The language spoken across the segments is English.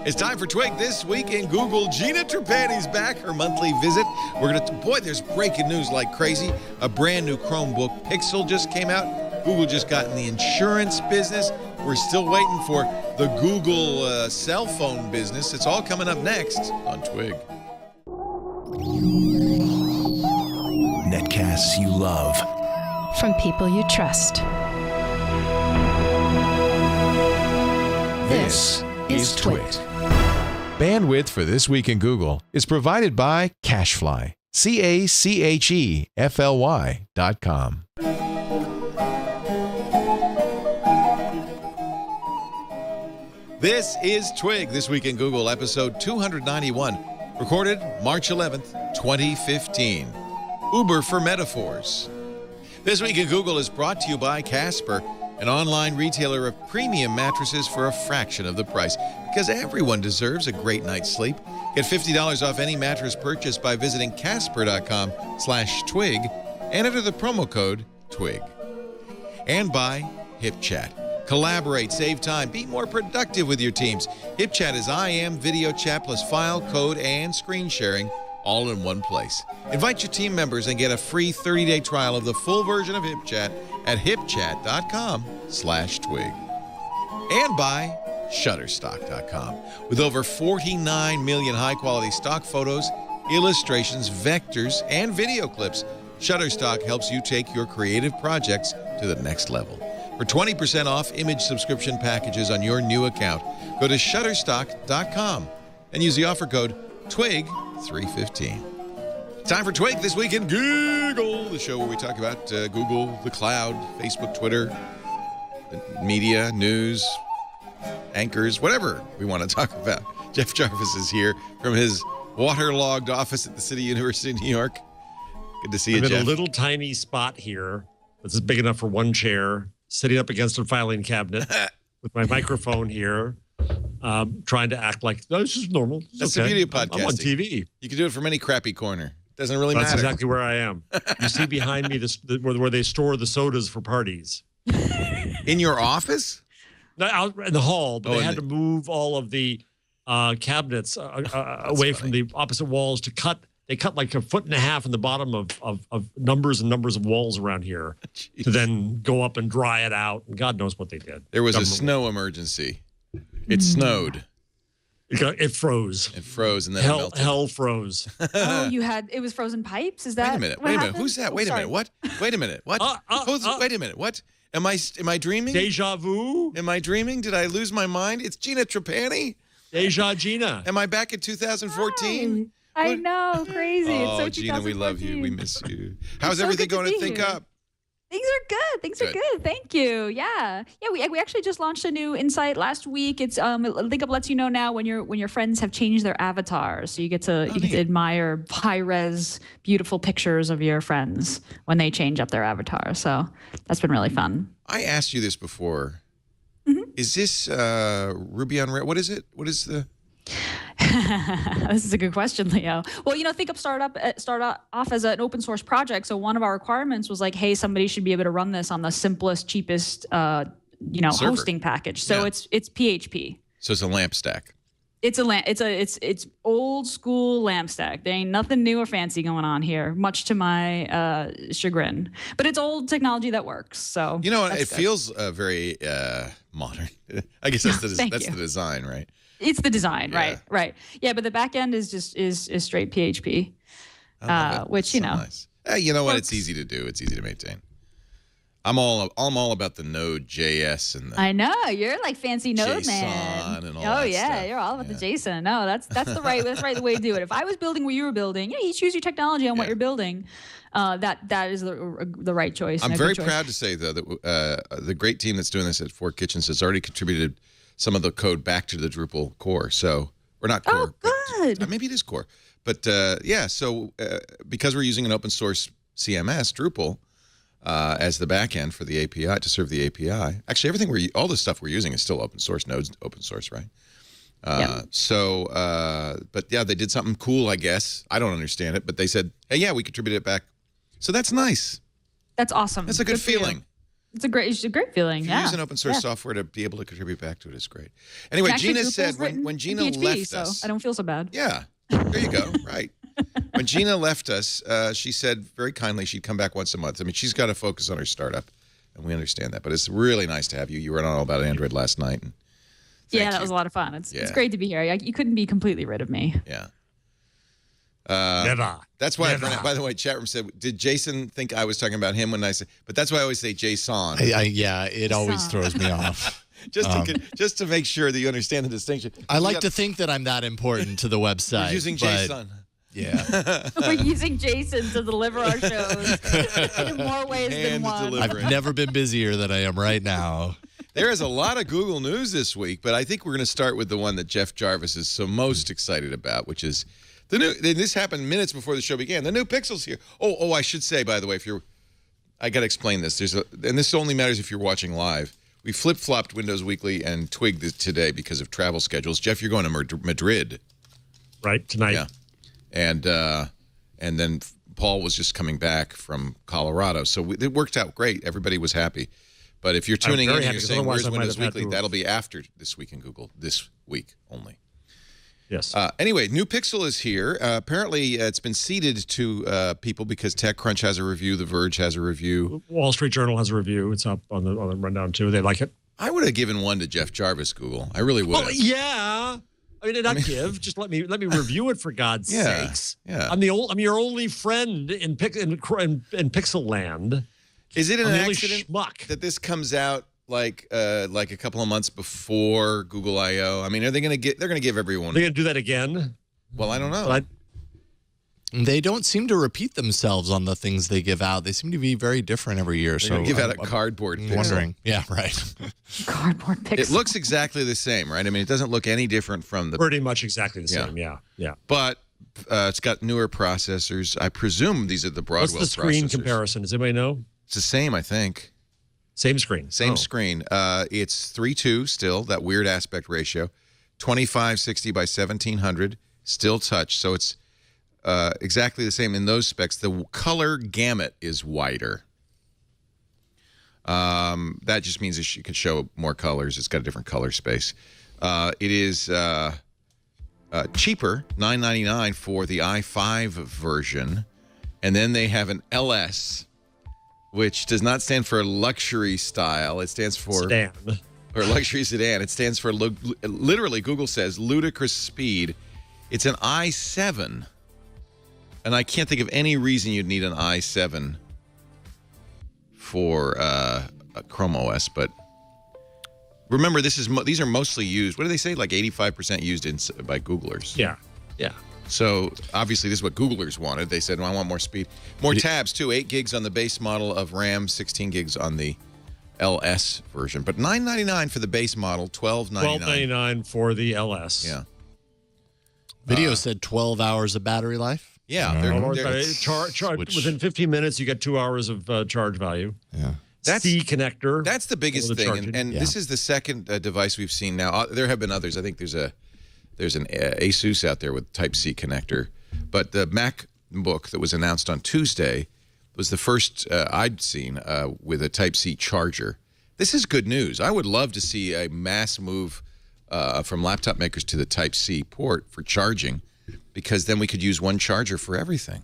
It's time for Twig This Week in Google. Gina Trapani's back, her monthly visit. Boy, there's breaking news like crazy. A brand new Chromebook Pixel just came out. Google just got in the insurance business. We're still waiting for the Google cell phone business. It's all coming up next on Twig. Netcasts you love. From people you trust. This is Twig. Bandwidth for This Week in Google is provided by Cachefly. CACHEFLY.com. This is Twig, This Week in Google, episode 291, recorded March 11th, 2015. Uber for Metaphors. This Week in Google is brought to you by Casper, an online retailer of premium mattresses for a fraction of the price, because everyone deserves a great night's sleep. Get $50 off any mattress purchase by visiting casper.com/twig and enter the promo code TWIG. And by HipChat. Collaborate, save time, be more productive with your teams. HipChat is IM, video chat plus file, code, and screen sharing all in one place. Invite your team members and get a free 30-day trial of the full version of HipChat at hipchat.com/twig. And by Shutterstock.com. With over 49 million high-quality stock photos, illustrations, vectors, and video clips, Shutterstock helps you take your creative projects to the next level. For 20% off image subscription packages on your new account, go to Shutterstock.com and use the offer code TWIG315. Time for Twig This Week in Google, the show where we talk about Google, the cloud, Facebook, Twitter, media, news, anchors, whatever we want to talk about. Jeff Jarvis is here from his waterlogged office at the City University of New York. Good to see you, Jeff. I'm in a little tiny spot here that's big enough for one chair, sitting up against a filing cabinet with my microphone here, trying to act like, no, this is normal. That's the beauty of podcasting. I'm on TV. You can do it from any crappy corner. Doesn't really matter. That's exactly where I am. You see behind me where they store the sodas for parties. In your office? No, out in the hall, but they had to move all of the cabinets away from the opposite walls to cut. They cut like 1.5 feet in the bottom of numbers and numbers of walls around here to then go up and dry it out. And God knows what they did. There was a snow emergency. It snowed. It froze. It froze and then hell, it melted. Hell froze. Oh, it was frozen pipes? Is that Wait a minute. Who's that? Wait a minute. What? Wait a minute. What? Wait a minute. What? Am I dreaming? Deja vu? Am I dreaming? Did I lose my mind? It's Gina Trapani. Deja Gina. Am I back in 2014? I know, crazy. Oh, it's so Gina, we love you. We miss you. How's everything going at Think Up? Things are good. Things are good. Thank you. Yeah. We actually just launched a new insight last week. It's Think Up lets you know now when your friends have changed their avatars, so you get to admire high res, beautiful pictures of your friends when they change up their avatar. So that's been really fun. I asked you this before. Mm-hmm. Is this Ruby on Rails? What is it? What is the? This is a good question, Leo. Well, Think Up started off as an open source project. So one of our requirements was like, hey, somebody should be able to run this on the simplest, cheapest, hosting package. So it's PHP. So it's a LAMP stack. It's it's old school LAMP stack. There ain't nothing new or fancy going on here, much to my chagrin. But it's old technology that works. So it feels very modern. I guess that's the design, right? It's the design, right. Yeah, but the back end is just is straight PHP, which so nice. You know what? It's easy to do. It's easy to maintain. I'm all about the Node.js and I know you're like fancy Node JSON man. And all that stuff. You're all about the JSON. No, that's the right way to do it. If I was building what you were building, you choose your technology on what you're building. That is the right choice. I'm very proud to say though that the great team that's doing this at Four Kitchens has already contributed some of the code back to the Drupal core. So we're not core. Oh, good. Maybe it is core. But so because we're using an open source CMS, Drupal, as the backend for the API to serve the API. Actually, all the stuff we're using is still open source. Node's open source, right? But yeah, they did something cool, I guess. I don't understand it, but they said, hey, yeah, we contributed it back. So that's nice. That's awesome. That's a good feeling. it's a great feeling. If you're using open source software to be able to contribute back to it is great. Anyway, Gina said when Gina left us, I don't feel so bad. Yeah, there you go. Right. When Gina left us, she said very kindly she'd come back once a month. I mean, she's got to focus on her startup, and we understand that. But it's really nice to have you. You were on All About Android last night. And that was a lot of fun. It's great to be here. You couldn't be completely rid of me. Yeah. Never. That's why, by the way, chat room said, did Jason think I was talking about him when I said, but that's why I always say Jason. Yeah, it always throws me off. Just to make sure that you understand the distinction. I like to think that I'm that important to the website. You're using Jason. Yeah. We're using Jason to deliver our shows in more ways than one. I've never been busier than I am right now. There is a lot of Google news this week, but I think we're going to start with the one that Jeff Jarvis is so most excited about, which is the new. This happened minutes before the show began. The new Pixel's here. Oh, I should say, by the way, I got to explain this. And this only matters if you're watching live. We flip-flopped Windows Weekly and Twig today because of travel schedules. Jeff, you're going to Madrid. Right, tonight. Yeah. And then Paul was just coming back from Colorado. So it worked out great. Everybody was happy. But if you're tuning in and you're saying, where's Windows Weekly, that'll be after This Week in Google, this week only. Yes. Anyway, new Pixel is here. Apparently, it's been seeded to people because TechCrunch has a review. The Verge has a review. Wall Street Journal has a review. It's up on the rundown, too. They like it. I would have given one to Jeff Jarvis, Google. I really would have. Well, yeah. I mean, give. Just let me review it for God's sakes. Yeah. I'm your only friend in Pixel Land. Is it an accident schmuck that this comes out like a couple of months before Google I/O? I mean, are they going to They're going to give everyone. They're going to do that again? Well, I don't know. They don't seem to repeat themselves on the things they give out. They seem to be very different every year. They're going to give out a cardboard Pixel. Wondering. Yeah, right. Cardboard Pixel. It looks exactly the same, right? I mean, it doesn't look any different from the. Pretty much exactly the same. Yeah. But it's got newer processors. I presume these are the Broadwell processors. What's the screen comparison? Does anybody know? It's the same, I think. Same screen. Same screen. It's 3:2 still, that weird aspect ratio. 2560 by 1700, still touch. So it's exactly the same in those specs. The color gamut is wider. That just means it can show more colors. It's got a different color space. It is cheaper, $999 for the i5 version. And then they have an LS, which does not stand for luxury style. It stands for sedan. Or luxury sedan. It stands for, literally, Google says, ludicrous speed. It's an i7. And I can't think of any reason you'd need an i7 for a Chrome OS. But remember, these are mostly used. What do they say? Like 85% used by Googlers. Yeah. So obviously this is what Googlers wanted. They said, well, I want more speed. More tabs too, 8 gigs on the base model of RAM, 16 gigs on the LS version. But $999 for the base model, $1299. $12.99 for the LS. Yeah. Video said 12 hours of battery life. Yeah. Within 15 minutes, you get 2 hours of charge value. Yeah. That's C connector. That's the biggest thing. And this is the second device we've seen now. There have been others. I think there's an Asus out there with Type-C connector. But the MacBook that was announced on Tuesday was the first I'd seen with a Type-C charger. This is good news. I would love to see a mass move from laptop makers to the Type-C port for charging, because then we could use one charger for everything.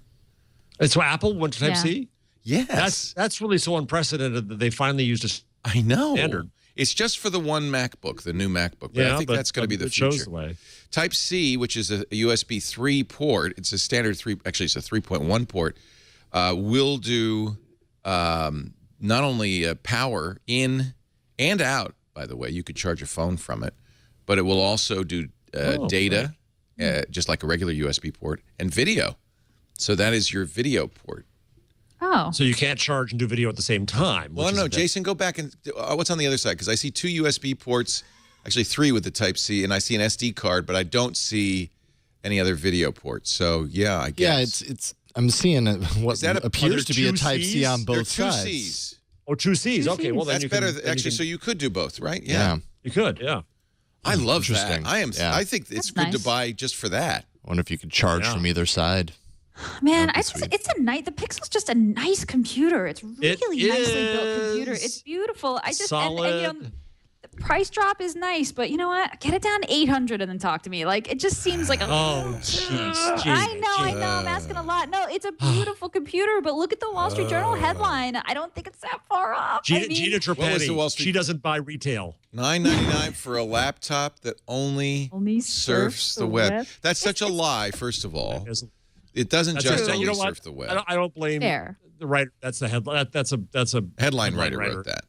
And so Apple went to Type-C? Yes. That's really so unprecedented that they finally used a standard. It's just for the one MacBook, the new MacBook. But I think that's going to be the future. Shows the way. Type-C, which is a USB 3 port, it's a standard 3, actually it's a 3.1 port, will do not only power in and out, by the way. You could charge a phone from it, but it will also do data, just like a regular USB port, and video. So that is your video port. Oh. So you can't charge and do video at the same time. Well, no, Jason, go back and what's on the other side? Because I see 2 USB ports, actually 3 with the Type-C, and I see an SD card, but I don't see any other video ports. So, yeah, I guess. Yeah, it's I'm seeing what appears to be a Type-C on both sides. 2 Cs. Oh, 2 Cs. Okay, well, then that's better. Actually, so you could do both, right? Yeah. You could, yeah. I love that. Interesting. I think it's good to buy just for that. I wonder if you could charge from either side. Man, That'd be it's a nice. The Pixel's just a nice computer. It's really nicely built computer. It's beautiful. Solid. The price drop is nice, but you know what? Get it down to 800 and then talk to me. Like it just seems like jeez. I know. I'm asking a lot. No, it's a beautiful computer, but look at the Wall Street Journal headline. I don't think it's that far off. Gina Trapani, What was the Wall Street- she doesn't buy retail. $9.99 for a laptop that only surfs the web. That's such a lie. First of all, it doesn't just only surf the web. I don't blame Fair. the writer. That's the headline. That's a Headline writer wrote that.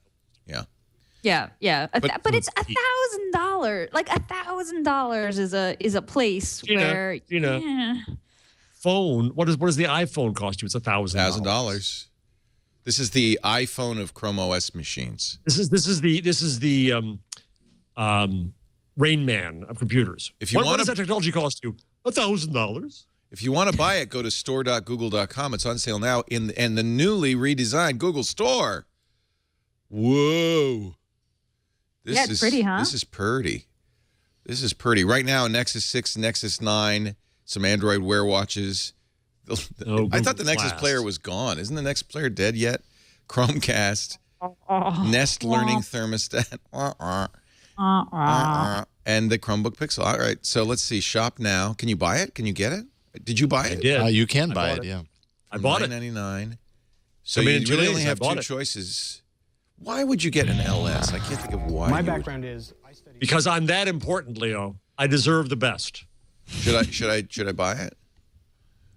Yeah. Yeah. But it's $1,000. Like $1,000 is a place where phone. What does the iPhone cost you? It's $1,000. $1,000. This is the iPhone of Chrome OS machines. This is the Rain Man of computers. What does that technology cost you? $1,000. If you want to buy it, go to store.google.com. It's on sale now in the newly redesigned Google Store. Whoa. It's pretty, huh? This is pretty. This is pretty. Right now, Nexus 6, Nexus 9, some Android Wear watches. I thought the Nexus player was gone. Isn't the Nexus player dead yet? Chromecast, Nest Learning Thermostat, and the Chromebook Pixel. All right, so let's see. Shop now. Can you buy it? Can you get it? Did you buy it? I did. You can buy it, yeah. I bought it. $9.99. So you really only have two choices. Why would you get an LS? I can't think of why. My background is I studied Because I'm that important, Leo. I deserve the best. Should I buy it?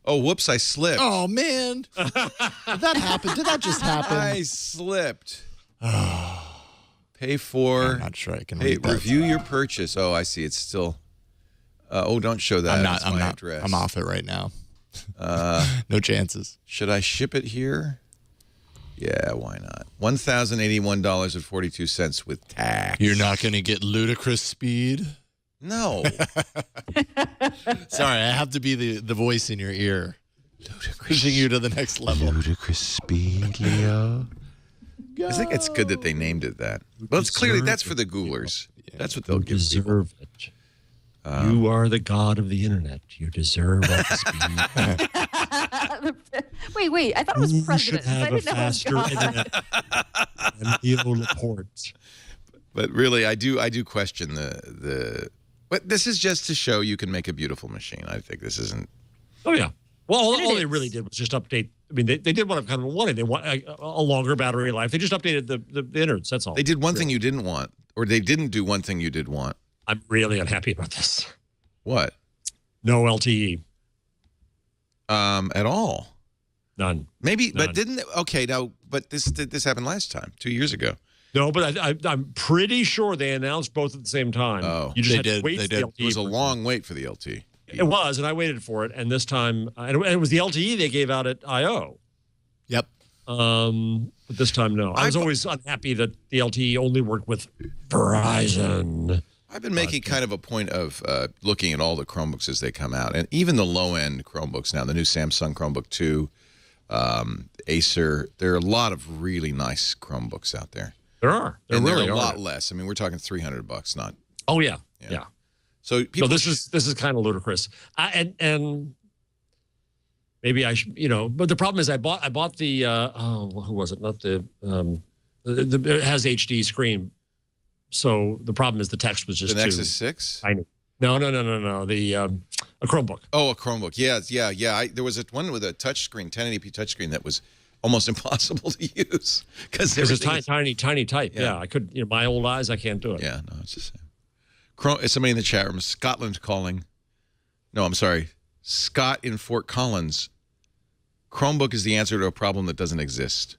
Oh, whoops! I slipped. Oh man, did that happen? Did that just happen? I slipped. Pay for. I'm not sure I can read that. Review your purchase. Oh, I see. It's still. Don't show that. I'm not. Address. I'm off it right now. No chances. Should I ship it here? Yeah, why not? $1,081.42 with tax. You're not going to get ludicrous speed? No. Sorry, I have to be the voice in your ear. Pushing you to the next level. Ludicrous speed, Leo. I think it's good that they named it that. Well, it's clearly that's for the Googlers. That's what they'll give people. Deserve it. You are the god of the internet. You deserve that speed. Wait. I thought it was president. You should have I a didn't know it was faster God. internet than Leo Laporte. But really, I do question the. But this is just to show you can make a beautiful machine. I think this isn't. Oh yeah. Well, all they really did was just update. I mean, they did what I've kind of wanted. They want a longer battery life. They just updated the innards. That's all. They did one thing you didn't want, or they didn't do one thing you did want. I'm really unhappy about this. What? No LTE. At all? None. Maybe, None. but didn't? Okay, now, but this happened last time, 2 years ago. No, but I'm pretty sure they announced both at the same time. Oh, you just they had to did. wait They for did. the LTE. It was a long wait for the LTE. It was, and I waited for it. And this time, and it was the LTE they gave out at I/O. Yep. But this time, no. I was always unhappy that the LTE only worked with Verizon. I've been making kind of a point of looking at all the Chromebooks as they come out, and even the low-end Chromebooks now, the new Samsung Chromebook 2, Acer. There are a lot of really nice Chromebooks out there. There are. There and really they're a are. lot less. I mean, we're talking $300, not. Oh yeah. So people. So this is kind of ludicrous. And maybe I should, but the problem is I bought the who was it? Not the it has HD screen. So the problem is the text was just the Nexus 6? tiny. No. The a Chromebook. Oh, a Chromebook. Yeah. There was one with a touchscreen, 1080p touchscring that was almost impossible to use because it's tiny type. Yeah, I could. My old eyes, I can't do it. Yeah, no, it's the same. Somebody in the chat room, Scotland calling. No, I'm sorry, Scott in Fort Collins. Chromebook is the answer to a problem that doesn't exist.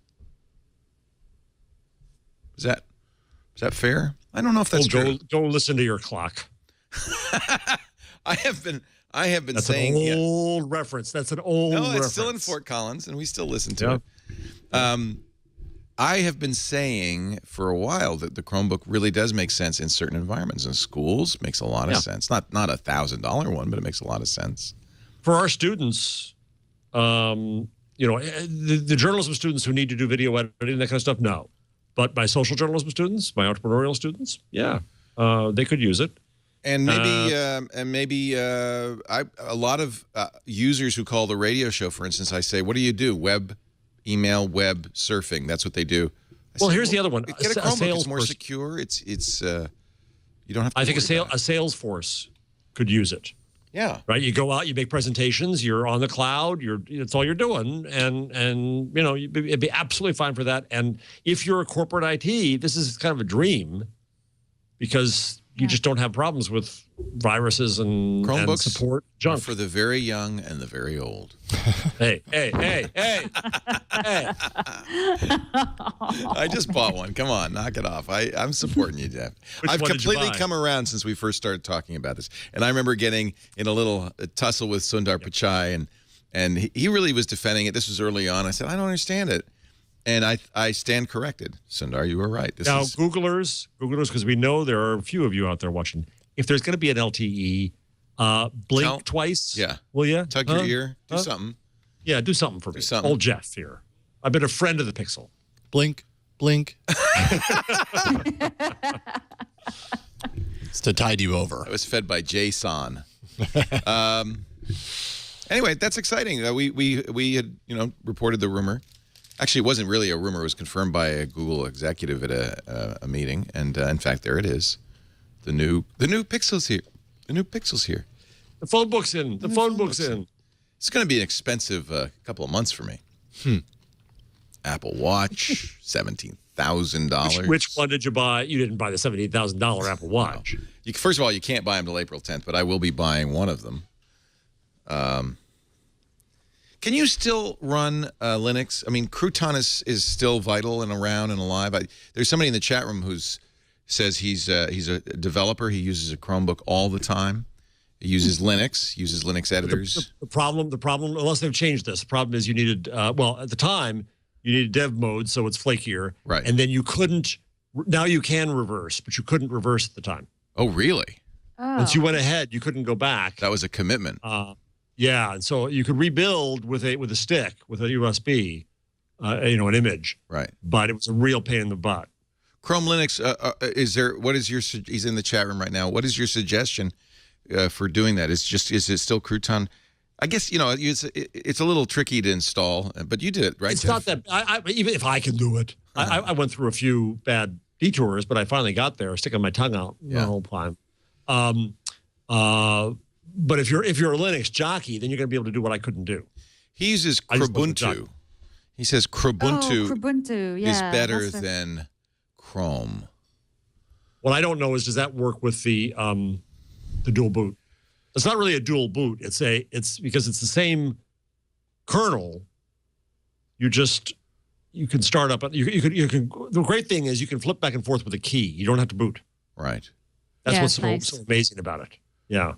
Is that fair? I don't know if that's true. Go listen to your clock. I have been That's saying an old reference. That's an old reference. No, it's still in Fort Collins, and we still listen to it. I have been saying for a while that the Chromebook really does make sense in certain environments. In schools, makes a lot of sense. Not $1,000 one, but it makes a lot of sense. For our students, the journalism students who need to do video editing, that kind of stuff, no. But my social journalism students, my entrepreneurial students, yeah, they could use it. And maybe a lot of users who call the radio show, for instance, I say, what do you do? Web, email, web, surfing. That's what they do. Well, here's the other one. Get a Chromebook. It's more secure. It's you don't have to. I think a Salesforce could use it. Yeah. Right. You go out, you make presentations, you're on the cloud, it's all you're doing. And you know, it'd be absolutely fine for that. And if you're a corporate IT, this is kind of a dream because you just don't have problems with viruses and Chromebooks and support junk. for the very young and the very old. Hey. I just bought one. Come on, knock it off. I'm supporting you, Jeff. I've completely come around since we first started talking about this. And I remember getting in a little tussle with Sundar Pichai, and he really was defending it. This was early on. I said, I don't understand it. And I stand corrected. Sundar, you were right. Googlers, because we know there are a few of you out there watching. If there's going to be an LTE, blink twice. Yeah. Will you? Tug your ear. Do something. Yeah, do something for me. Something. Old Jeff here. I've been a friend of the Pixel. Blink, blink. It's to tide you over. I was fed by JSON. Anyway, that's exciting. We had reported the rumor. Actually, it wasn't really a rumor. It was confirmed by a Google executive at a meeting, and in fact, there it is. The new Pixel's here. The new Pixel's here. The phone book's in. The phone book's in. It's going to be an expensive couple of months for me. Apple Watch, $17,000. Which one did you buy? You didn't buy the $17,000 Apple Watch. No. First of all, you can't buy them till April 10th, but I will be buying one of them. Can you still run Linux? I mean, Crouton is still vital and around and alive. There's somebody in the chat room who says he's a developer. He uses a Chromebook all the time. He uses Linux editors. The problem, unless they've changed this, the problem is you needed, at the time, you needed dev mode, so it's flakier. Right. And then you couldn't, now you can reverse, but you couldn't reverse at the time. Oh, really? Oh. Once you went ahead, you couldn't go back. That was a commitment. Yeah, and so you could rebuild with a stick, with a USB, an image. Right. But it was a real pain in the butt. Chrome Linux, he's in the chat room right now. What is your suggestion for doing that? Is it still Crouton? I guess, it's a little tricky to install, but you did it, right? It's not that, even if I can do it, I went through a few bad detours, but I finally got there, sticking my tongue out the whole time. But if you're a Linux jockey, then you're going to be able to do what I couldn't do. He uses Chromebuntu. He says Chromebuntu is better than Chrome. What I don't know is, does that work with the dual boot? It's not really a dual boot. It's because it's the same kernel. You can start up. You can. The great thing is you can flip back and forth with a key. You don't have to boot. Right. That's what's so amazing about it. Yeah.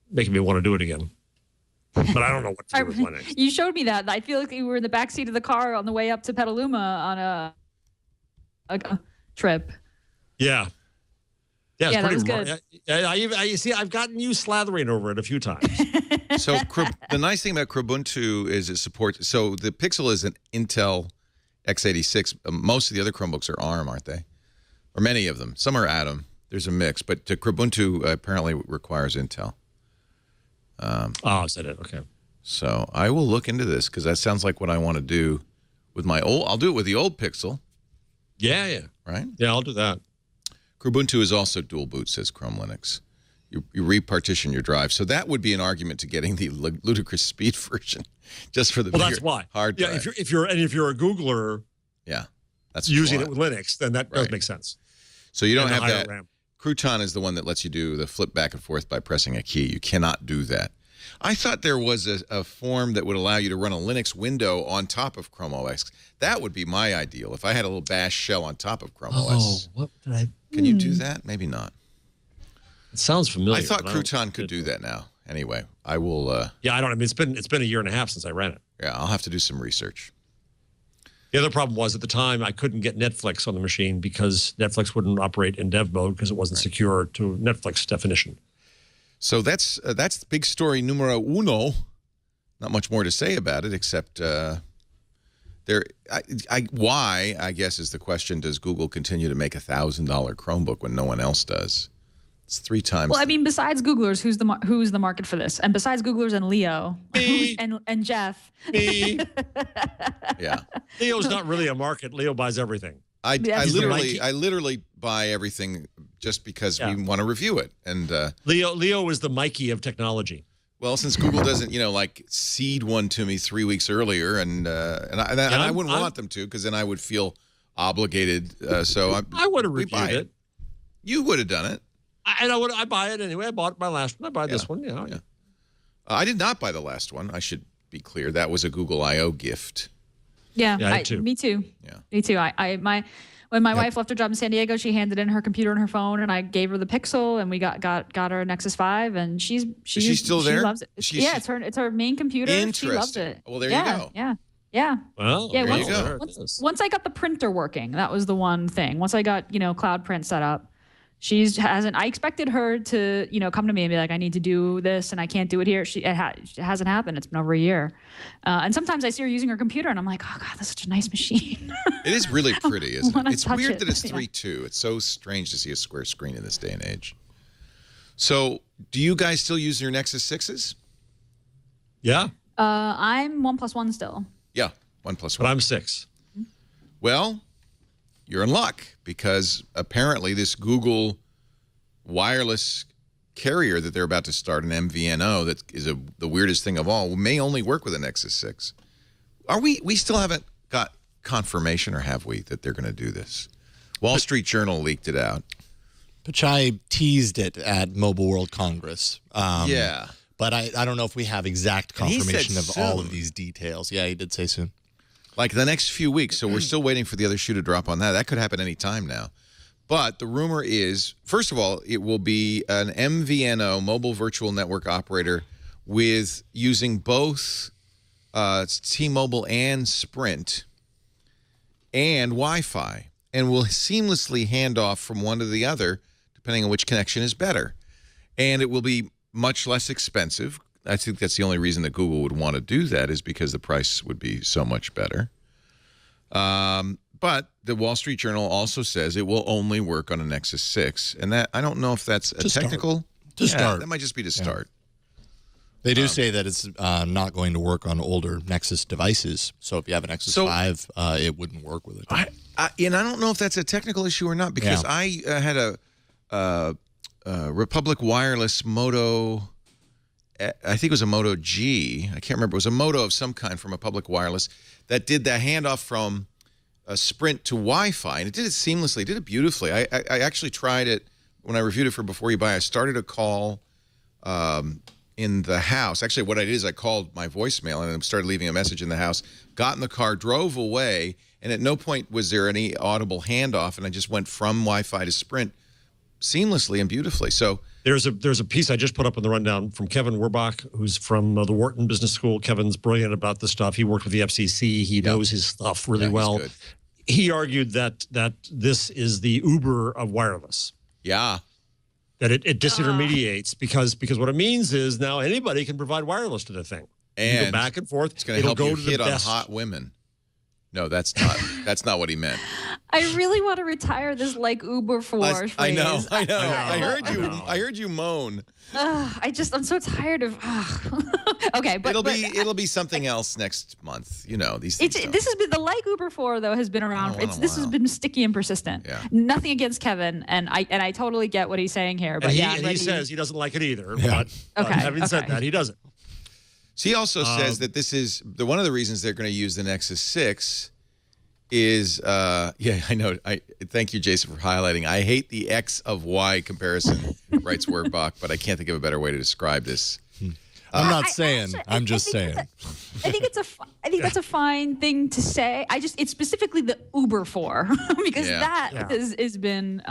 Making me want to do it again. But I don't know what to do with Linux. You showed me that. I feel like you were in the backseat of the car on the way up to Petaluma on a trip. Yeah. Yeah, that was good. You see, I've gotten you slathering over it a few times. So the nice thing about Chromebuntu is it supports. So the Pixel is an Intel x86. Most of the other Chromebooks are ARM, aren't they? Or many of them. Some are Atom. There's a mix, but Chromebuntu apparently requires Intel. Is that it? Okay. So I will look into this because that sounds like what I want to do with my old. I'll do it with the old Pixel. Yeah. Right? Yeah, I'll do that. Chromebuntu is also dual boot, says Chrome Linux. You repartition your drive. So that would be an argument to getting the ludicrous speed version, just for the that's why. hard drive. Yeah, if you're a Googler, that's using it with Linux, then that does make sense. So you don't have that. RAM. Crouton is the one that lets you do the flip back and forth by pressing a key. You cannot do that. I thought there was a form that would allow you to run a Linux window on top of Chrome OS. That would be my ideal. If I had a little bash shell on top of Chrome OS. What did I? Can you do that? Maybe not. It sounds familiar. I thought Crouton could do that now. Anyway, I will. Yeah, I don't. I mean, it's been a year and a half since I ran it. Yeah, I'll have to do some research. The other problem was at the time I couldn't get Netflix on the machine because Netflix wouldn't operate in dev mode because it wasn't secure to Netflix definition. So that's big story numero uno. Not much more to say about it except Why, I guess, is the question, does Google continue to make $1,000 Chromebook when no one else does? It's 3 times. Well, I mean, besides Googlers, who's the market for this? And besides Googlers and Leo and Jeff. Me. Yeah. Leo's not really a market. Leo buys everything. I literally buy everything just because we want to review it. And Leo is the Mikey of technology. Well, since Google doesn't, like seed one to me 3 weeks earlier, and I wouldn't want them to, because then I would feel obligated. So I would have reviewed it. You would have done it. I buy it anyway. I bought my last one. I buy this one. Yeah. I did not buy the last one. I should be clear. That was a Google I/O gift. Yeah, too. Me too. Yeah, me too. When my wife left her job in San Diego, she handed in her computer and her phone, and I gave her the Pixel, and we got her Nexus 5, and she's still there? She loves it. It's her main computer. Interesting. She loves it. Well, there you go. Yeah. Well, there you go. Once I got the printer working, that was the one thing. Once I got Cloud Print set up, I expected her to come to me and be like, I need to do this and I can't do it here. It hasn't happened. It's been over a year. And sometimes I see her using her computer and I'm like, oh God, that's such a nice machine. It is really pretty, isn't it? It's weird that it's 3.2. Yeah. It's so strange to see a square screen in this day and age. So do you guys still use your Nexus 6s? Yeah. I'm 1+1 still. Yeah, 1+1. But I'm 6. Well, you're in luck, because apparently this Google wireless carrier that they're about to start, an MVNO, that is the weirdest thing of all, may only work with a Nexus 6. We still haven't got confirmation, or have we, that they're going to do this? Wall Street Journal leaked it out. Pichai teased it at Mobile World Congress. Yeah. But I don't know if we have exact confirmation of all of soon. these details. Yeah, he did say soon. Like the next few weeks. So we're still waiting for the other shoe to drop on that. That could happen any time now. But the rumor is, first of all, it will be an MVNO, mobile virtual network operator, with using both T-Mobile and Sprint and Wi-Fi, and will seamlessly hand off from one to the other, depending on which connection is better. And it will be much less expensive. I think that's the only reason that Google would want to do that, is because the price would be so much better. But the Wall Street Journal also says it will only work on a Nexus 6. And that, I don't know if that's a technical... To start. That might just be to start. They do say that it's not going to work on older Nexus devices. So if you have a Nexus 5, it wouldn't work with it. And I don't know if that's a technical issue or not, because I had a Republic Wireless Moto... I think it was a Moto G. I can't remember. It was a Moto of some kind from a Public Wireless that did the handoff from a Sprint to Wi-Fi, and it did it seamlessly. It did it beautifully. I actually tried it when I reviewed it for Before You Buy. I started a call in the house. Actually, what I did is I called my voicemail and started leaving a message in the house, got in the car, drove away, and at no point was there any audible handoff, and I just went from Wi-Fi to Sprint seamlessly and beautifully. So there's a piece I just put up in the rundown from Kevin Werbach, who's from the Wharton Business School. Kevin's brilliant about this stuff. He worked with the FCC. He knows his stuff really well. Good. He argued that this is the Uber of wireless. Yeah. That it disintermediates because what it means is now anybody can provide wireless to the thing. And you go back and forth. It's going to help you to the hit on best. hot women. No, that's not what he meant. I really want to retire this like Uber for phrase. I know. I heard you moan. I'm so tired of. Okay, but it'll be something else next month. These things. This has been the like Uber 4 though has been around. This has been sticky and persistent. Yeah. Nothing against Kevin, and I totally get what he's saying here. But he says he doesn't like it either. Yeah. But having said that, he doesn't. So he also says that this is one of the reasons they're going to use the Nexus 6 is, I know. Thank you, Jason, for highlighting. I hate the X of Y comparison, writes Werbach, but I can't think of a better way to describe this. I'm not saying. I'm just saying. I think that's a fine thing to say. It's specifically the Uber 4 because that has been.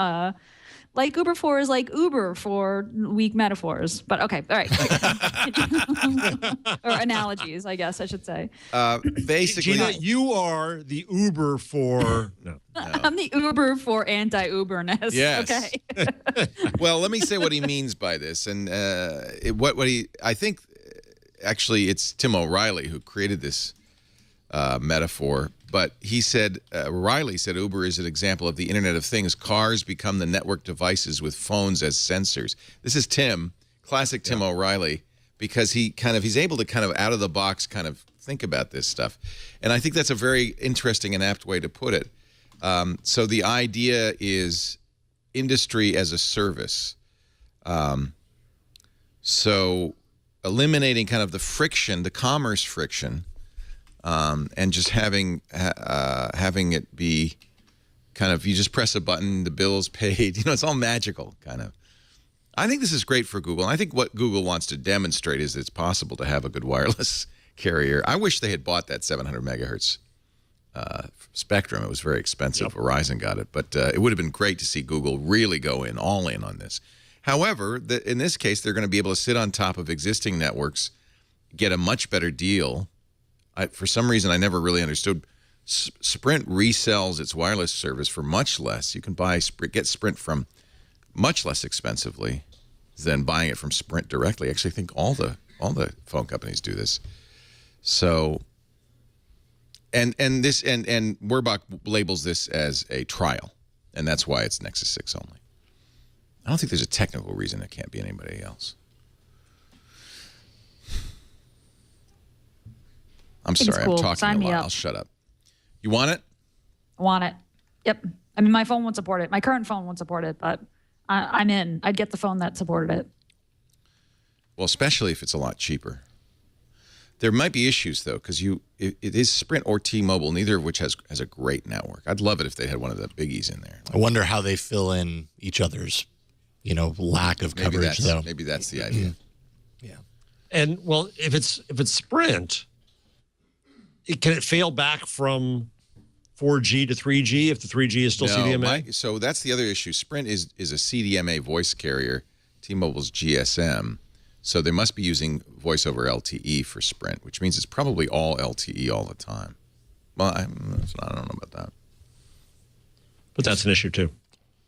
Like Uber 4 is like Uber for weak metaphors. But okay, all right. Or analogies, I guess I should say. Basically, Gina, you are the Uber for... No. I'm the Uber for anti-Uberness. Yes. Okay. Well, let me say what he means by this. And I think, actually, it's Tim O'Reilly who created this metaphor. But he said, Riley said, Uber is an example of the Internet of Things. Cars become the network devices with phones as sensors. This is Tim, classic Tim O'Reilly, because he's able to kind of out of the box kind of think about this stuff. And I think that's a very interesting and apt way to put it. So the idea is industry as a service. So eliminating kind of the friction, the commerce friction, and just having it be kind of, you just press a button, the bill's paid. It's all magical kind of. I think this is great for Google. I think what Google wants to demonstrate is that it's possible to have a good wireless carrier. I wish they had bought that 700 megahertz spectrum. It was very expensive. Yep. Verizon got it. But it would have been great to see Google really go all in on this. However, in this case, they're going to be able to sit on top of existing networks, get a much better deal. For some reason, I never really understood. Sprint resells its wireless service for much less. You can get Sprint from much less expensively than buying it from Sprint directly. I actually think all the phone companies do this. So, and Werbach labels this as a trial, and that's why it's Nexus 6 only. I don't think there's a technical reason it can't be anybody else. I'm sorry, cool. I'm talking Sign a me lot. up. I'll shut up. You want it? I want it. Yep. I mean, my phone won't support it. My current phone won't support it, but I'm in. I'd get the phone that supported it. Well, especially if it's a lot cheaper. There might be issues, though, because it is Sprint or T-Mobile, neither of which has a great network. I'd love it if they had one of the biggies in there. I wonder how they fill in each other's, lack of coverage, though. Maybe that's the idea. Yeah. And, well, if it's Sprint, can it fail back from 4G to 3G if the 3G is still CDMA? So that's the other issue. Sprint is a CDMA voice carrier. T-Mobile's GSM. So they must be using voice over LTE for Sprint, which means it's probably all LTE all the time. Well, I don't know about that. But that's an issue, too.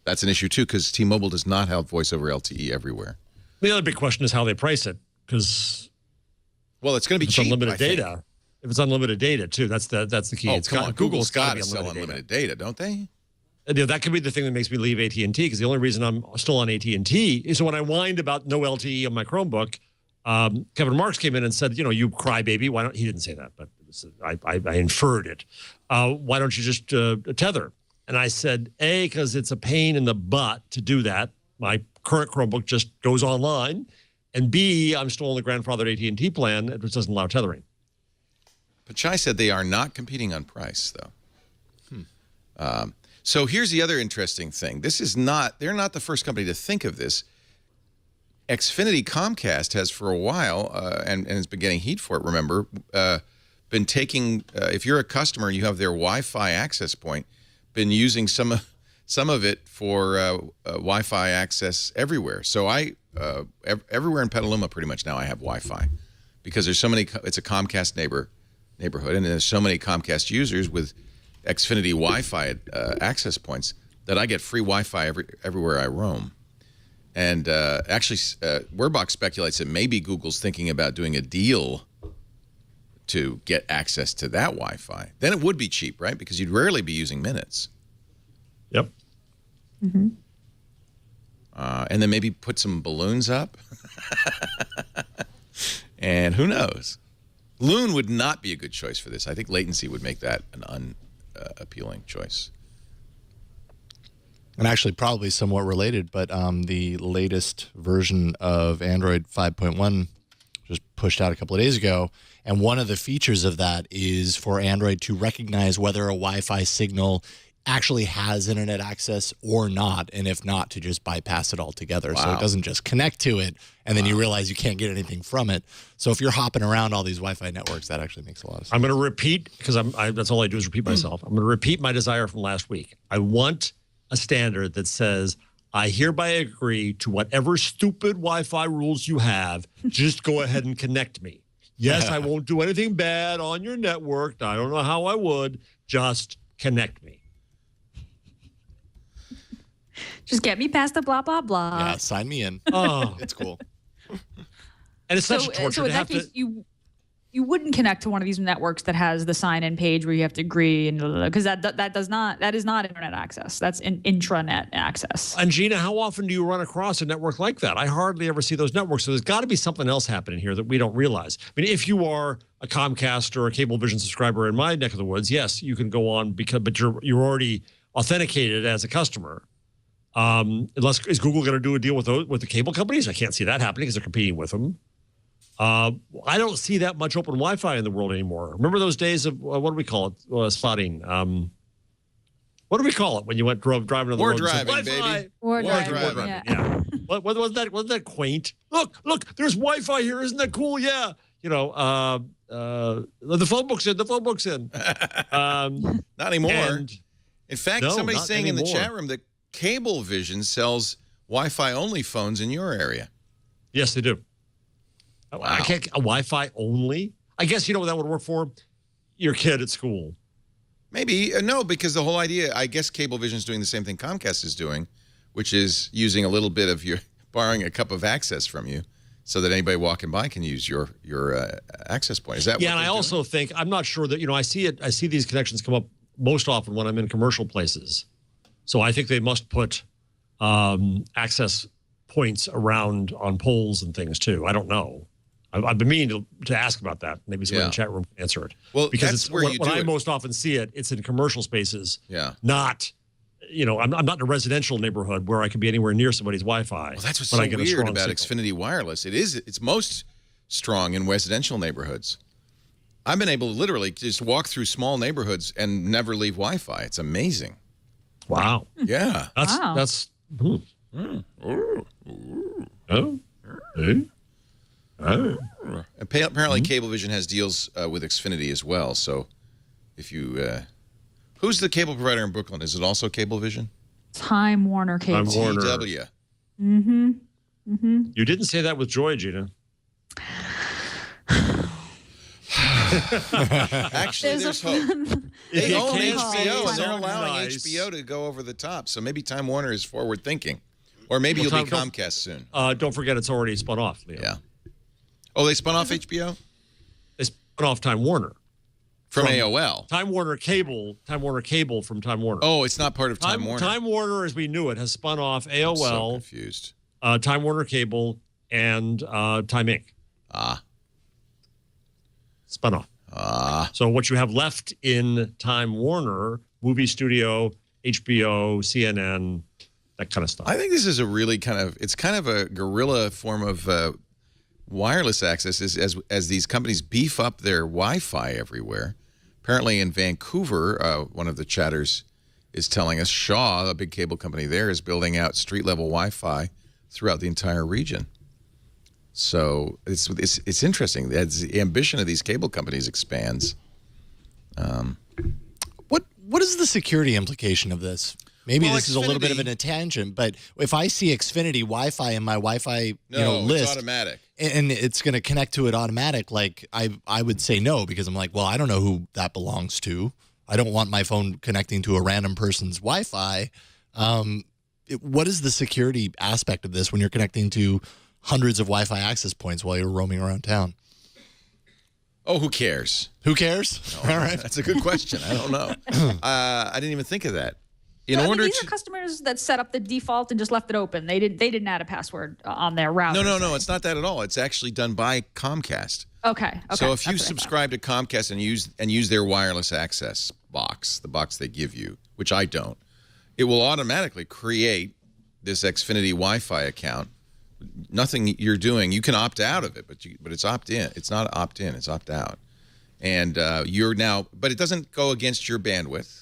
That's an issue, too, because T-Mobile does not have voice over LTE everywhere. The other big question is how they price it, because it's going to be cheap, unlimited data. If it's unlimited data, too, that's the key. Oh, come on. Google's got to sell unlimited data, don't they? That could be the thing that makes me leave AT&T, because the only reason I'm still on AT&T is when I whined about no LTE on my Chromebook, Kevin Marks came in and said, you crybaby, why don't, he didn't say that, but I inferred it. Why don't you just tether? And I said, A, because it's a pain in the butt to do that. My current Chromebook just goes online. And B, I'm still on the grandfathered AT&T plan, which doesn't allow tethering. But Chai said they are not competing on price, though. So here's the other interesting thing. They're not the first company to think of this. Xfinity Comcast has for a while, and has been getting heat for it, remember, been taking, if you're a customer and you have their Wi-Fi access point, been using some of it for Wi-Fi access everywhere. So everywhere in Petaluma pretty much now I have Wi-Fi, because there's so many, it's a Comcast neighborhood, and there's so many Comcast users with Xfinity Wi-Fi access points that I get free Wi-Fi everywhere I roam. And actually, Werbach speculates that maybe Google's thinking about doing a deal to get access to that Wi-Fi. Then it would be cheap, right? Because you'd rarely be using minutes. Yep. Mm-hmm. And then maybe put some balloons up. And who knows? Loon would not be a good choice for this. I think latency would make that an unappealing choice. And actually probably somewhat related, but the latest version of Android 5.1 just pushed out a couple of days ago. And one of the features of that is for Android to recognize whether a Wi-Fi signal actually has internet access or not, and if not, to just bypass it altogether. Wow. So it doesn't just connect to it, and then you realize you can't get anything from it. So if you're hopping around all these Wi-Fi networks, that actually makes a lot of sense. I'm going to repeat, because that's all I do is repeat myself. I'm going to repeat my desire from last week. I want a standard that says, I hereby agree to whatever stupid Wi-Fi rules you have. Just go ahead and connect me. Yes, I won't do anything bad on your network. I don't know how I would. Just connect me. Just get me past the blah, blah, blah. Yeah, sign me in. Oh, it's cool. And it's such a torture so in to have that case, to. you wouldn't connect to one of these networks that has the sign-in page where you have to agree, and because that is not internet access. That's intranet access. And Gina, how often do you run across a network like that? I hardly ever see those networks. So there's got to be something else happening here that we don't realize. I mean, if you are a Comcast or a Cablevision subscriber in my neck of the woods, yes, you can go on but you're already authenticated as a customer. Unless is Google going to do a deal with the cable companies? I can't see that happening because they're competing with them. I don't see that much open Wi-Fi in the world anymore. Remember those days of what do we call it? Spotting. What do we call it when you went driving on the road? War driving, baby. War driving. Yeah. Wasn't that quaint? Look, there's Wi-Fi here. Isn't that cool? Yeah. The phone book's in. The phone book's in. Not anymore. In fact, somebody's saying in the chat room that Cablevision sells Wi-Fi only phones in your area. Yes, they do. Wow. I can't. A Wi-Fi only? I guess you know what that would work for? Your kid at school. Maybe. No, because the whole idea, I guess Cablevision is doing the same thing Comcast is doing, which is using a little bit of borrowing a cup of access from you so that anybody walking by can use your access point. Is that and I also think, I'm not sure that, I see these connections come up most often when I'm in commercial places. So I think they must put access points around on poles and things too. I don't know. I've been meaning to ask about that. Maybe someone in the chat room can answer it. Well, because that's it's where when I most often see it, it's in commercial spaces. Yeah. Not, I'm not in a residential neighborhood where I could be anywhere near somebody's Wi-Fi. Well, that's what's so weird about Xfinity Wireless. It's most strong in residential neighborhoods. I've been able to literally just walk through small neighborhoods and never leave Wi-Fi. It's amazing. Wow. Yeah. That's. Oh. Apparently, Cablevision has deals with Xfinity as well. So, if you, who's the cable provider in Brooklyn? Is it also Cablevision? Time Warner Cable. Time Warner. TW. Mm-hmm. Mm-hmm. You didn't say that with joy, Gina. Actually, there's hope. They own HBO, and they're allowing HBO to go over the top. So maybe Time Warner is forward thinking, or maybe you'll be Comcast soon. Don't forget, it's already spun off, Leo. Yeah. Oh, they spun off HBO? They spun off Time Warner from AOL. Time Warner Cable from Time Warner. Oh, it's not part of Time Warner. Time Warner, as we knew it, has spun off AOL. I'm so confused. Time Warner Cable and Time Inc. Spun off. So what you have left in Time Warner, movie studio, HBO, CNN, that kind of stuff. I think this is a really it's kind of a guerrilla form of wireless access as these companies beef up their Wi-Fi everywhere. Apparently in Vancouver, one of the chatters is telling us Shaw, a big cable company there, is building out street-level Wi-Fi throughout the entire region. So it's interesting. As the ambition of these cable companies expands. What is the security implication of this? Maybe this is a little bit of a tangent, but if I see Xfinity Wi-Fi in my Wi-Fi list, it's automatic, and it's going to connect to it automatic, like I would say no, because I'm like, well, I don't know who that belongs to. I don't want my phone connecting to a random person's Wi-Fi. What is the security aspect of this when you're connecting to hundreds of Wi-Fi access points while you're roaming around town? Oh, who cares? Who cares? No, all right. That's a good question. I don't know. I didn't even think of that. These are customers that set up the default and just left it open. They didn't add a password on their router. No. It's not that at all. It's actually done by Comcast. Okay. So if you subscribe to Comcast and use their wireless access box, the box they give you, which I don't, it will automatically create this Xfinity Wi-Fi account. Nothing you're doing, you can opt out of it, but it's opt-in. It's not opt-in, it's opt-out. And you're now, but it doesn't go against your bandwidth.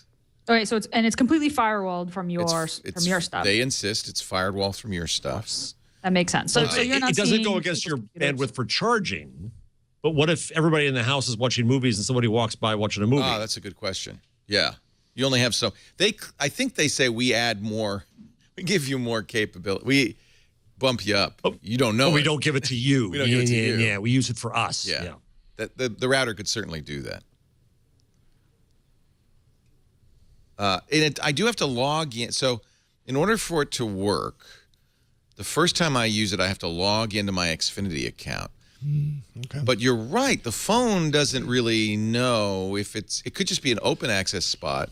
All right, so it's completely firewalled from your stuff. They insist it's firewalled from your stuff. That makes sense. So you're not. It doesn't go against your bandwidth for charging. But what if everybody in the house is watching movies and somebody walks by watching a movie? Oh, that's a good question. Yeah, you only have so I think they say we add more, we give you more capability. We bump you up. You don't know. We don't give it to you. We don't give it to you. Yeah, we use it for us. Yeah. The router could certainly do that. I do have to log in. So in order for it to work, the first time I use it, I have to log into my Xfinity account. Okay. But you're right. The phone doesn't really know if it could just be an open access spot.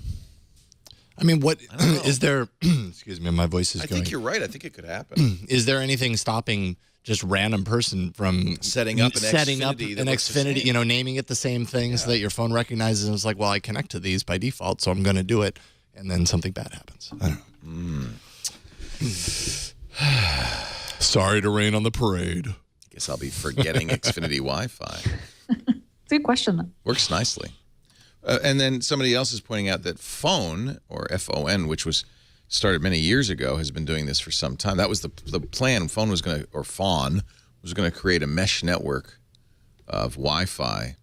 I mean, what is there? Excuse me, my voice is going. I think you're right. I think it could happen. Is there anything stopping just random person from setting up an Xfinity, naming it the same thing so that your phone recognizes and it's like, well, I connect to these by default, so I'm going to do it, and then something bad happens. I don't know. Sorry to rain on the parade. Guess I'll be forgetting Xfinity Wi-Fi. It's a good question, though. Works nicely. And then somebody else is pointing out that Phone, or F-O-N, which was started many years ago, has been doing this for some time. That was the plan. Phone was going to, or Fawn, was going to create a mesh network of Wi-Fi.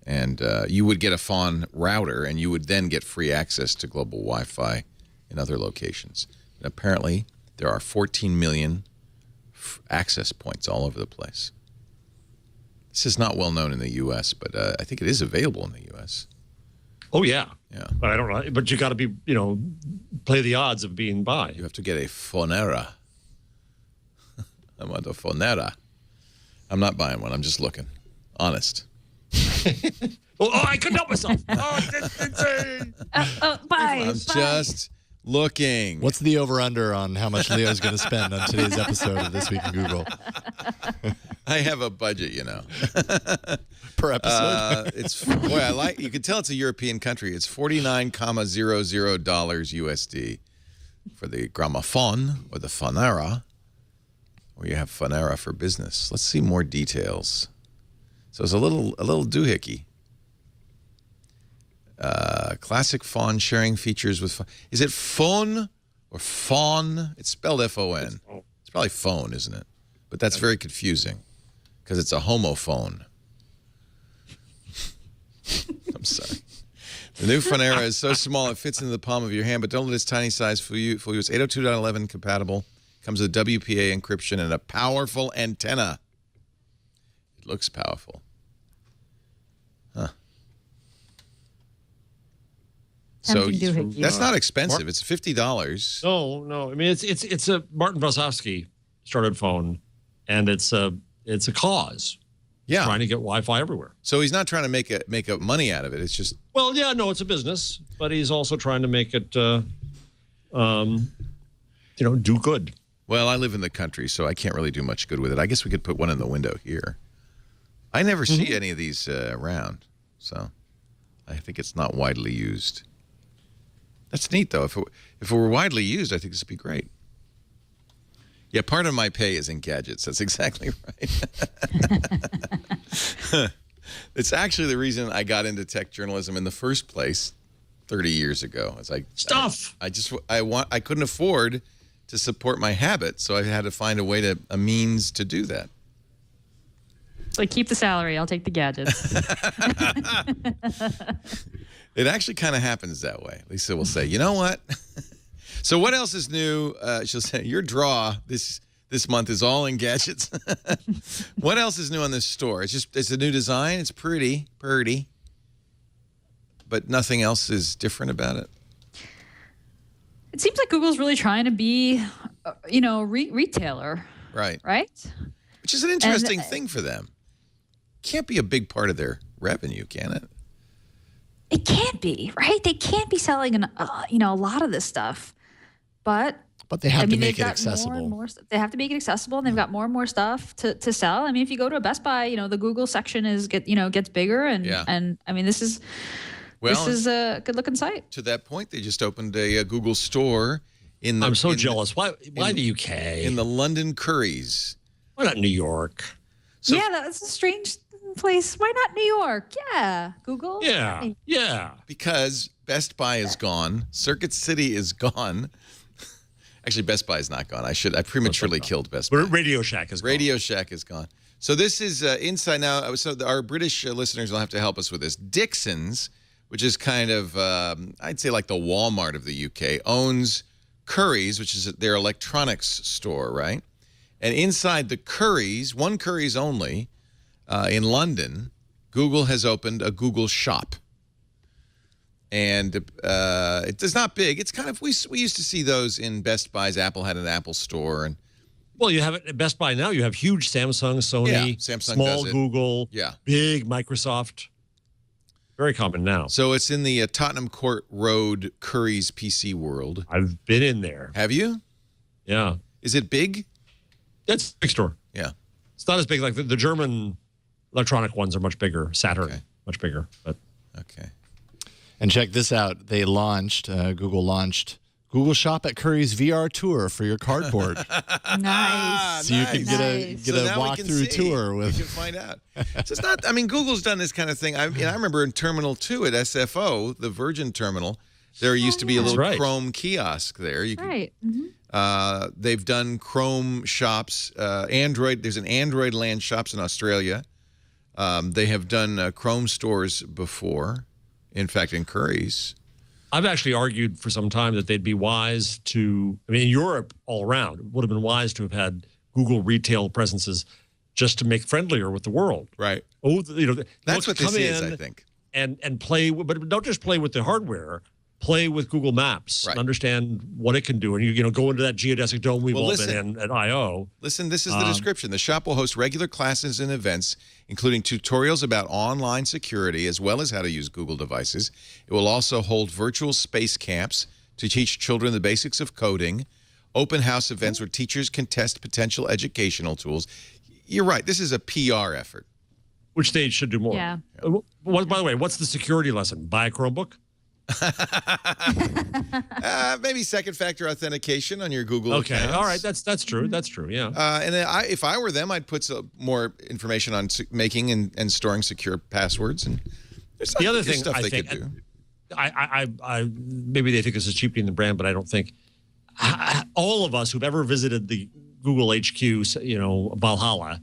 And you would get a Fawn router, and you would then get free access to global Wi-Fi in other locations. And apparently, there are 14 million access points all over the place. This is not well known in the U.S., but I think it is available in the U.S. Oh, yeah. Yeah. But I don't know. But you got to be, play the odds of being by. You have to get a Phonera. I want a Phonera. I'm not buying one. I'm just looking. Honest. I couldn't help myself. I'm just looking. What's the over-under on how much Leo's going to spend on today's episode of This Week in Google? I have a budget, Per episode? You can tell it's a European country. It's $49,00 USD for the gramophone or the Phonera, or you have Phonera for business. Let's see more details. So it's a little doohickey. Classic phone sharing features with phone. Is it phone or fawn? It's spelled F-O-N. It's probably phone, isn't it? But that's very confusing because it's a homophone. I'm sorry. The new Phonera is so small it fits into the palm of your hand, but don't let its tiny size fool you. It's 802.11 compatible. Comes with WPA encryption and a powerful antenna. It looks powerful. Huh. So that's not expensive. It's $50. No. I mean, it's a Martin Brasovsky started phone, and it's a cause. Yeah, trying to get Wi-Fi everywhere. So he's not trying to make money out of it. It's just it's a business, but he's also trying to make it, do good. Well, I live in the country, so I can't really do much good with it. I guess we could put one in the window here. I never see any of these around, so I think it's not widely used. That's neat, though. If it were widely used, I think this would be great. Yeah, part of my pay is in gadgets. That's exactly right. It's actually the reason I got into tech journalism in the first place 30 years ago. It's like stuff. I couldn't afford to support my habit, so I had to find a means to do that. Like, keep the salary. I'll take the gadgets. It actually kind of happens that way. Lisa will say, you know what? So what else is new? She'll say, your draw this month is all in gadgets. What else is new on this store? It's a new design. It's pretty. But nothing else is different about it. It seems like Google's really trying to be, retailer. Right. Right? Which is an interesting thing for them. Can't be a big part of their revenue, can it? It can't be, right? They can't be selling a lot of this stuff. But they have to make it accessible. They have to make it accessible, and they've got more and more stuff to sell. I mean, if you go to a Best Buy, the Google section gets bigger, and I mean, this is a good looking site. To that point, they just opened a Google store in the. I'm so jealous. Why the UK? In the London Currys. Why not New York? So, yeah, that's a strange place. Why not New York? Yeah, Google. Yeah. Because Best Buy is gone. Circuit City is gone. Actually, Best Buy is not gone. I prematurely killed Best Buy. Radio Shack is gone. Radio Shack is gone. So this is inside now. So our British listeners will have to help us with this. Dixon's, which is kind of, I'd say like the Walmart of the UK, owns Currys, which is their electronics store, right? And inside the Currys, one Currys only, in London, Google has opened a Google shop. And it's not big. It's kind of, we used to see those in Best Buy's. Apple had an Apple store. And Well, you have it at Best Buy now. You have huge Samsung, Sony, Yeah, Samsung small does it. Google, Yeah. big Microsoft. Very common now. So it's in the Tottenham Court Road Curry's PC World. I've been in there. Have you? Yeah. Is it big? It's a big store. Yeah. It's not as big. Like the German electronic ones are much bigger. Saturn, Okay. much bigger. But Okay. And check this out. They launched, Google launched Google Shop at Curry's VR tour for your cardboard. Nice. So you can get Nice. a now we can walkthrough see. tour with. We can find out. So it's not. I mean, Google's done this kind of thing. I remember in Terminal 2 at SFO, the Virgin Terminal, there used to be a That's little right. Chrome kiosk there. You can, Right. Mm-hmm. they've done Chrome shops. Android. There's an Android Land shops in Australia. They have done Chrome stores before. In fact, in Curry's. I've actually argued for some time that they'd be wise to, I mean, in Europe all around, it would have been wise to have had Google retail presences just to make friendlier with the world. Right. Oh, you know, That's folks what this come is, in I think. and play, but don't just play with the hardware. Play with Google Maps Right. and understand what it can do. And you know, go into that geodesic dome we've all been in at I/O. Listen, this is the description. The shop will host regular classes and events, including tutorials about online security, as well as how to use Google devices. It will also hold virtual space camps to teach children the basics of coding, open house events where teachers can test potential educational tools. You're right. This is a PR effort. Which they should do more. Yeah. By the way, what's the security lesson? Buy a Chromebook? Maybe second factor authentication on your Google Okay. accounts. All right. That's true. That's true. Yeah. And then if I were them, I'd put some more information on making and storing secure passwords. And there's The other there's thing stuff I they think, could do. I maybe they think this is cheapening the brand, but I don't think all of us who've ever visited the Google HQ, you know, Valhalla,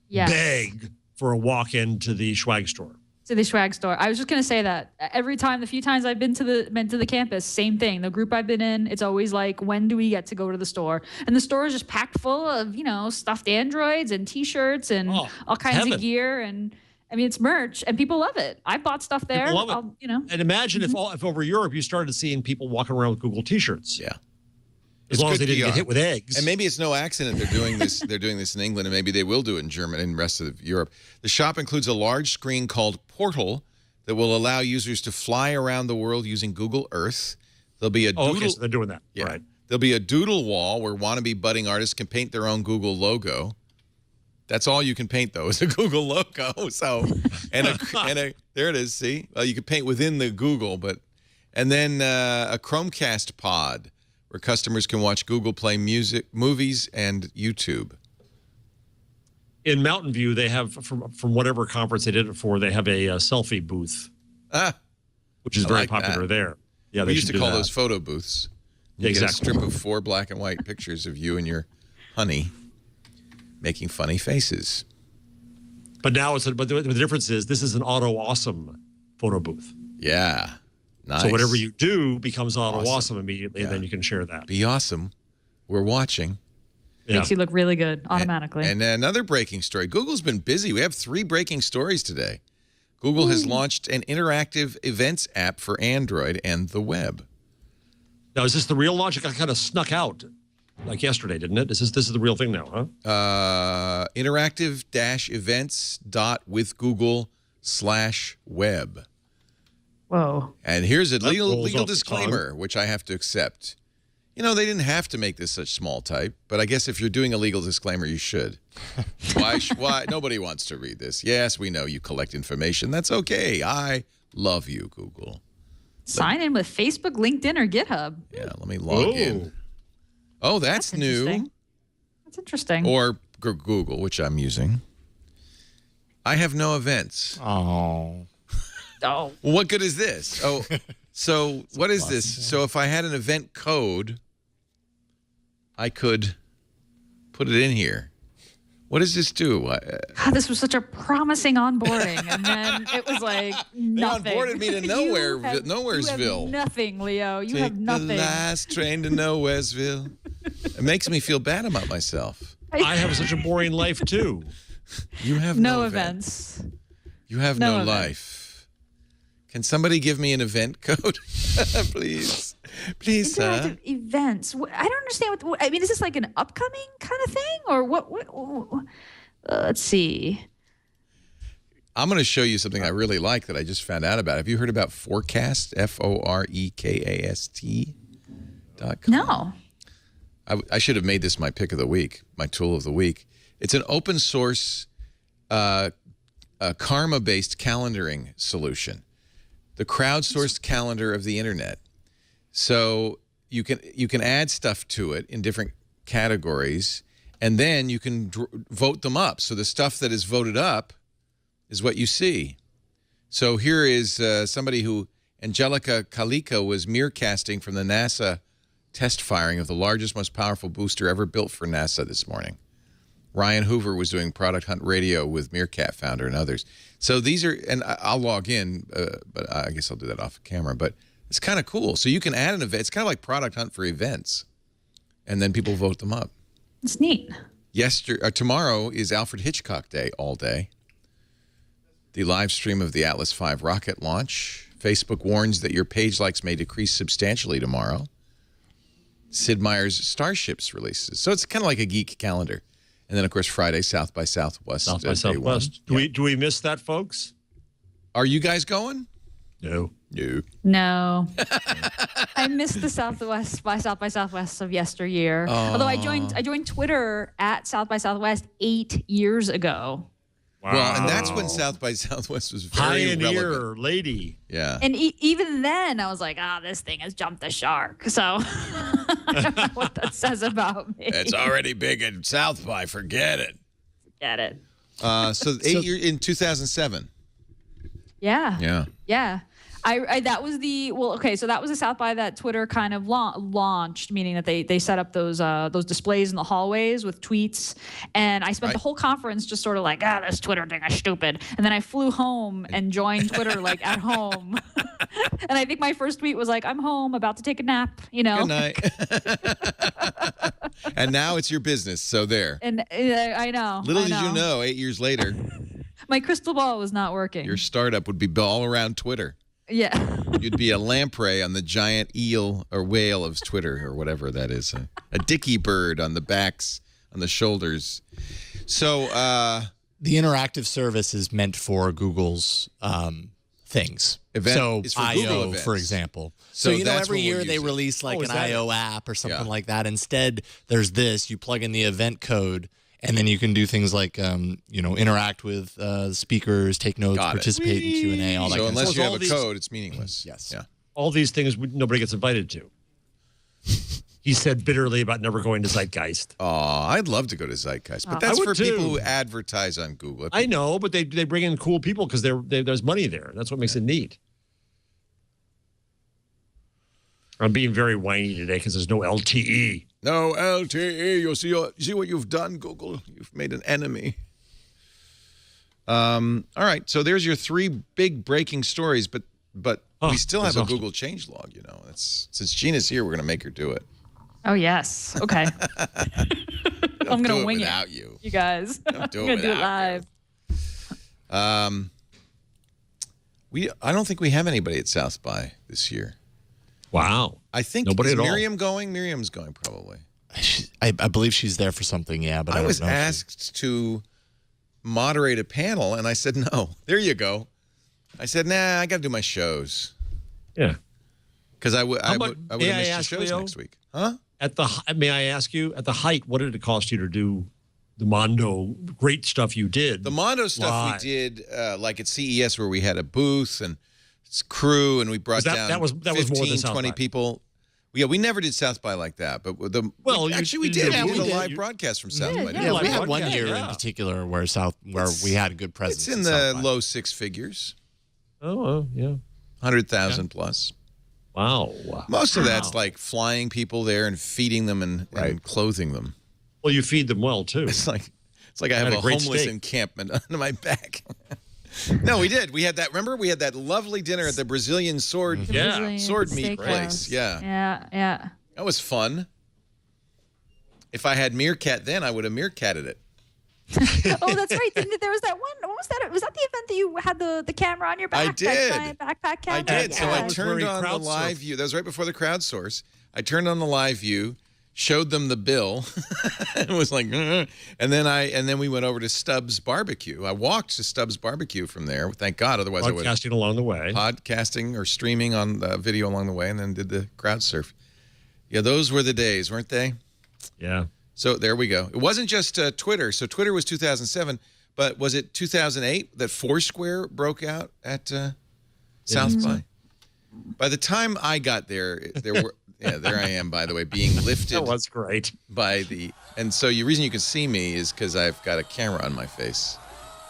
Yes. beg for a walk into the swag store. To the swag store. I was just gonna say that every time, the few times I've been to the campus, same thing. The group I've been in, it's always like, when do we get to go to the store? And the store is just packed full of, you know, stuffed androids and T-shirts and all kinds heaven. of gear. And I mean, it's merch, and people love it. I bought stuff there. People love it. You know, And imagine if over Europe you started seeing people walking around with Google T-shirts. Yeah. As It's long as good they didn't PR. get hit with eggs. And maybe it's no accident they're doing this. They're doing this in England, and maybe they will do it in Germany and the rest of Europe. The shop includes a large screen called Portal that will allow users to fly around the world using Google Earth. There'll be a doodle. Okay, so they're doing that. Yeah. Right. There'll be a doodle wall where wannabe budding artists can paint their own Google logo. That's all you can paint, though, is a Google logo. So, and there it is. See, well, you can paint within the Google, and then a Chromecast pod where customers can watch Google Play music, movies, and YouTube. In Mountain View, they have from whatever conference they did it for, they have a selfie booth, which is I very like popular that. there. Yeah, We they used should to do call that. those photo booths. You get a Exactly. strip of 4 black and white pictures of you and your honey making funny faces. But now but the difference is this is an Auto Awesome photo booth. Yeah. Nice. So whatever you do becomes Auto Awesome. Awesome immediately, and then you can share that. Be awesome. We're watching. Yeah. makes you look really good automatically. And another breaking story. Google's been busy. We have 3 breaking stories today. Google has launched an interactive events app for Android and the web. Now, is this the real launch? It got kind of snuck out like yesterday, didn't it? This is the real thing now, huh? Interactive-events.withgoogle/web. Whoa. And here's a rolls legal off the disclaimer, which I have to accept. You know, they didn't have to make this such small type, but I guess if you're doing a legal disclaimer, you should. Why? Nobody wants to read this. Yes, we know you collect information. That's okay. I love you, Google. Sign in with Facebook, LinkedIn, or GitHub. Yeah, let me log in. Oh, that's new. interesting. That's interesting. Or Google, which I'm using. I have no events. Oh. Oh. Well, what good is this? Oh, so what is this? So if I had an event code, I could put it in here. What does this do? God, this was such a promising onboarding, and then it was like nothing. onboarded me to Nowheresville. You have nothing, Leo. You have Take nothing. the last train to Nowheresville. It makes me feel bad about myself. I have such a boring life, too. You have No no events. You have No no events. life. Can somebody give me an event code? Please. Please, sir. Interactive events. I don't understand what I mean. Is this like an upcoming kind of thing, or what? Let's see. I'm going to show you something I really like that I just found out about. Have you heard about Forecast? FOREKAST.com? No. I should have made this my pick of the week, my tool of the week. It's an open source karma-based calendaring solution, the crowdsourced calendar of the internet. So you can add stuff to it in different categories, and then you can vote them up. So the stuff that is voted up is what you see. So here is somebody who, Angelica Kalika, was mirrorcasting from the NASA test firing of the largest, most powerful booster ever built for NASA this morning. Ryan Hoover was doing Product Hunt Radio with Meerkat founder and others. So these are, and I'll log in, but I guess I'll do that off camera. But it's kind of cool. So you can add an event. It's kind of like Product Hunt for events, and then people vote them up. It's neat. Tomorrow is Alfred Hitchcock Day all day. The live stream of the Atlas V rocket launch. Facebook warns that your page likes may decrease substantially tomorrow. Sid Meier's Starships releases. So it's kind of like a geek calendar. And then, of course, Friday, South by Southwest. South by Southwest. Do we miss that, folks? Are you guys going? No. No. I missed the South by Southwest of yesteryear. Although I joined Twitter at South by Southwest 8 years ago. Wow. Well, and that's when South by Southwest was very Pioneer relevant. lady. Yeah. And even then, I was like, this thing has jumped the shark. So I don't know what that says about me. It's already big in South by. Forget it. Get it. So 8 years in 2007. Yeah. Yeah. Yeah. That was so that was a South by that Twitter kind of launched, meaning that they set up those displays in the hallways with tweets, and I spent the whole conference just sort of like, this Twitter thing is stupid, and then I flew home and joined Twitter like at home, and I think my first tweet was like, I'm home, about to take a nap, Good night. And now it's your business, so there. And I know. Little did you know, 8 years later, my crystal ball was not working. your startup would be all around Twitter. Yeah. You'd be a lamprey on the giant eel or whale of Twitter or whatever that is. A dicky bird on the backs, on the shoulders. So the interactive service is meant for Google's things. Is for Google I/O, events. for example. So So that's every when year we'll they use it. release like an I/O app or something Yeah. like that. Instead, there's this. You plug in the event code, and then you can do things like interact with speakers, take notes, Got it. participate in Q&A, all that So kind of unless stuff. you have all a these- code, it's meaningless. Yes. Yeah. All these things nobody gets invited to. He said bitterly about never going to Zeitgeist. Oh, I'd love to go to Zeitgeist, but I that's would for too. people who advertise on Google. I know, but they bring in cool people because there's money there. That's what makes it neat. I'm being very whiny today because there's no LTE. No LTE. You see what you've done, Google. You've made an enemy. All right. So there's your 3 big breaking stories, but we still have a Google changelog. Since Gina's here, we're going to make her do it. Oh yes. Okay. I'm gonna wing it without you. you guys. I'm do it gonna do it without live. I don't think we have anybody at South by this year. Wow. I think Nobody is at all. Miriam going? Miriam's going probably. I believe she's there for something, yeah. But I was don't know. asked to moderate a panel, and I said no. There you go. I said, nah, I got to do my shows. Yeah. Because I would have may I missed the ask, shows Leo? next week. Huh? May I ask you, at the height, what did it cost you to do the Mondo great stuff you did? The Mondo stuff live? we did, like at CES, where we had a booth and crew, and we brought down that was 15, more than South 20 by. people. Yeah, we never did South by like that, but actually we did. yeah, We we did a did. live broadcast from South by. yeah. didn't Yeah, we? we had one broadcast, year in yeah. particular where we had a good presence. It's in at the South by. low 6 figures, Oh, yeah. 100,000 plus. Wow. Most of that's like flying people there and feeding them and clothing them. Well, you feed them well, too. It's like I have Had a a great homeless steak. encampment under my back. No, we did. We had that. Remember, we had that lovely dinner at the Brazilian sword Yeah. Brazilian sword meat steakhouse. place. Yeah, Yeah. that was fun. If I had Meerkat then, I would have meerkatted it. Oh, that's right. There was that one. What was that? Was that the event that you had the camera on your back? I did. That giant backpack camera? I did. So I Yeah. turned on the live view. That was right before the crowdsource. I turned on the live view, showed them the bill, and was like, and then we went over to Stubbs Barbecue. I walked to Stubbs Barbecue from there. Thank God, otherwise I would Podcasting along the way. Podcasting or streaming on video along the way, and then did the crowd surf. Yeah, those were the days, weren't they? Yeah. So there we go. It wasn't just Twitter. So Twitter was 2007, but was it 2008 that Foursquare broke out at South by? By the time I got there were there I am, by the way, being lifted. That was great. And so the reason you can see me is because I've got a camera on my face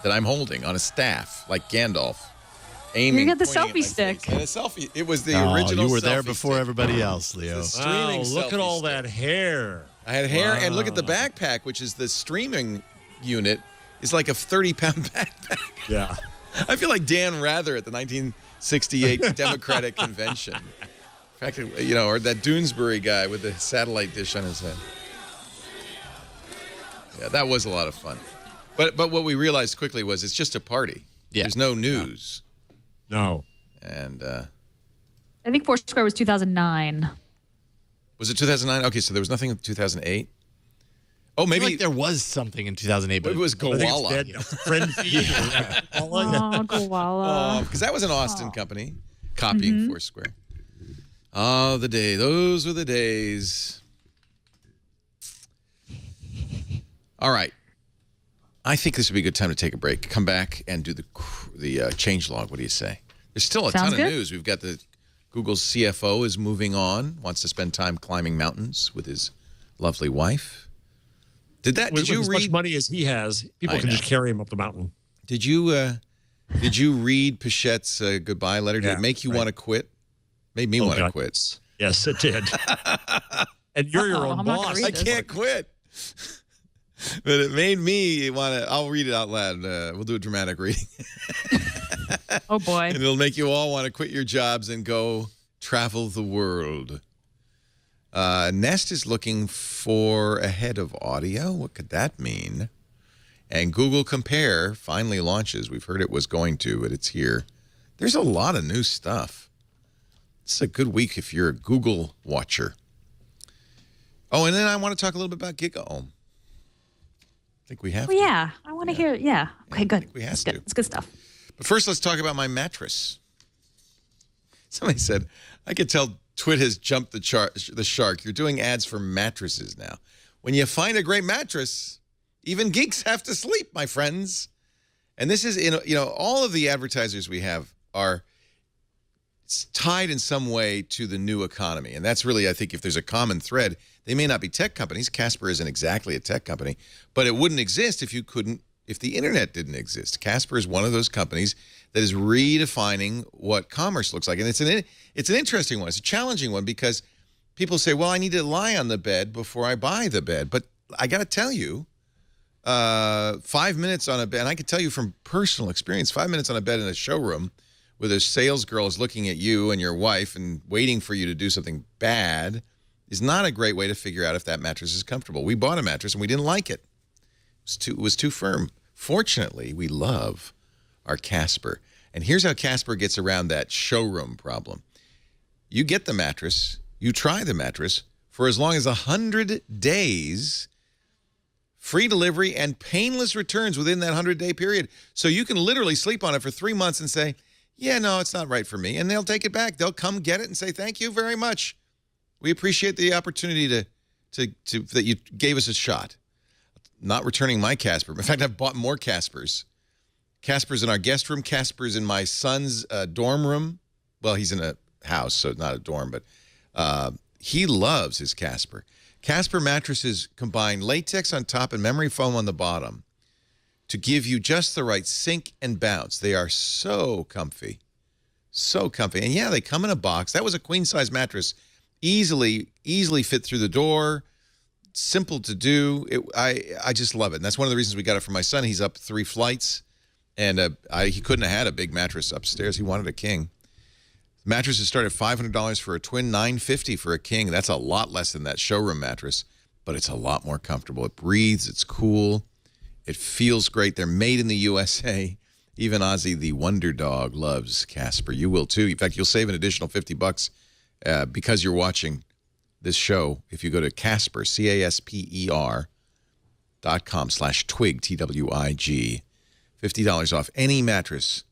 that I'm holding on a staff like Gandalf. Aiming, You got the pointing at selfie my stick. face. And a selfie. It was the Oh, original. you were there selfie before stick. everybody else, Leo. It's a Wow, streaming look at selfie all stick. that hair. I had hair, and look at the Wow. backpack, which is the streaming unit, is like a 30-pound backpack. Yeah. I feel like Dan Rather at the 1968 Democratic Convention. In fact, or that Doonesbury guy with the satellite dish on his head. Yeah, that was a lot of fun. But what we realized quickly was it's just a party. Yeah. There's no news. No. And I think Foursquare was 2009. was it 2009? Okay, so there was nothing in 2008. Oh, I feel maybe like there was something in 2008, but it was I think it's Gowalla. dead now. Friend feed. Oh, Gowalla. Because that was an Austin company copying Foursquare. Oh, the day. Those were the days. All right. I think this would be a good time to take a break. Come back and do the change log. What do you say? There's still a Sounds ton good. of news. We've got Google's CFO is moving on, wants to spend time climbing mountains with his lovely wife. Did With you as much read? money as he has, people I can know. just carry him up the mountain. Did you read Pichette's goodbye letter? Did Yeah, it make you right. want to quit? Made me Oh, want to God. quit. Yes, it did. And you're your own I'm not gonna boss. read I this. can't quit. But it made me want to. I'll read it out loud. We'll do a dramatic reading. Oh, boy. And it'll make you all want to quit your jobs and go travel the world. Nest is looking for a head of audio. What could that mean? And Google Compare finally launches. We've heard it was going to, but it's here. There's a lot of new stuff. It's a good week if you're a Google watcher. Oh, and then I want to talk a little bit about GigaOM. I think we have Oh, to. yeah. I want to hear. Yeah. Okay, I good. think we have That's to. good. It's good stuff. But first, let's talk about my mattress. Somebody said, I could tell Twit has jumped the shark. You're doing ads for mattresses now. When you find a great mattress, even geeks have to sleep, my friends. And this is, all of the advertisers we have are tied in some way to the new economy. And that's really, I think, if there's a common thread, they may not be tech companies. Casper isn't exactly a tech company, but it wouldn't exist if the internet didn't exist. Casper is one of those companies that is redefining what commerce looks like. And it's an interesting one. It's a challenging one because people say, well, I need to lie on the bed before I buy the bed. But I got to tell you, 5 minutes on a bed, and I can tell you from personal experience, 5 minutes on a bed in a showroom where the sales girl is looking at you and your wife and waiting for you to do something bad is not a great way to figure out if that mattress is comfortable. We bought a mattress and we didn't like it. It was too firm. Fortunately, we love our Casper. And here's how Casper gets around that showroom problem. You get the mattress, you try the mattress for as long as 100 days, free delivery and painless returns within that 100-day period. So you can literally sleep on it for 3 months and say, yeah, no, it's not right for me. And they'll take it back. They'll come get it and say, thank you very much. We appreciate the opportunity that you gave us a shot. Not returning my Casper. In fact, I've bought more Caspers. Casper's in our guest room. Casper's in my son's dorm room. Well, he's in a house, so not a dorm, but he loves his Casper. Casper mattresses combine latex on top and memory foam on the bottom to give you just the right sink and bounce. They are so comfy. So comfy. And yeah, they come in a box. That was a queen-size mattress. Easily fit through the door. Simple to do. I just love it. And that's one of the reasons we got it for my son. He's up 3 flights, and he couldn't have had a big mattress upstairs. He wanted a king. Mattresses start at $500 for a twin, $950 for a king. That's a lot less than that showroom mattress, but it's a lot more comfortable. It breathes. It's cool. It feels great. They're made in the USA. Even Ozzy, the Wonder Dog, loves Casper. You will too. In fact, you'll save an additional $50 because you're watching this show if you go to Casper, CASPER.com/twig, TWIG. $50 off any mattress.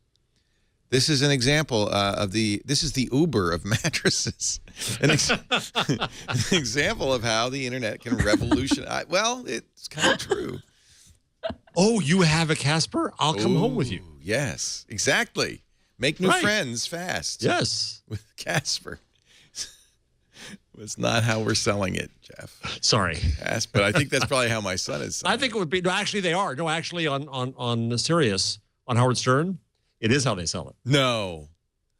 This is an example this is the Uber of mattresses. An example of how the internet can revolutionize. Well, it's kind of true. Oh, you have a Casper? I'll come home with you. Yes, exactly. Make new friends fast. Yes. With Casper. It's not how we're selling it, Jeff. Sorry. Yes, but I think that's probably how my son is selling I think it would be. No, actually, they are. No, actually, on Sirius, on Howard Stern, it is how they sell it. No.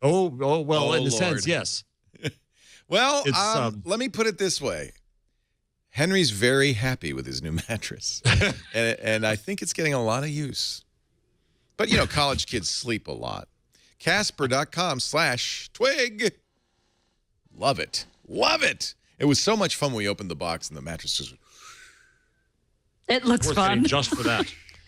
Oh well, in a Lord. sense, yes. Well, let me put it this way. Henry's very happy with his new mattress, and I think it's getting a lot of use. But, you know, college kids sleep a lot. Casper.com/twig. Love it. Love it. It was so much fun when we opened the box and the mattress was... It looks Worth fun. getting just for that.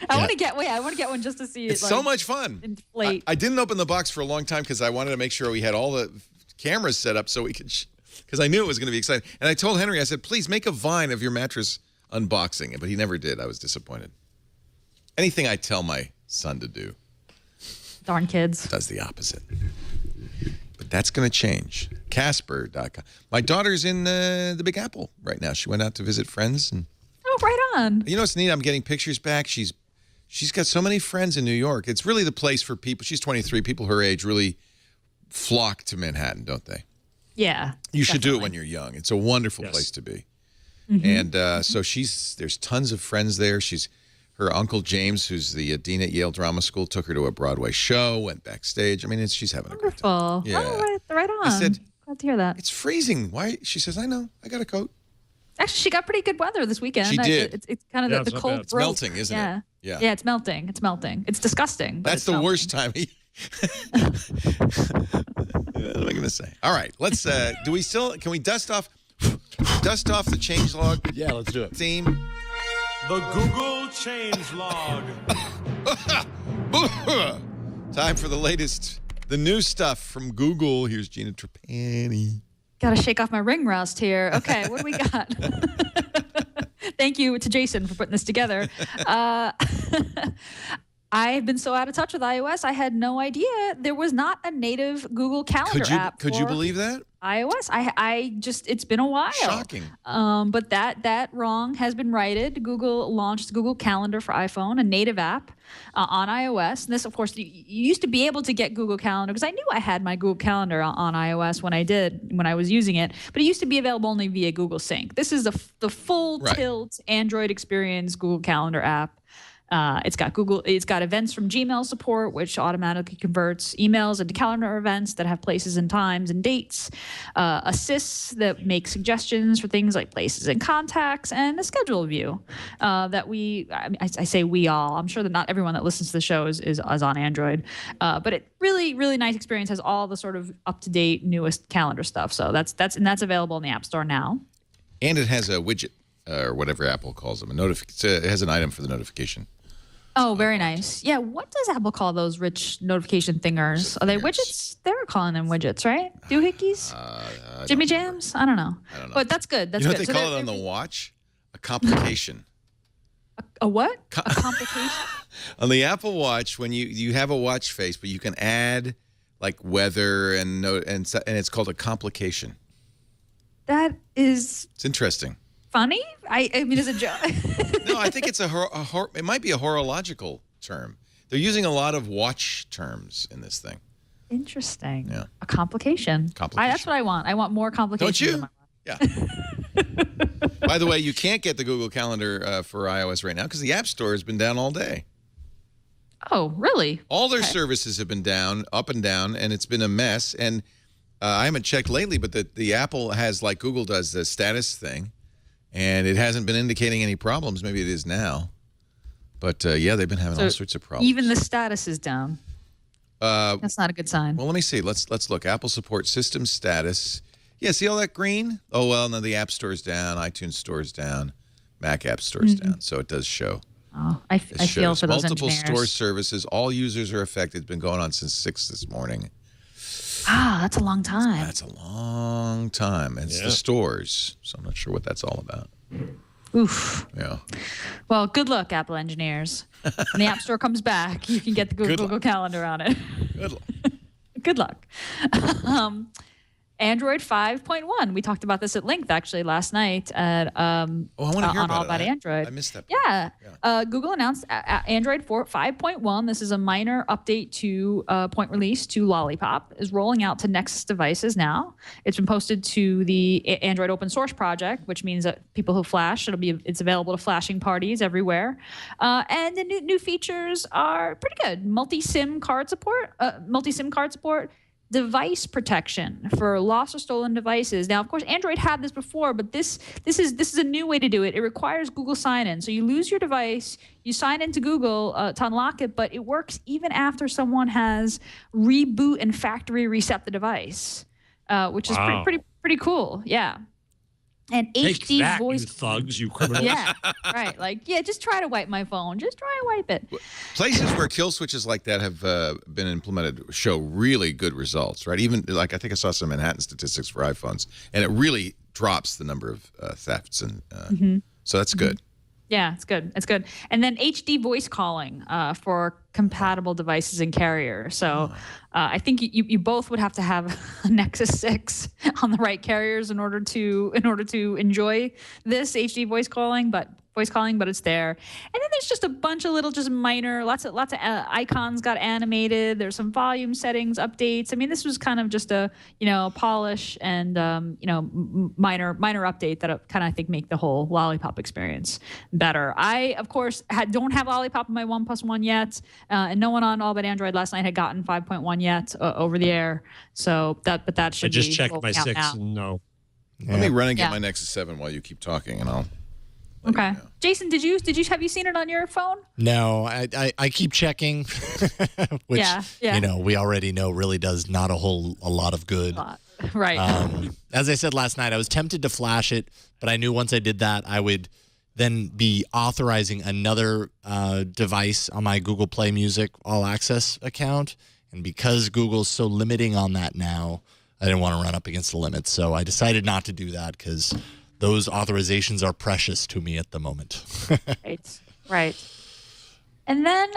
I want to get one just to see it. It's so much fun. Inflate. I didn't open the box for a long time because I wanted to make sure we had all the cameras set up so we could... Because I knew it was going to be exciting. And I told Henry, I said, please make a Vine of your mattress unboxing. But he never did. I was disappointed. Anything I tell my son to do. Darn kids. Does the opposite. But that's going to change. Casper.com. My daughter's in the Big Apple right now. She went out to visit friends. And Oh, right on. you know what's neat? I'm getting pictures back. She's got so many friends in New York. It's really the place for people. She's 23. People her age really flock to Manhattan, don't they? Yeah. You should do it when you're young. It's a wonderful place to be. And so there's tons of friends there. Her uncle James, who's the dean at Yale Drama School, took her to a Broadway show, went backstage. I mean, she's having a great time. Wonderful. Yeah. Oh, right on. I said, glad to hear that. it's freezing. Why? She says, I know. I got a coat. Actually, she got pretty good weather this weekend. She did. It's kind of Yeah, the it's not cold bad. It's broke. melting, isn't it? Yeah. Yeah, it's melting. It's melting. It's disgusting. but That's it's the melting. worst time. What am I going to say? All right. Let's, can we dust off the changelog Yeah, let's do it. theme? The Google changelog. Time for the new stuff from Google. Here's Gina Trapani. Gotta shake off my ring rust here. Okay, what do we got? Thank you to Jason for putting this together. I've been so out of touch with iOS, I had no idea there was not a native Google Calendar app. Could you believe that? iOS? It's been a while. Shocking. But that wrong has been righted. Google launched Google Calendar for iPhone, a native app on iOS. And this, of course, you used to be able to get Google Calendar because I knew I had my Google Calendar on iOS when I was using it, but it used to be available only via Google Sync. This is the full tilt Android experience Google Calendar app. It's got events from Gmail support, which automatically converts emails into calendar events that have places and times and dates, assists that make suggestions for things like places and contacts, and a schedule view that I say we all. I'm sure that not everyone that listens to the show is on Android, but it really, really nice experience, has all the sort of up-to-date, newest calendar stuff. So that's available in the App Store now. And it has a widget, or whatever Apple calls them. It has an item for the notification. Oh, very nice. Yeah, what does Apple call those rich notification thingers? Are they widgets? They were calling them widgets, right? Doohickeys? Jimmy Jams? I don't know. But that's good. That's you know good. what they call it on the watch? A complication. A what? A complication? On the Apple Watch, when you have a watch face, but you can add like weather and it's called a complication. That is... It's interesting. Funny? I mean, is it joke? No, I think it's it might be a horological term. They're using a lot of watch terms in this thing. Interesting. Yeah. A complication. That's what I want. I want more complications. Don't you? In my life. Yeah. By the way, you can't get the Google Calendar for iOS right now because the App Store has been down all day. Oh, really? All their services have been down, up and down, and it's been a mess. And I haven't checked lately, but the Apple has, like Google does, the status thing. And it hasn't been indicating any problems. Maybe it is now. But, yeah, they've been having all sorts of problems. Even the status is down. That's not a good sign. Well, let me see. Let's look. Apple supports system status. Yeah, see all that green? Oh, well, no, the App Store's down. iTunes Store's down. Mac App Store's down. So it does show. Oh, I feel for those multiple engineers. store services. All users are affected. It's been going on since 6 this morning. Ah, that's a long time. That's a long time. And it's the stores, so I'm not sure what that's all about. Oof. Yeah. Well, good luck, Apple engineers. When the App Store comes back, you can get the Google Calendar on it. Good luck. Good luck. Android 5.1. We talked about this at length actually last night at I want to hear on about All it. About Android. I missed that. Yeah. Google announced Android 5.1. This is a minor update to point release to Lollipop. Is rolling out to Nexus devices now. It's been posted to the Android open source project, which means that people who flash, it's available to flashing parties everywhere. And the new features are pretty good. Multi-SIM card support. Device protection for lost or stolen devices. Now, of course, Android had this before, but this is a new way to do it. It requires Google sign-in. So you lose your device, you sign into Google to unlock it, but it works even after someone has reboot and factory reset the device, which is pretty cool. Yeah. And Take HD that, voice. you thugs, you criminals. Yeah, right. Like, just try to wipe my phone. Just try to wipe it. Places where kill switches like that have been implemented show really good results, right? Even like I think I saw some Manhattan statistics for iPhones, and it really drops the number of thefts, and so that's good. Yeah, it's good. It's good. And then HD voice calling for compatible devices and carriers. So I think you both would have to have a Nexus 6 on the right carriers in order to enjoy this HD voice calling, but it's there. And then there's just a bunch of little, just minor, lots of icons got animated. There's some volume settings updates. I mean, this was kind of just a polish and minor update that kind of, I think, make the whole Lollipop experience better. I, of course, don't have Lollipop in my 1+1 yet, and no one on All About Android last night had gotten 5.1 yet over the air. So that should be. I just checked my 6 now. and no. Let me run and get my Nexus 7 while you keep talking, and I'll. Okay, Jason, have you seen it on your phone? No, I keep checking, which we already know really does not a lot of good. Right. As I said last night, I was tempted to flash it, but I knew once I did that, I would then be authorizing another device on my Google Play Music All Access account, and because Google's so limiting on that now, I didn't want to run up against the limits, so I decided not to do that because those authorizations are precious to me at the moment. Right. And then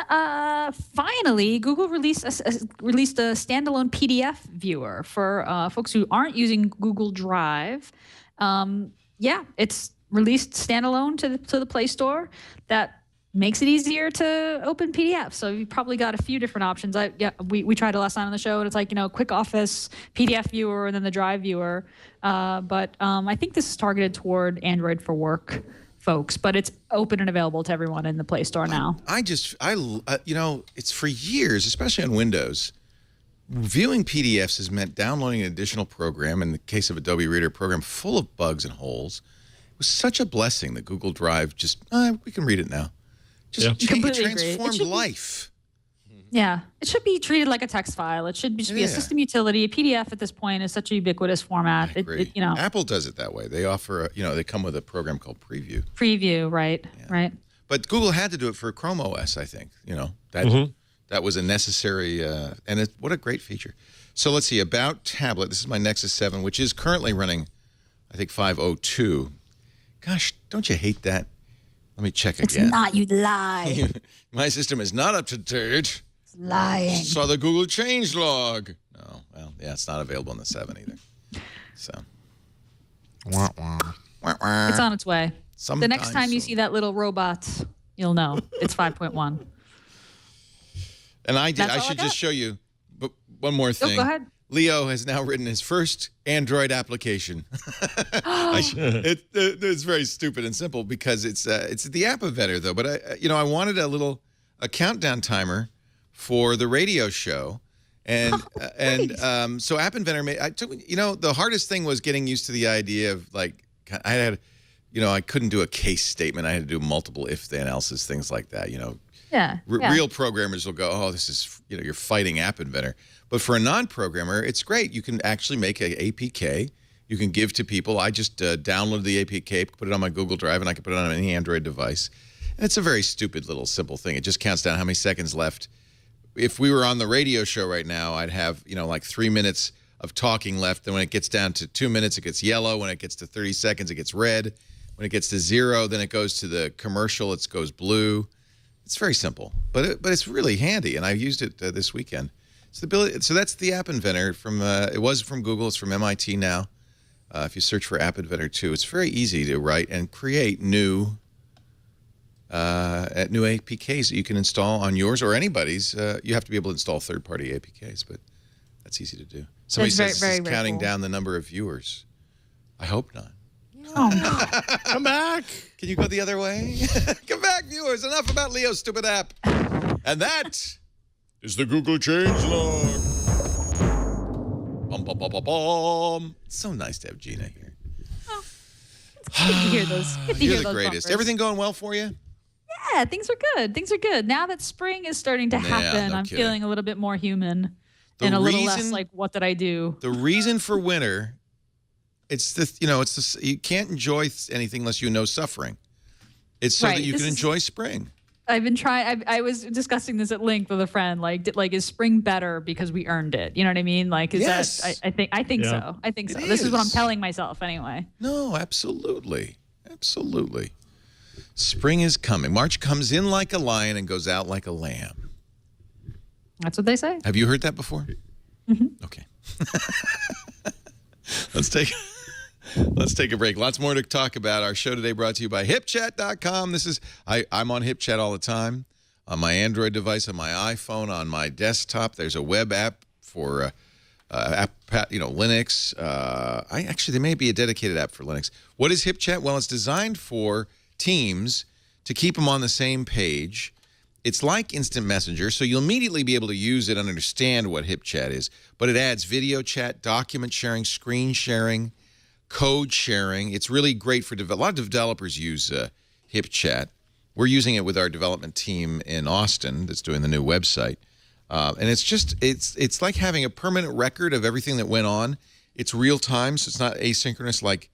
finally, Google released a standalone PDF viewer for folks who aren't using Google Drive. It's released standalone to the Play Store that makes it easier to open PDFs. So you've probably got a few different options. We tried it last night on the show, and it's like, Quick Office, PDF viewer, and then the Drive viewer. But I think this is targeted toward Android for work folks, but it's open and available to everyone in the Play Store now. It's for years, especially on Windows, viewing PDFs has meant downloading an additional program, in the case of Adobe Reader, a program full of bugs and holes. It was such a blessing that Google Drive we can read it now. It transformed life. Yeah, it should be treated like a text file. It should just be a system utility. A PDF at this point is such a ubiquitous format. I agree. Apple does it that way. They offer, they come with a program called Preview. Preview, right, right. But Google had to do it for Chrome OS, I think. That was a necessary, and what a great feature. So let's see, about tablet. This is my Nexus 7, which is currently running, I think, 5.02. Gosh, don't you hate that? Let me check again. It's not, you lie. My system is not up to date. It's lying. Saw the Google changelog. No, well, it's not available in the 7 either. So. It's on its way. The next time you see that little robot, you'll know it's 5.1. And I should just show you one more thing. Go ahead. Leo has now written his first Android application. It's very stupid and simple because it's the app inventor though. But I wanted a countdown timer for the radio show, and so App Inventor the hardest thing was getting used to the idea of I couldn't do a case statement. I had to do multiple if then else's, things like that. Real programmers will go, oh, this is you're fighting App Inventor. But for a non-programmer, it's great. You can actually make an APK. You can give to people. I just downloaded the APK, put it on my Google Drive, and I can put it on any Android device. And it's a very stupid little simple thing. It just counts down how many seconds left. If we were on the radio show right now, I'd have, like 3 minutes of talking left. Then when it gets down to 2 minutes, it gets yellow. When it gets to 30 seconds, it gets red. When it gets to 0, then it goes to the commercial. It goes blue. It's very simple, but it's really handy, and I used it this weekend. So that's the App Inventor from. It was from Google. It's from MIT now. If you search for App Inventor 2, it's very easy to write and create new APKs that you can install on yours or anybody's. You have to be able to install third-party APKs, but that's easy to do. Somebody says it's counting down the number of viewers. I hope not. Oh, no. Come back. Can you go the other way? Come back, viewers. Enough about Leo's stupid app. And that is the Google changelog. Bum, bum, bum, bum, bum. It's so nice to have Gina here. Oh, it's good to hear those. Good to You're hear the those greatest. bumpers. Everything going well for you? Yeah, things are good. Things are good. Now that spring is starting to happen, no I'm kidding. feeling a little bit more human The and a little less reason- like, what did I do? The reason for winter, you can't enjoy anything unless you know suffering. It's so that you can enjoy spring. I've been trying. I was discussing this at length with a friend. Like, is spring better because we earned it? You know what I mean? Like, is Yes. that? I think Yeah. so. I think so. It This is what I'm is. telling myself anyway. No, absolutely. Absolutely. Spring is coming. March comes in like a lion and goes out like a lamb. That's what they say. Have you heard that before? Mm-hmm. Okay. Let's take a break. Lots more to talk about. Our show today brought to you by HipChat.com. I'm on HipChat all the time on my Android device, on my iPhone, on my desktop. There's a web app for Linux. There may be a dedicated app for Linux. What is HipChat? Well, it's designed for teams to keep them on the same page. It's like Instant Messenger, so you'll immediately be able to use it and understand what HipChat is. But it adds video chat, document sharing, screen sharing, code sharing. It's really great for a lot of developers use HipChat. We're using it with our development team in Austin that's doing the new website. And it's like having a permanent record of everything that went on. It's real time, so it's not asynchronous like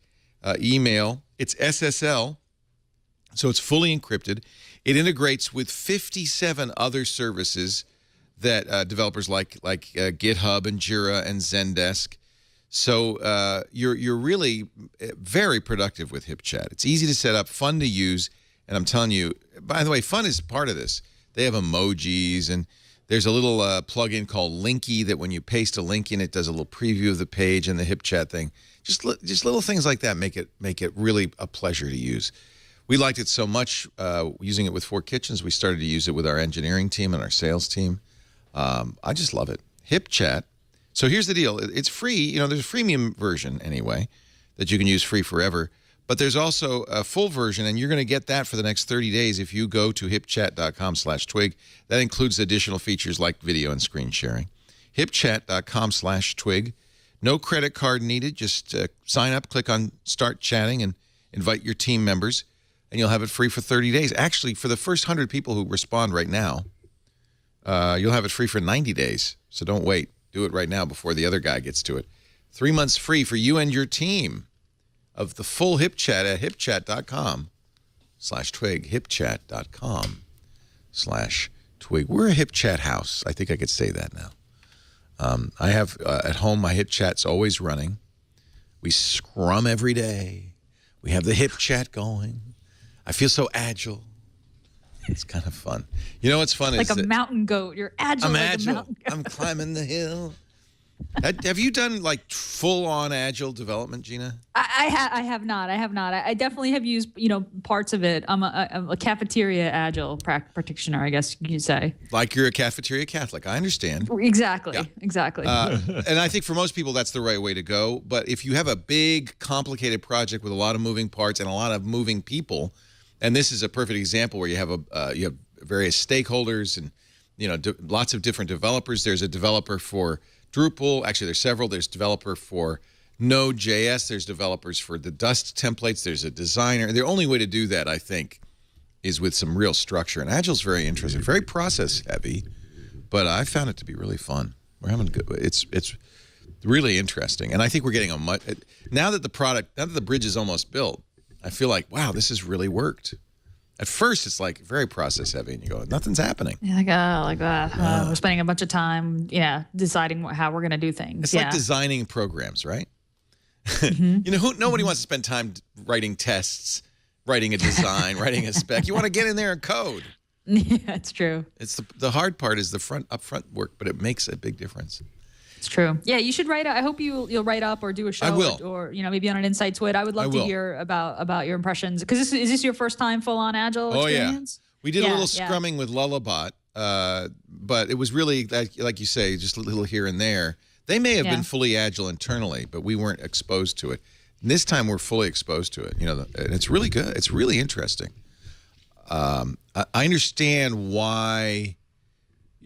email. It's SSL, so it's fully encrypted. It integrates with 57 other services that developers like GitHub and Jira and Zendesk. So you're really very productive with HipChat. It's easy to set up, fun to use, and I'm telling you, by the way, fun is part of this. They have emojis, and there's a little plugin called Linky that when you paste a link in, it does a little preview of the page and the HipChat thing. Just little things like that make it really a pleasure to use. We liked it so much using it with 4 Kitchens. We started to use it with our engineering team and our sales team. I just love it. HipChat. So here's the deal. It's free. There's a freemium version anyway that you can use free forever. But there's also a full version, and you're going to get that for the next 30 days if you go to hipchat.com/twig. That includes additional features like video and screen sharing. hipchat.com/twig. No credit card needed. Just sign up, click on Start Chatting, and invite your team members, and you'll have it free for 30 days. Actually, for the first 100 people who respond right now, you'll have it free for 90 days. So don't wait. Do it right now before the other guy gets to it. 3 months free for you and your team of the full HipChat at hipchat.com/twig. hipchat.com/twig. We're a HipChat house. I think I could say that now. I have at home, my HipChat's always running. We scrum every day. We have the HipChat going. I feel so agile. It's kind of fun. You know what's fun Like is a mountain goat. You're agile. I'm like agile. A mountain goat. I'm climbing the hill. Have you done like full-on agile development, Gina? I have not. I definitely have used parts of it. I'm a cafeteria agile practitioner, I guess you could say. Like you're a cafeteria Catholic. I understand. Exactly. Yeah. Exactly. And I think for most people that's the right way to go. But if you have a big, complicated project with a lot of moving parts and a lot of moving people, and this is a perfect example where you have various stakeholders and lots of different developers. There's a developer for Drupal. Actually, there's several. There's developer for Node.js. There's developers for the Dust templates. There's a designer. The only way to do that, I think, is with some real structure. And Agile's very interesting, very process heavy, but I found it to be really fun. We're having good. It's really interesting, and I think we're getting now that the bridge is almost built. I feel like, wow, this has really worked. At first, it's like very process heavy, and you go, nothing's happening. Yeah, we're spending a bunch of time, deciding how we're going to do things. It's like designing programs, right? Nobody wants to spend time writing tests, writing a design, writing a spec. You want to get in there and code. Yeah, it's true. It's the hard part is the upfront work, but it makes a big difference. It's true. Yeah, you should write. I hope you'll write up or do a show. I will. Or maybe on an Insight Twit. I would love to hear about your impressions, because is this your first time full on Agile experience? Yeah. We did a little scrumming with Lullabot, but it was really like you say, just a little here and there. They may have been fully Agile internally, but we weren't exposed to it. And this time we're fully exposed to it. And it's really good. It's really interesting. I understand why.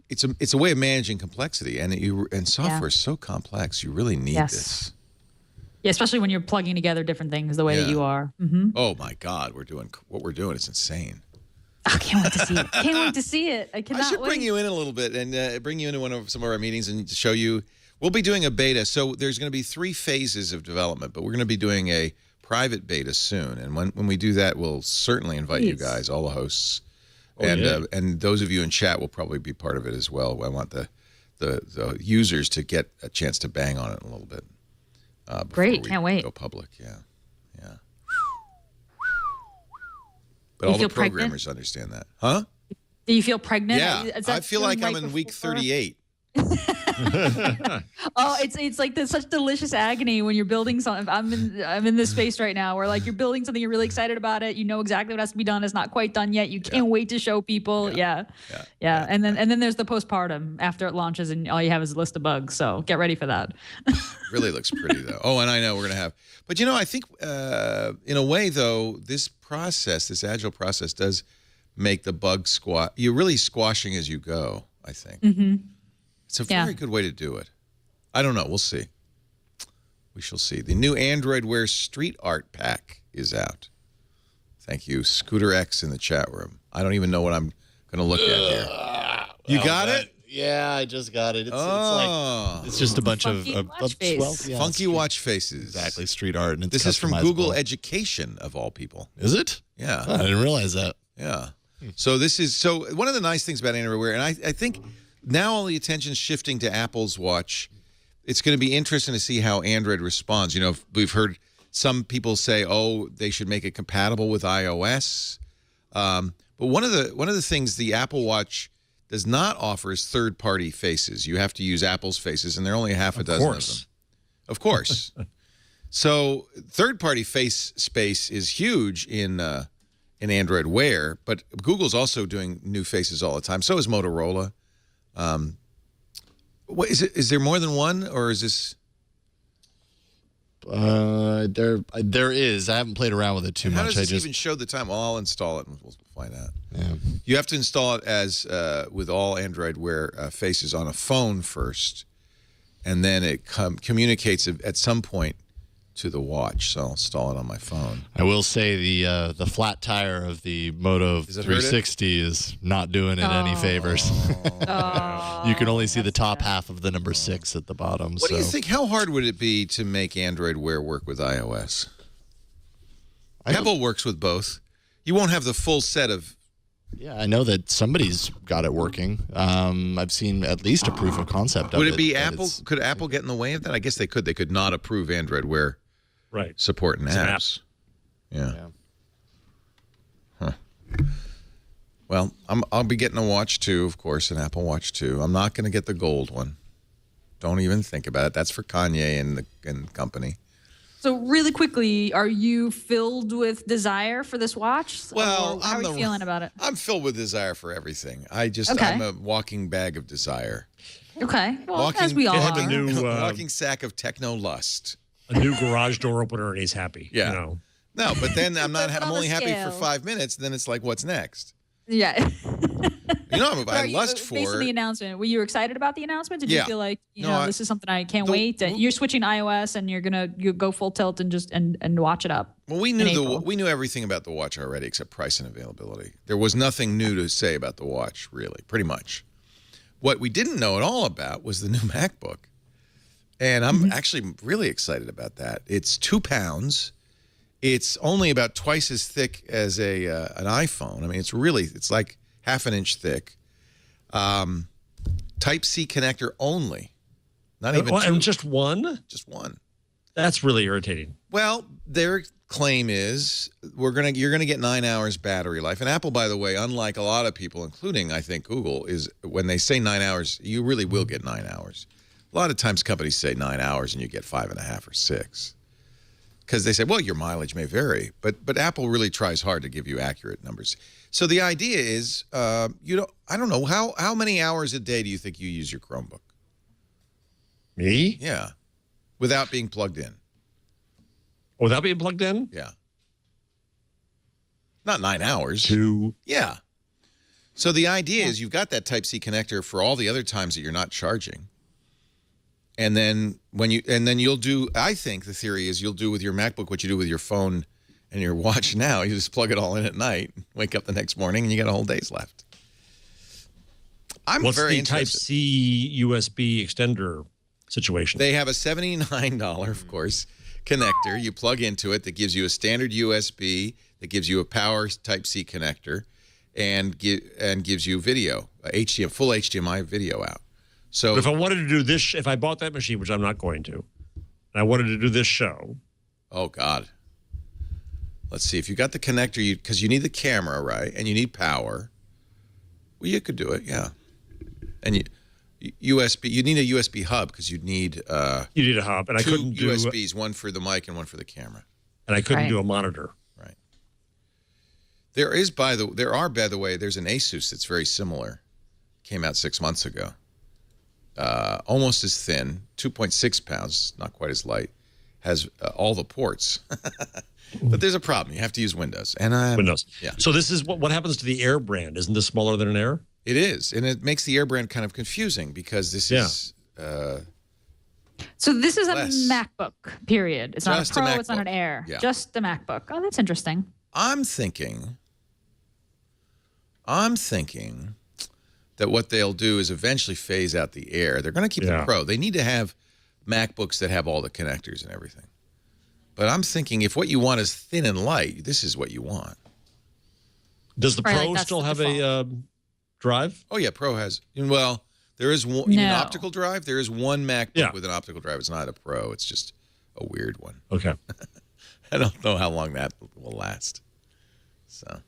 It's a way of managing complexity, and software is so complex. You really need this. Yeah, especially when you're plugging together different things the way that you are. Mm-hmm. Oh my God, what we're doing is insane. I can't wait to see it. Can't wait to see it. I cannot. I should bring you in a little bit and bring you into some of our meetings and show you. We'll be doing a beta, so there's going to be 3 phases of development, but we're going to be doing a private beta soon. And when we do that, we'll certainly invite you guys, all the hosts. And those of you in chat will probably be part of it as well. I want the users to get a chance to bang on it a little bit. Great, can't wait. Go public, yeah. But all the programmers understand that, huh? Do you feel pregnant? Yeah, I feel like I'm in week 38. It's like such delicious agony when you're building something. I'm in this space right now where like you're building something, you're really excited about it. You know exactly what has to be done. It's not quite done yet. You can't wait to show people. Yeah. And then there's the postpartum after it launches, and all you have is a list of bugs. So get ready for that. Really looks pretty though. Oh, and I know we're gonna have. But I think in a way though, this Agile process does make the bug squash. You're really squashing as you go, I think. Mm-hmm. It's a very good way to do it. I don't know. We'll see. We shall see. The new Android Wear Street Art Pack is out. Thank you, Scooter X in the chat room. I don't even know what I'm going to look at here. You got it? Yeah, I just got it. It's just a bunch of funky watch faces. Exactly, street art. And this is from Google Education, of all people. Is it? Yeah. Oh, I didn't realize that. Yeah. So one of the nice things about Android Wear, and I think now all the attention's shifting to Apple's watch. It's going to be interesting to see how Android responds. We've heard some people say, they should make it compatible with iOS. But one of the things the Apple Watch does not offer is third-party faces. You have to use Apple's faces, and there are only half a dozen of them. Of course. So third-party face space is huge in Android Wear, but Google's also doing new faces all the time. So is Motorola. What is it? Is there more than one, or is this? There is. I haven't played around with it too much. How does this even show the time? Well, I'll install it and we'll find out. Yeah. You have to install it as with all Android Wear faces on a phone first, and then it communicates at some point to the watch. So I'll install it on my phone. I will say the flat tire of the Moto 360 is not doing it any favors. You can only see the top half of the number 6 at the bottom. What do you think? How hard would it be to make Android Wear work with iOS? Apple works with both. You won't have the full set of. Yeah, I know that somebody's got it working. I've seen at least a proof of concept of it. Would it be Apple? Could Apple get in the way of that? I guess they could. They could not approve Android Wear support in apps. Yeah. Huh. Well, I'll be getting a Watch 2, of course, an Apple Watch 2. I'm not going to get the gold one. Don't even think about it. That's for Kanye and company. So really quickly, are you filled with desire for this watch? Well, how are you feeling about it? I'm filled with desire for everything. I'm a walking bag of desire. Okay. Well, as we all are. Walking sack of techno lust. A new garage door opener, and he's happy. Yeah. No, but then I'm only happy for 5 minutes. Then it's like, what's next? Yeah. I lust for. Based on the announcement, were you excited about the announcement? Did you feel like this is something I can't wait? You're switching iOS, and you go full tilt and just and watch it up. Well, we knew everything about the watch already except price and availability. There was nothing new to say about the watch, really, pretty much. What we didn't know at all about was the new MacBook, and I'm actually really excited about that. It's £2. It's only about twice as thick as an iPhone. I mean, it's like half an inch thick. Type-C connector only. Not even two. And just one? Just one. That's really irritating. Well, their claim is you're gonna get 9 hours battery life. And Apple, by the way, unlike a lot of people, including I think Google, is when they say 9 hours, you really will get 9 hours. A lot of times companies say 9 hours and you get 5.5 or 6. Because they say, well, your mileage may vary, but Apple really tries hard to give you accurate numbers. So the idea is, I don't know, how many hours a day do you think you use your Chromebook? Me? Yeah, without being plugged in. Without being plugged in? Yeah. Not 9 hours. 2. Yeah. So the idea is you've got that Type-C connector for all the other times that you're not charging. And then you'll do, I think the theory is you'll do with your MacBook what you do with your phone and your watch now. You just plug it all in at night, wake up the next morning, and you got a whole day's left. What's very the interested. Type-C USB extender situation? They have a $79, of course, connector. You plug into it that gives you a standard USB, that gives you a power Type-C connector, and gives you video, full HDMI video out. So but if I wanted to do this, if I bought that machine, which I'm not going to, and I wanted to do this show. Oh, God. Let's see. If you got the connector, because you need the camera, right? And you need power. Well, you could do it, yeah. And you need a USB hub because you'd need you need a hub, and I couldn't do USBs, one for the mic and one for the camera. And I couldn't do a monitor. Right. There's an Asus that's very similar. Came out 6 months ago. Almost as thin, 2.6 pounds, not quite as light, has all the ports. But there's a problem. You have to use Windows. Windows. Yeah. So this is what happens to the Air brand. Isn't this smaller than an Air? It is. And it makes the Air brand kind of confusing because this is... So this is a less. MacBook, period. It's not Just a Pro, a it's not an MacBook. Air. Yeah. Just the MacBook. Oh, that's interesting. I'm thinking that what they'll do is eventually phase out the Air. They're going to keep the Pro. They need to have MacBooks that have all the connectors and everything. But I'm thinking if what you want is thin and light, this is what you want. Does the Pro still have a drive? Oh, yeah, Pro has. Well, there is one. You mean optical drive? There is one MacBook with an optical drive. It's not a Pro. It's just a weird one. Okay. I don't know how long that will last. So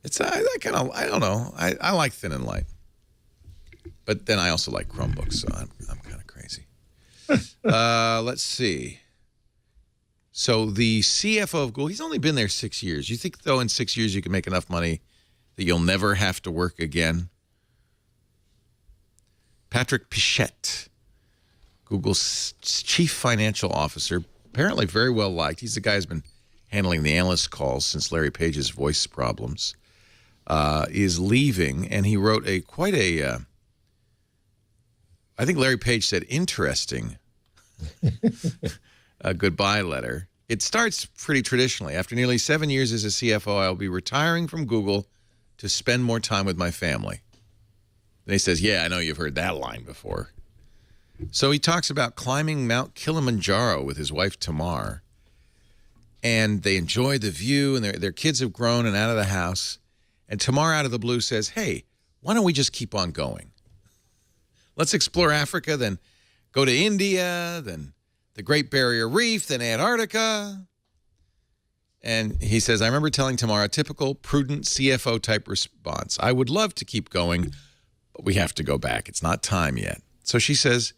it's I don't know. I like thin and light, but then I also like Chromebooks, so I'm kind of crazy. Let's see. So the CFO of Google, he's only been there 6 years. You think though in 6 years you can make enough money that you'll never have to work again? Patrick Pichette, Google's chief financial officer, apparently very well liked. He's the guy who's been handling the analyst calls since Larry Page's voice problems, is leaving. And he wrote I think Larry Page said, interesting, a goodbye letter. It starts pretty traditionally. After nearly 7 years as a CFO, I'll be retiring from Google to spend more time with my family. And he says, yeah, I know you've heard that line before. So he talks about climbing Mount Kilimanjaro with his wife, Tamar. And they enjoy the view, and their kids have grown and out of the house. And Tamar, out of the blue, says, hey, why don't we just keep on going? Let's explore Africa, then go to India, then the Great Barrier Reef, then Antarctica. And he says, I remember telling Tamar a typical, prudent CFO-type response. I would love to keep going, but we have to go back. It's not time yet. So she says,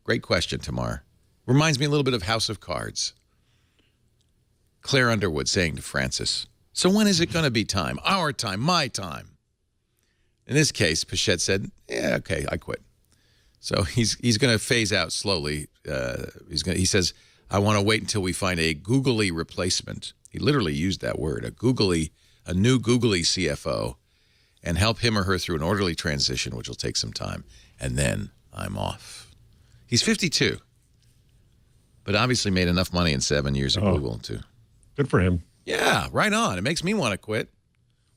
great question, Tamar. Reminds me a little bit of House of Cards. Claire Underwood saying to Francis, so when is it going to be time? Our time, my time. In this case, Pichette said, yeah, okay, I quit. So he's going to phase out slowly. He says, I want to wait until we find a googly replacement. He literally used that word, a new googly CFO, and help him or her through an orderly transition, which will take some time. And then I'm off. He's 52, but obviously made enough money in 7 years at Google to. Good for him. Yeah, right on. It makes me want to quit.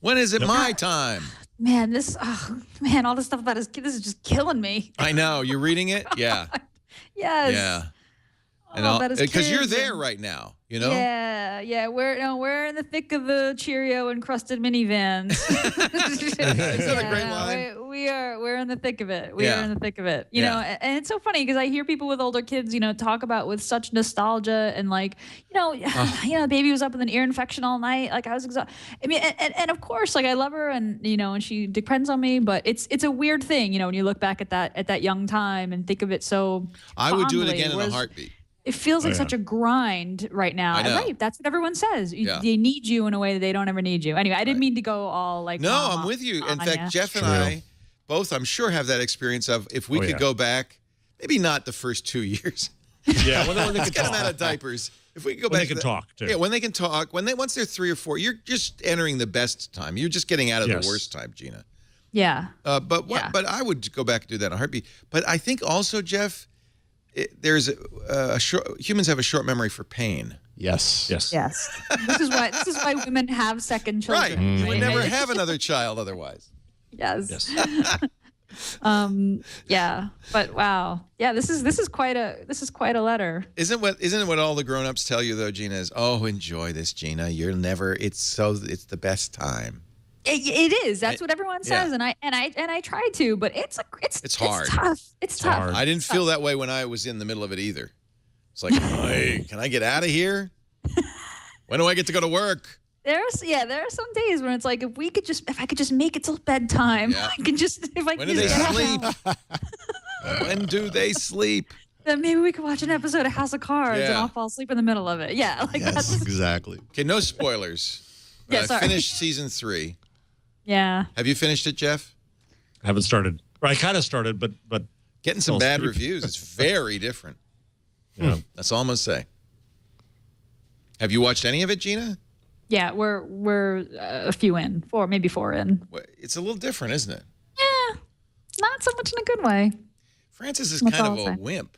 When is it my time? Man, all this stuff about his kid, this is just killing me. I know. You're reading it? Yeah. Yes. Yeah. that is because you're kids there and- right now, you know? Yeah. We're in the thick of the Cheerio encrusted minivans. Is that a great line? We're in the thick of it. We Yeah. are in the thick of it. You Yeah. know, and it's so funny because I hear people with older kids, talk about with such nostalgia and like, the baby was up with an ear infection all night. Like I was exhausted. I mean, and of course, like I love her and and she depends on me, but it's a weird thing, when you look back at that young time and think of it so I would do it fondly, again in a whereas heartbeat. It feels like such a grind right now. I know. Right. That's what everyone says. Yeah. They need you in a way that they don't ever need you. Anyway, I didn't mean to go all like. No, mama I'm with you. In on fact, ya. Jeff and I both, I'm sure, have that experience of if we could go back, maybe not the first 2 years. Yeah, when they Let's can get them talk. out of diapers. If we could go When back, they can talk, too. Yeah, when they can talk. Once they're 3 or 4, you're just entering the best time. You're just getting out of the worst time, Gina. Yeah. But I would go back and do that in a heartbeat. But I think also, Jeff, humans have a short memory for pain. Yes. Yes. This is why women have second children. Right. You would never It's have just- another child otherwise. Yes. Yeah. But wow. Yeah. This is quite a letter. Isn't it what all the grown-ups tell you though, Gina? Is enjoy this, Gina. It's the best time. It is. That's what everyone says, and I try to, but it's hard. It's tough. It's tough. hard. I didn't feel that way when I was in the middle of it either. It's like, hey, can I get out of here? When do I get to go to work? There are some days when it's like if I could just make it till bedtime, Yeah. I can just When do they sleep? When do they sleep? Then maybe we could watch an episode of House of Cards and Yeah. I'll fall asleep in the middle of it. Yeah, like Yes, that's exactly. Okay, no spoilers. Yeah, I sorry. finished season 3. yeah. Have you finished it, Jeff? I haven't started. Or I kind of started, but Getting some Well, bad three- reviews. It's very different. Yeah. That's all I'm gonna say. Have you watched any of it, Gina? Yeah, we're a few in, maybe four in. Well, it's a little different, isn't it? Yeah, not so much in a good way. Francis is That's kind all of I'll a say. wimp.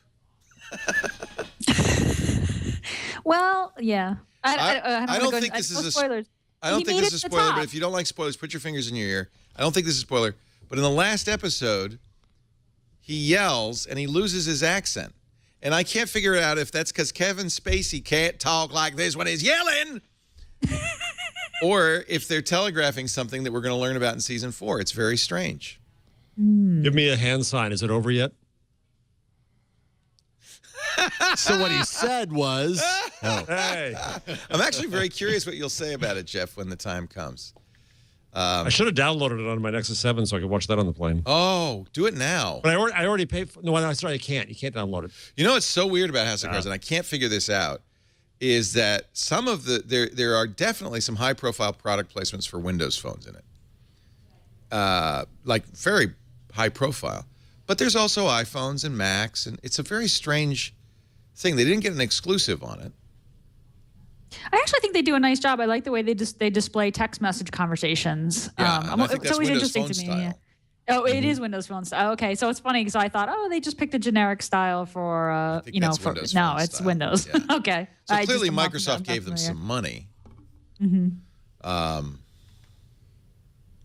Well, yeah. I don't think this is a spoilers. I don't He think made this it is a to the spoiler, top. but if you don't like spoilers, put your fingers in your ear. I don't think this is a spoiler, but in the last episode, he yells and he loses his accent. And I can't figure out if that's because Kevin Spacey can't talk like this when he's yelling, or if they're telegraphing something that we're going to learn about in season 4. It's very strange. give me a hand sign. Is it over yet? So what he said was, Hey, I'm actually very curious what you'll say about it, Jeff, when the time comes. I should have downloaded it on my Nexus 7 so I could watch that on the plane. Oh, do it now. But I already paid for. No, I'm sorry, I can't. You can't download it. You know what's so weird about House of Cards, and I can't figure this out, is that some of there are definitely some high-profile product placements for Windows phones in it, like very high profile. But there's also iPhones and Macs, and it's a very strange thing. They didn't get an exclusive on it. I actually think they do a nice job. I like the way they display text message conversations. Yeah, and I think it's that's always Windows interesting Phone to me. style. Oh, it is Windows Phone style. Okay, so it's funny because I thought, they just picked a generic style for, think that's for Windows no, Phone it's style. Windows. Yeah. Okay. So I just clearly am not- Microsoft I'm gave them not some familiar. money. Mm-hmm.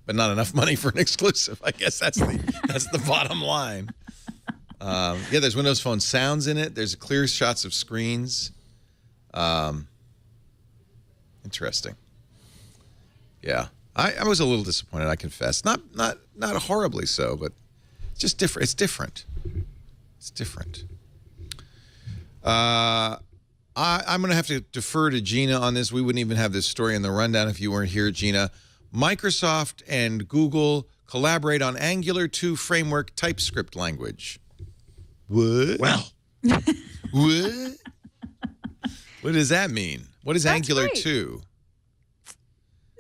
But not enough money for an exclusive. I guess that's the bottom line. Yeah, there's Windows Phone sounds in it. There's clear shots of screens. Interesting. Yeah, I was a little disappointed. I confess, not horribly so, but it's just different. It's different. It's different. I'm going to have to defer to Gina on this. We wouldn't even have this story in the rundown if you weren't here, Gina. Microsoft and Google collaborate on Angular 2 framework TypeScript language. What? Well, What? What does that mean? What is That's Angular great. 2?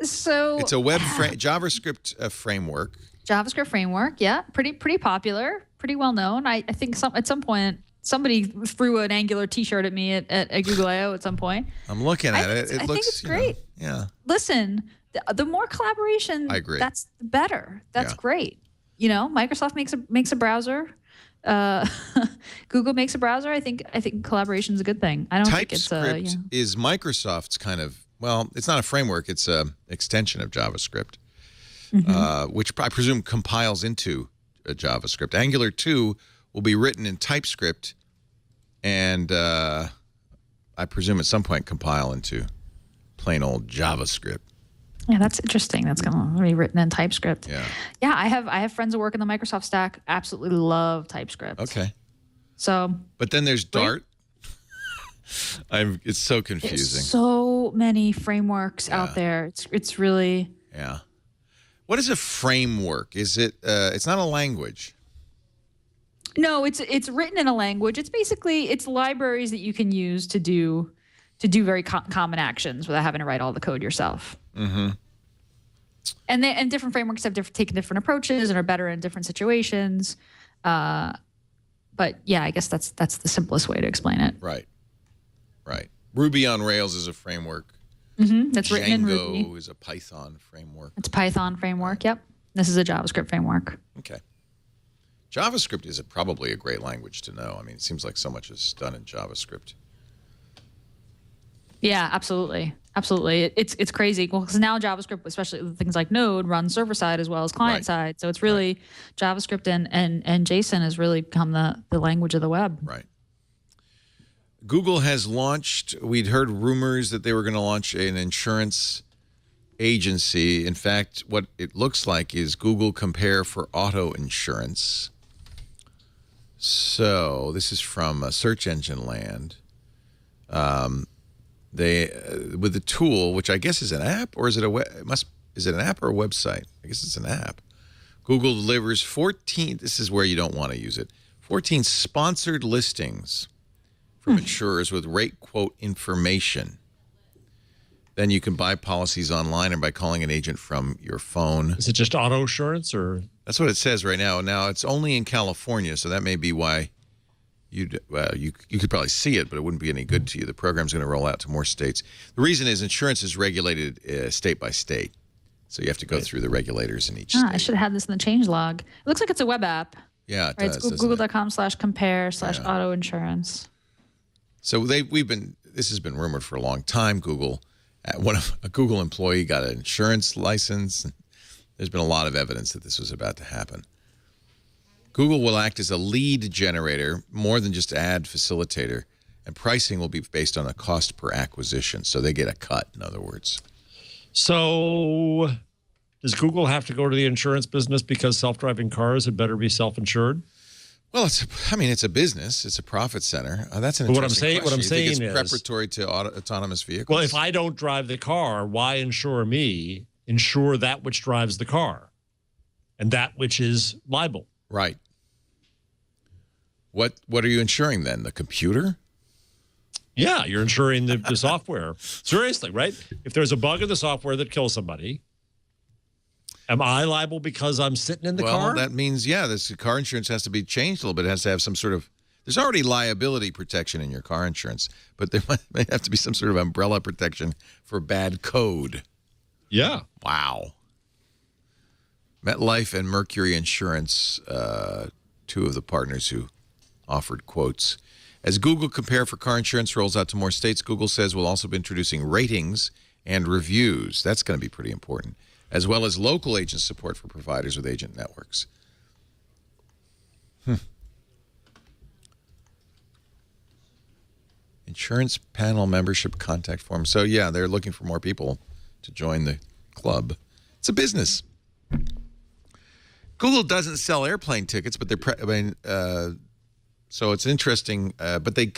So It's a web JavaScript framework. JavaScript framework, yeah, pretty popular, pretty well known. I think at some point somebody threw an Angular T-shirt at me at Google I/O at some point. I'm looking at it. I It think looks it's you know, great. yeah. Listen, the more collaboration, I agree. that's the better. That's Yeah. great. Microsoft makes a browser. Google makes a browser. I think collaboration is a good thing. I don't think it's TypeScript is Microsoft's kind of, well, it's not a framework. It's an extension of JavaScript, which I presume compiles into JavaScript. Angular 2 will be written in TypeScript and I presume at some point compile into plain old JavaScript. Yeah, that's interesting. That's going to be written in TypeScript. Yeah. Yeah, I have friends who work in the Microsoft stack. Absolutely love TypeScript. Okay. So. But then there's Dart. It's so confusing. So many frameworks out there. It's really. Yeah. What is a framework? Is it? It's not a language. No, it's written in a language. It's basically libraries that you can use to do very common actions without having to write all the code yourself. Mm-hmm. And different frameworks have taken different approaches and are better in different situations. But yeah, I guess that's the simplest way to explain it. Right. Ruby on Rails is a framework. Mm-hmm. That's written in Ruby. Django is a Python framework. It's a Python framework. Yep. This is a JavaScript framework. Okay. JavaScript is probably a great language to know. I mean, it seems like so much is done in JavaScript. Yeah, absolutely. It's crazy. Well, because now JavaScript, especially with things like Node, runs server side as well as client side. So it's really JavaScript and JSON has really become the language of the web. Right. Google has launched, we'd heard rumors that they were going to launch an insurance agency. In fact, what it looks like is Google Compare for auto insurance. So this is from Search Engine Land. They with the tool, which I guess is an app, or is it is it an app or a website? I guess it's an app. Google delivers 14. This is where you don't want to use it. 14 sponsored listings from insurers with rate quote information. Then you can buy policies online or by calling an agent from your phone. Is it just auto insurance or? That's what it says right now. Now it's only in California, so that may be why you could probably see it, but it wouldn't be any good to you. The program's going to roll out to more states. The reason is insurance is regulated state by state, so you have to go through the regulators in each state. I should have had this in the change log. It looks like it's a web app. Yeah, it does. It's google.com/compare/auto insurance. So this has been rumored for a long time. A Google employee got an insurance license. There's been a lot of evidence that this was about to happen. Google will act as a lead generator, more than just ad facilitator, and pricing will be based on a cost per acquisition. So they get a cut, in other words. So does Google have to go to the insurance business because self-driving cars had better be self-insured? Well, it's a business. It's a profit center. That's an interesting question. What I'm saying is preparatory to autonomous vehicles. Well, if I don't drive the car, why insure me? Insure that which drives the car, and that which is liable. Right. What are you insuring then? The computer? Yeah, you're insuring the software. Seriously, right? If there's a bug in the software that kills somebody, am I liable because I'm sitting in the car? Well, that means, this car insurance has to be changed a little bit. It has to have some sort of, there's already liability protection in your car insurance, but there may have to be some sort of umbrella protection for bad code. Yeah. Wow. MetLife and Mercury Insurance, two of the partners who offered quotes. As Google Compare for car insurance rolls out to more states, Google says we'll also be introducing ratings and reviews. That's going to be pretty important, as well as local agent support for providers with agent networks. Insurance panel membership contact form. So, yeah, they're looking for more people to join the club. It's a business. Google doesn't sell airplane tickets, but so it's interesting. But they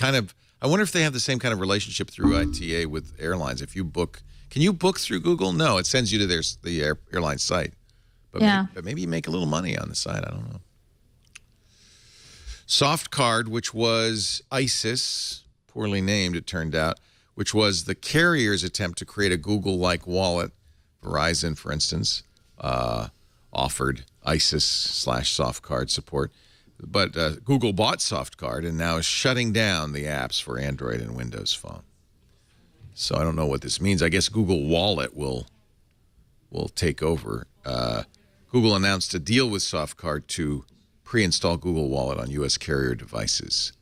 I wonder if they have the same kind of relationship through ITA with airlines. If you book, can you book through Google? No, it sends you to the airline site. But maybe you make a little money on the site. I don't know. SoftCard, which was ISIS, poorly named, it turned out, which was the carrier's attempt to create a Google-like wallet. Verizon, for instance, offered ISIS/SoftCard support. But Google bought SoftCard and now is shutting down the apps for Android and Windows Phone. So I don't know what this means. I guess Google Wallet will take over. Google announced a deal with SoftCard to pre-install Google Wallet on U.S. carrier devices.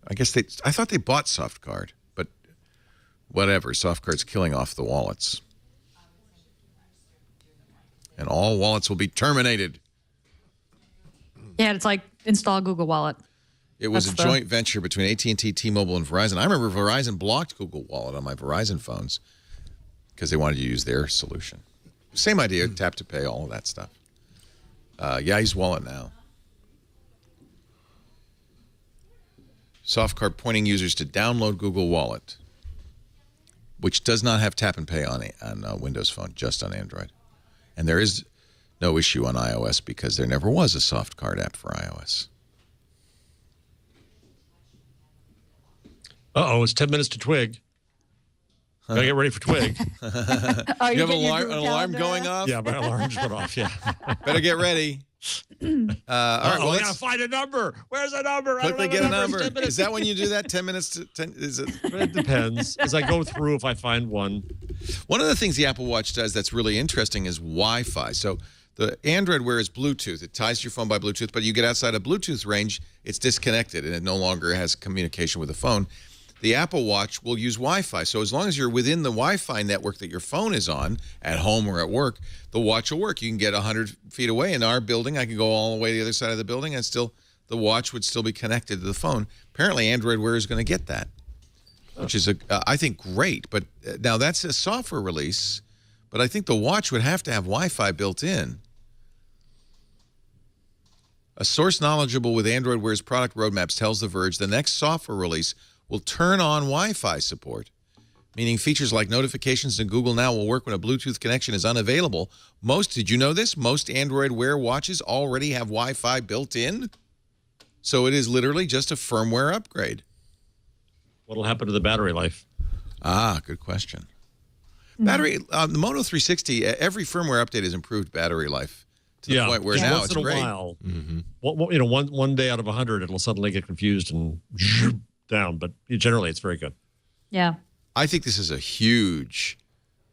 I thought they bought SoftCard, but whatever. SoftCard's killing off the wallets. And all wallets will be terminated. Yeah, it's like install Google Wallet. It was That's a joint venture between AT&T, T-Mobile, and Verizon. I remember Verizon blocked Google Wallet on my Verizon phones because they wanted to use their solution. Same idea, tap to pay, all of that stuff. Yeah, I use Wallet now. Softcard pointing users to download Google Wallet, which does not have tap and pay on Windows Phone, just on Android. And there is no issue on iOS because there never was a Softcard app for iOS. Uh-oh, it's 10 minutes to Twig. Gotta get ready for Twig. You have an alarm going off? Yeah, my alarm just went off, yeah. Better get ready. All right, well, we gotta find a number. Where's a number? Quickly get a number. Is that when you do that? 10 minutes to 10? Is it? It depends. As I go through, if I find one. One of the things the Apple Watch does that's really interesting is Wi-Fi. So the Android Wear is Bluetooth. It ties to your phone by Bluetooth, but you get outside of Bluetooth range, it's disconnected, and it no longer has communication with the phone. The Apple Watch will use Wi-Fi. So as long as you're within the Wi-Fi network that your phone is on, at home or at work, the watch will work. You can get 100 feet away. In our building, I can go all the way to the other side of the building, and still the watch would still be connected to the phone. Apparently, Android Wear is going to get that, which is, I think, great. But now that's a software release, but I think the watch would have to have Wi-Fi built in. A source knowledgeable with Android Wear's product roadmaps tells The Verge the next software release will turn on Wi-Fi support, meaning features like notifications in Google Now will work when a Bluetooth connection is unavailable. Did you know this? Most Android Wear watches already have Wi-Fi built in. So it is literally just a firmware upgrade. What'll happen to the battery life? Ah, good question. Battery, the Moto 360, every firmware update has improved battery life to the point where now it's great. Once in a while, one day out of 100, it'll suddenly get confused and down, but generally it's very good. Yeah. I think this is a huge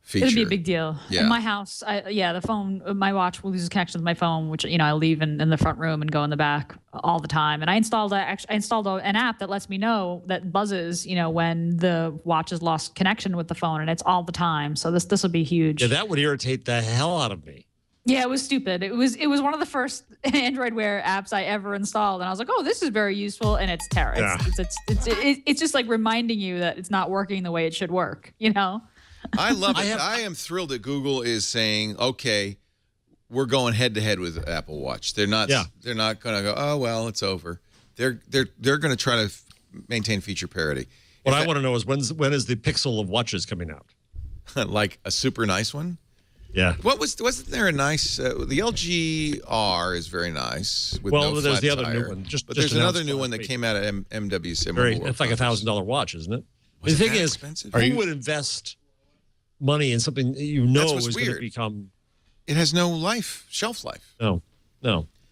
feature. It'll be a big deal. Yeah. In my house, the phone, my watch loses connection with my phone, which, I leave in the front room and go in the back all the time. And I installed an app that lets me know, that buzzes, when the watch has lost connection with the phone, and it's all the time. So this will be huge. Yeah, that would irritate the hell out of me. Yeah, it was stupid. It was one of the first Android Wear apps I ever installed, and I was like, "Oh, this is very useful," and it's terrible. Yeah. It's just like reminding you that it's not working the way it should work. I love it. I am thrilled that Google is saying, "Okay, we're going head to head with Apple Watch." They're not. Yeah. They're not going to go, "Oh well, it's over." They're going to try to maintain feature parity. What I want to know is when is the Pixel of watches coming out? Like a super nice one. Yeah. Wasn't there a nice? The LG R is very nice. With no there's flat the other tire. new one. But there's another new one that came out at MWC. It's like a $1,000 watch, isn't it? Was the it thing that is, expensive? who would invest money in something that is going to become? It has no shelf life. No.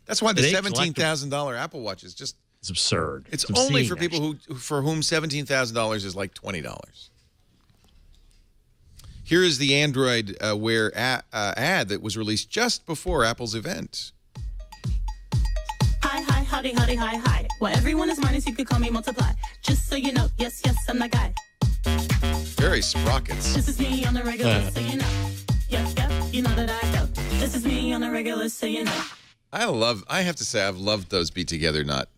That's why the It ain't $17,000 Apple Watch is just. It's absurd. It's obscene, only for people for whom $17,000 is like $20. Here is the Android Wear ad that was released just before Apple's event. Hi, howdy, hi. Well, everyone is minus, you could call me multiply. Just so you know, yes, I'm that guy. Very sprockets. This is me on the regular, so you know. Yeah, you know that I know. This is me on the regular, so you know. I have to say, I've loved those Be Together Not.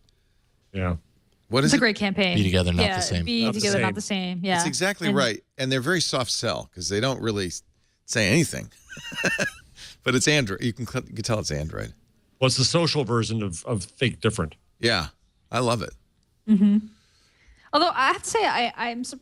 Yeah. What is It's a great campaign. Be together, not the same. Be Not the together, same. not the same. Yeah. It's exactly right. And they're very soft sell because they don't really say anything. But it's Android. You can tell it's Android. What's the social version of Think Different? Yeah. I love it. Although I have to say,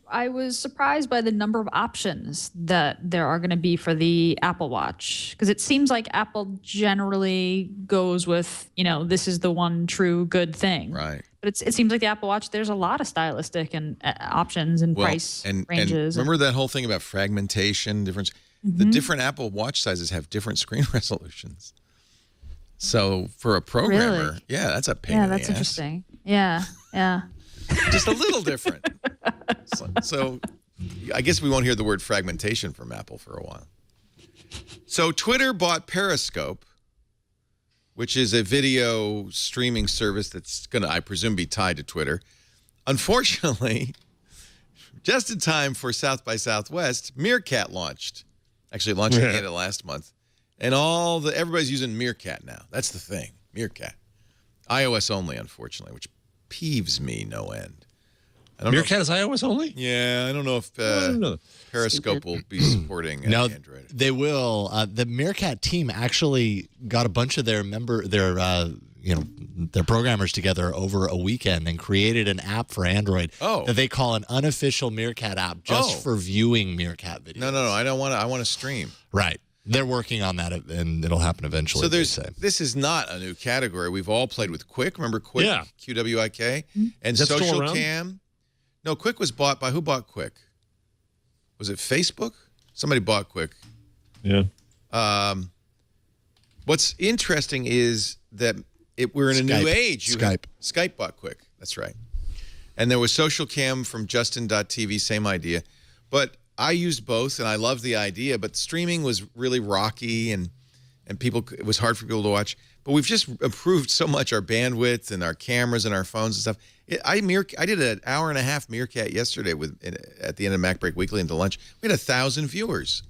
I was surprised by the number of options that there are going to be for the Apple Watch, because it seems like Apple generally goes with, this is the one true good thing. Right. But it seems like the Apple Watch, there's a lot of stylistic and options and price ranges. And remember that whole thing about fragmentation, difference? The different Apple Watch sizes have different screen resolutions. So for a programmer, Really? yeah, that's a pain in the that's ass. interesting. Yeah. Just a little different. So I guess we won't hear the word fragmentation from Apple for a while. So Twitter bought Periscope, which is a video streaming service that's going to, I presume, be tied to Twitter. Unfortunately, just in time for South by Southwest, Meerkat launched. Actually, it launched at the end of last month. And everybody's using Meerkat now. That's the thing, Meerkat. iOS only, unfortunately, which peeves me no end. Meerkat is iOS only? Yeah, I don't know if Periscope will be supporting Android. They will. The Meerkat team actually got a bunch of their programmers together over a weekend and created an app for Android that they call an unofficial Meerkat app just for viewing Meerkat videos. No. I don't want to. I want to stream. Right. They're working on that, and it'll happen eventually. So this is not a new category. We've all played with Quick. Remember Quick? Yeah. QWIK? And Is that still Social around? Cam. No, Quick was bought by who bought Quick? Was it Facebook? Somebody bought Quick. Yeah. What's interesting is that we're in a new age. Skype bought Quick. That's right. And there was Social Cam from Justin.tv, same idea. But I used both, and I loved the idea. But streaming was really rocky, and it was hard for people to watch. But we've just improved so much our bandwidth and our cameras and our phones and stuff. I did an hour and a half Meerkat yesterday at the end of Mac Break Weekly into lunch. We had 1,000 viewers.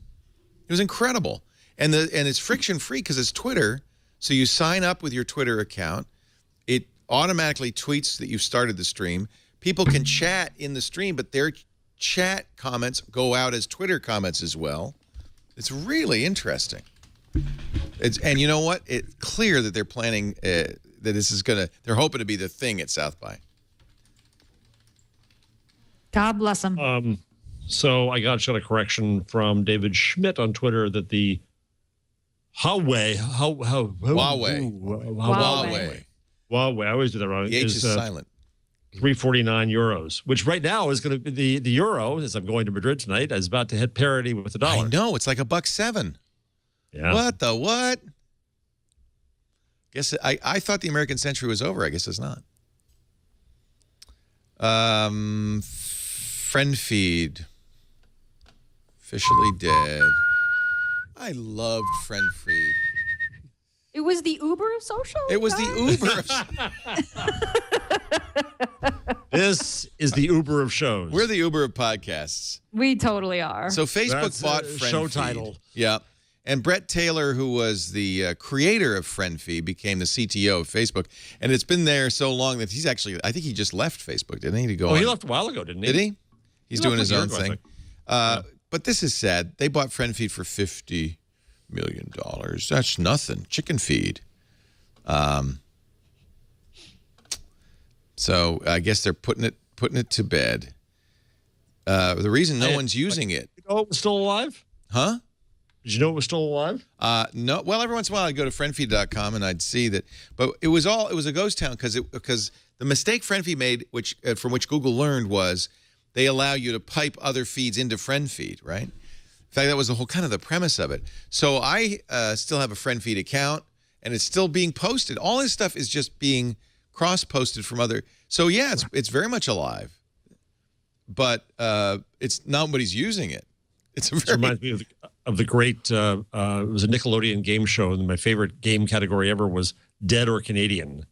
It was incredible, and it's friction free because it's Twitter. So you sign up with your Twitter account. It automatically tweets that you've started the stream. People can chat in the stream, but their chat comments go out as Twitter comments as well. It's really interesting. And you know what? It's clear that they're planning that they're hoping to be the thing at South by. God bless them. So I got a correction from David Schmidt on Twitter that the Huawei. I always do that wrong. The H is silent. €349, which right now is going to be the euro, as I'm going to Madrid tonight, is about to hit parity with the dollar. I know. It's like $1.07. Yeah. What the what? Guess I thought the American century was over. I guess it's not. Friend feed. Officially dead. I loved friend feed. It was the Uber of social? It was the Uber of This is the Uber of shows. We're the Uber of podcasts. We totally are. So Facebook That's bought a Friend show Feed. title. Yeah. And Brett Taylor, who was the creator of FriendFeed, became the CTO of Facebook. And it's been there so long that he's actually, I think he just left Facebook, didn't he? He left a while ago, didn't he? Did he? He's doing his own left a year thing. ago, But this is sad. They bought FriendFeed for $50 million. That's nothing. Chicken feed. So I guess they're putting it to bed. The reason no one's using it. You know it was still alive? Huh? Did you know it was still alive? No. Well, every once in a while I'd go to friendfeed.com and I'd see that. But it was a ghost town because the mistake FriendFeed made, from which Google learned, was they allow you to pipe other feeds into FriendFeed, right? In fact, that was the whole kind of the premise of it. So I still have a FriendFeed account, and it's still being posted. All this stuff is just being cross-posted from other. So yeah, it's very much alive, but it's nobody's using it. It reminds me of the great. It was a Nickelodeon game show, and my favorite game category ever was Dead or Canadian.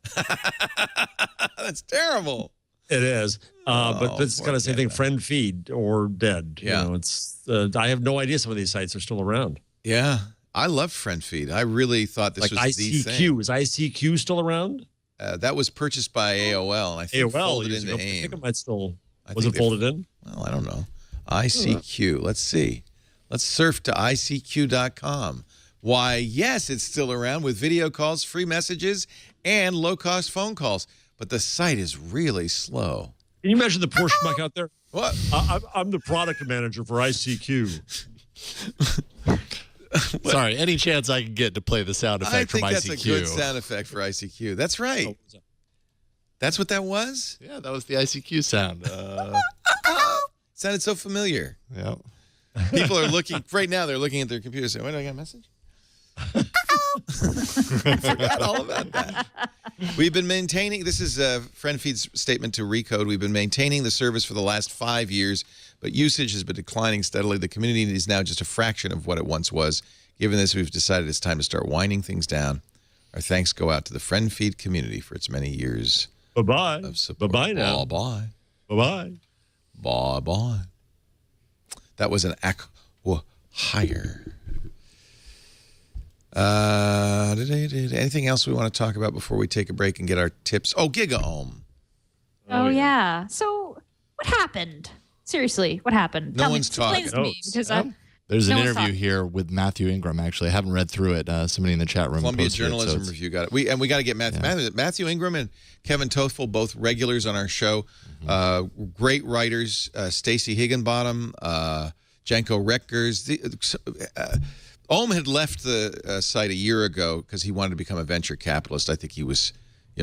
That's terrible. It is, but it's kind of the same thing. Friend feed or dead. Yeah, it's. I have no idea some of these sites are still around. Yeah, I loved FriendFeed. I really thought this was ICQ. the thing. Is ICQ still around? That was purchased by AOL, and I think folded into AIM. I think it might still. Was it folded in? Well, I don't know. ICQ. Let's see. Let's surf to ICQ.com. Why, yes, it's still around with video calls, free messages, and low-cost phone calls. But the site is really slow. Can you imagine the poor schmuck out there? What? I'm the product manager for ICQ. Sorry, any chance I can get to play the sound effect from ICQ? I think that's a good sound effect for ICQ. That's right. That's what that was? Yeah, that was the ICQ sound. Sounded so familiar. Yeah. People are looking, right now, they're looking at their computers saying, wait, I got a message? I forgot all about that. We've been maintaining, this is FriendFeed's statement to Recode. We've been maintaining the service for the last 5 years, but usage has been declining steadily. The community is now just a fraction of what it once was. Given this, we've decided it's time to start winding things down. Our thanks go out to the FriendFeed community for its many years Bye-bye. of support. Bye-bye now. Bye-bye. Bye-bye. Bye-bye. That was an acqui-hire. Anything else we want to talk about before we take a break and get our tips? Oh, GigaOM. yeah. So what happened? Seriously, what happened? No one's explain talking. to me because There's an No one's interview talking. here with Matthew Ingram. Actually, I haven't read through it. Somebody in the chat room Columbia posted Journalism it, so Review got it. We got to get Matthew Ingram and Kevin Toefel, both regulars on our show. Great writers. Stacey Higginbottom, Janko Reckers. Ohm had left the site a year ago because he wanted to become a venture capitalist. I think he was,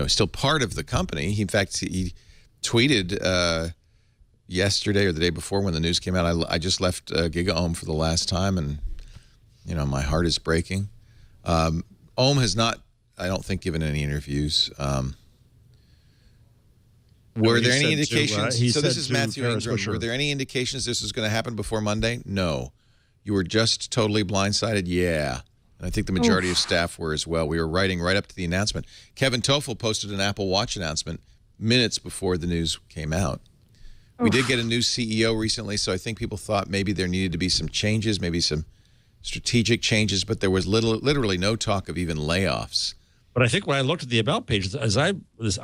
still part of the company. In fact, he tweeted yesterday or the day before when the news came out, I just left GigaOhm for the last time, and my heart is breaking. Ohm has not, I don't think, given any interviews. Were there any indications? So this is Matthew Ingram. Were there any indications this was going to happen before Monday? No. You were just totally blindsided? Yeah. And I think the majority of staff were as well. We were writing right up to the announcement. Kevin Toefel posted an Apple Watch announcement minutes before the news came out. We did get a new CEO recently, so I think people thought maybe there needed to be some changes, maybe some strategic changes, but there was literally no talk of even layoffs. But I think when I looked at the About page, I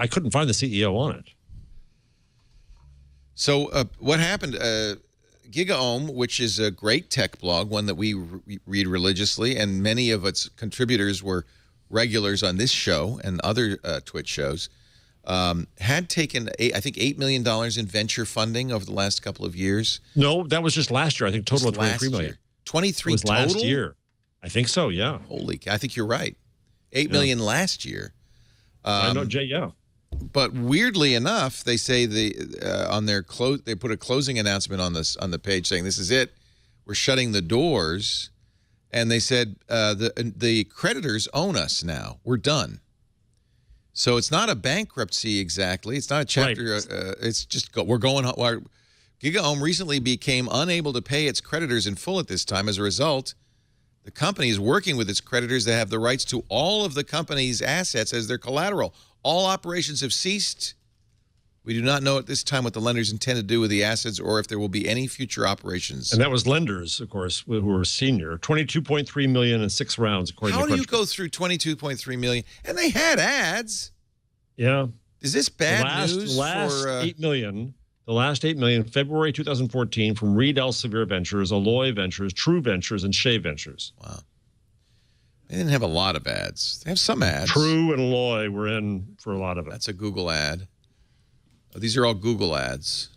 couldn't find the CEO on it. So what happened? GigaOhm, which is a great tech blog, one that we read religiously, and many of its contributors were regulars on this show and other Twitch shows, had taken, I think, $8 million in venture funding over the last couple of years. No, that was just last year. I think total of $23 million. 23 was total? Last year. I think so, yeah. Holy, I think you're right. $8 million last year. I know, Jay, yeah. But weirdly enough, they say they put a closing announcement on the page saying this is it, we're shutting the doors, and they said the creditors own us now. We're done. So it's not a bankruptcy exactly. It's not a chapter. Right. It's just we're going. GigaOhm recently became unable to pay its creditors in full at this time. As a result, the company is working with its creditors that have the rights to all of the company's assets as their collateral. All operations have ceased. We do not know at this time what the lenders intend to do with the assets or if there will be any future operations. And that was lenders, of course, who were senior. $22.3 million in 6 rounds, according to How do you go through $22.3 million? And they had ads. Yeah. Is this bad news? The last $8 million, February 2014, from Reed Elsevier Ventures, Alloy Ventures, True Ventures, and Shea Ventures. Wow. They didn't have a lot of ads. They have some ads. True and Alloy were in for a lot of it. That's a Google ad. Oh, these are all Google ads.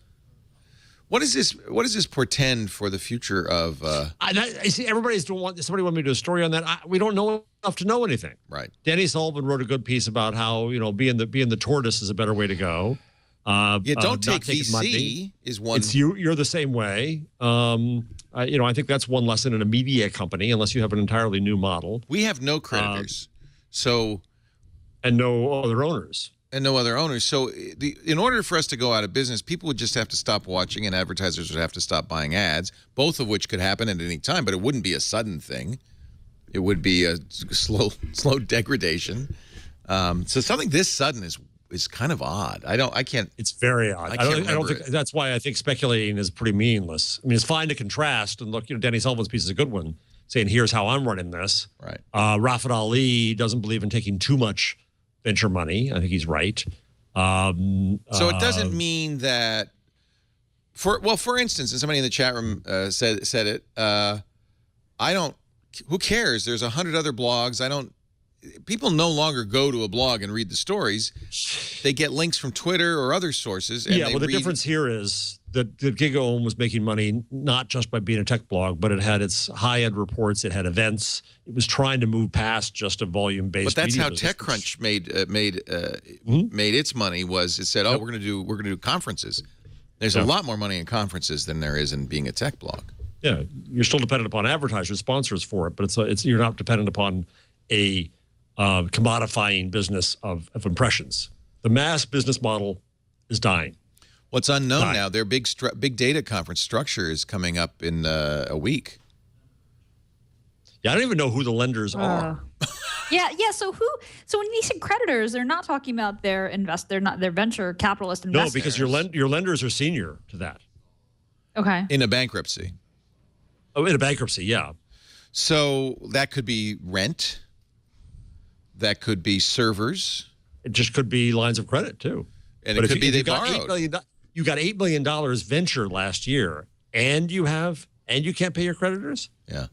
What does this portend for the future of? I see. Somebody wanted me to do a story on that. We don't know enough to know anything. Right. Danny Sullivan wrote a good piece about how being the tortoise is a better way to go. Don't take VC money is one. It's you're the same way. I think that's one lesson in a media company, unless you have an entirely new model. We have no creditors, and no other owners. So in order for us to go out of business, people would just have to stop watching and advertisers would have to stop buying ads, both of which could happen at any time, but it wouldn't be a sudden thing. It would be a slow degradation. So something this sudden is kind of odd. It's very odd. I don't think that's why I think speculating is pretty meaningless. I mean, it's fine to contrast and look, Danny Sullivan's piece is a good one, saying here's how I'm running this. Right. Rafat Ali doesn't believe in taking too much venture money. I think he's right. So it doesn't mean that for instance, and somebody in the chat room said it, who cares? There's 100 other blogs. People no longer go to a blog and read the stories. They get links from Twitter or other sources. And the difference here is that GigaOhm was making money not just by being a tech blog, but it had its high-end reports. It had events. It was trying to move past just a volume-based. But that's how business. TechCrunch made its money. Was it said, we're going to do conferences. There's a lot more money in conferences than there is in being a tech blog. Yeah, you're still dependent upon advertisers, sponsors for it, but you're not dependent upon a commodifying business of impressions. The mass business model is dying. What's unknown now, their big data conference Structure is coming up in a week. Yeah, I don't even know who the lenders are. Yeah. So when you say creditors, they're not talking about their venture capitalist investors. No, because your lenders are senior to that. Okay. In a bankruptcy. Oh, in a bankruptcy, yeah. So that could be rent. That could be servers. It just could be lines of credit too. And but it could be they got borrowed. you got $8 million venture last year, and you can't pay your creditors? Yeah.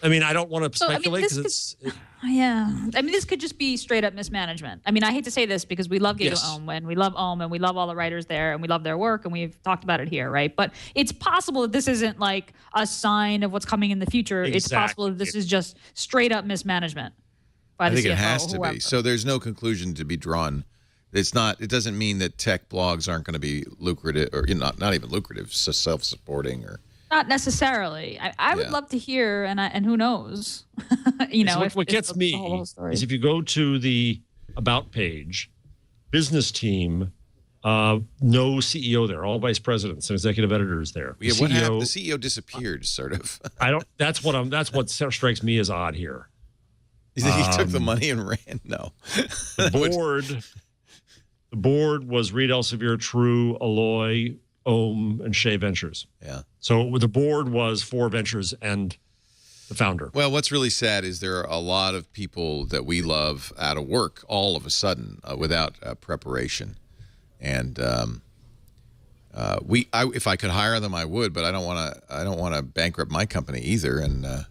I mean, I don't want to So, I mean, speculate this because Yeah. I mean, this could just be straight up mismanagement. I mean, I hate to say this because we love Giga Yes. Ohm and we love Ohm and we love all the writers there and we love their work and we've talked about it here, right? But it's possible that this isn't like a sign of what's coming in the future. It's possible that this is just straight up mismanagement by the I think CFO it has or to whoever. be. So there's no conclusion to be drawn. It's not. It doesn't mean that tech blogs aren't going to be lucrative, or not even lucrative, so self-supporting, or Not necessarily. I would Yeah. love to hear, and who knows, what gets me the whole story. is if you go to the About page, business team, no CEO there, all vice presidents and executive editors there. yeah. What happened? The CEO disappeared, sort of. I don't. That's what strikes me as odd here. He took the money and ran. No. The board was Reed Elsevier, True, Alloy, Ohm, and Shea Ventures. Yeah. So the board was 4 ventures and the founder. Well, what's really sad is there are a lot of people that we love out of work all of a sudden without preparation, and if I could hire them, I would, but I don't want to bankrupt my company either. And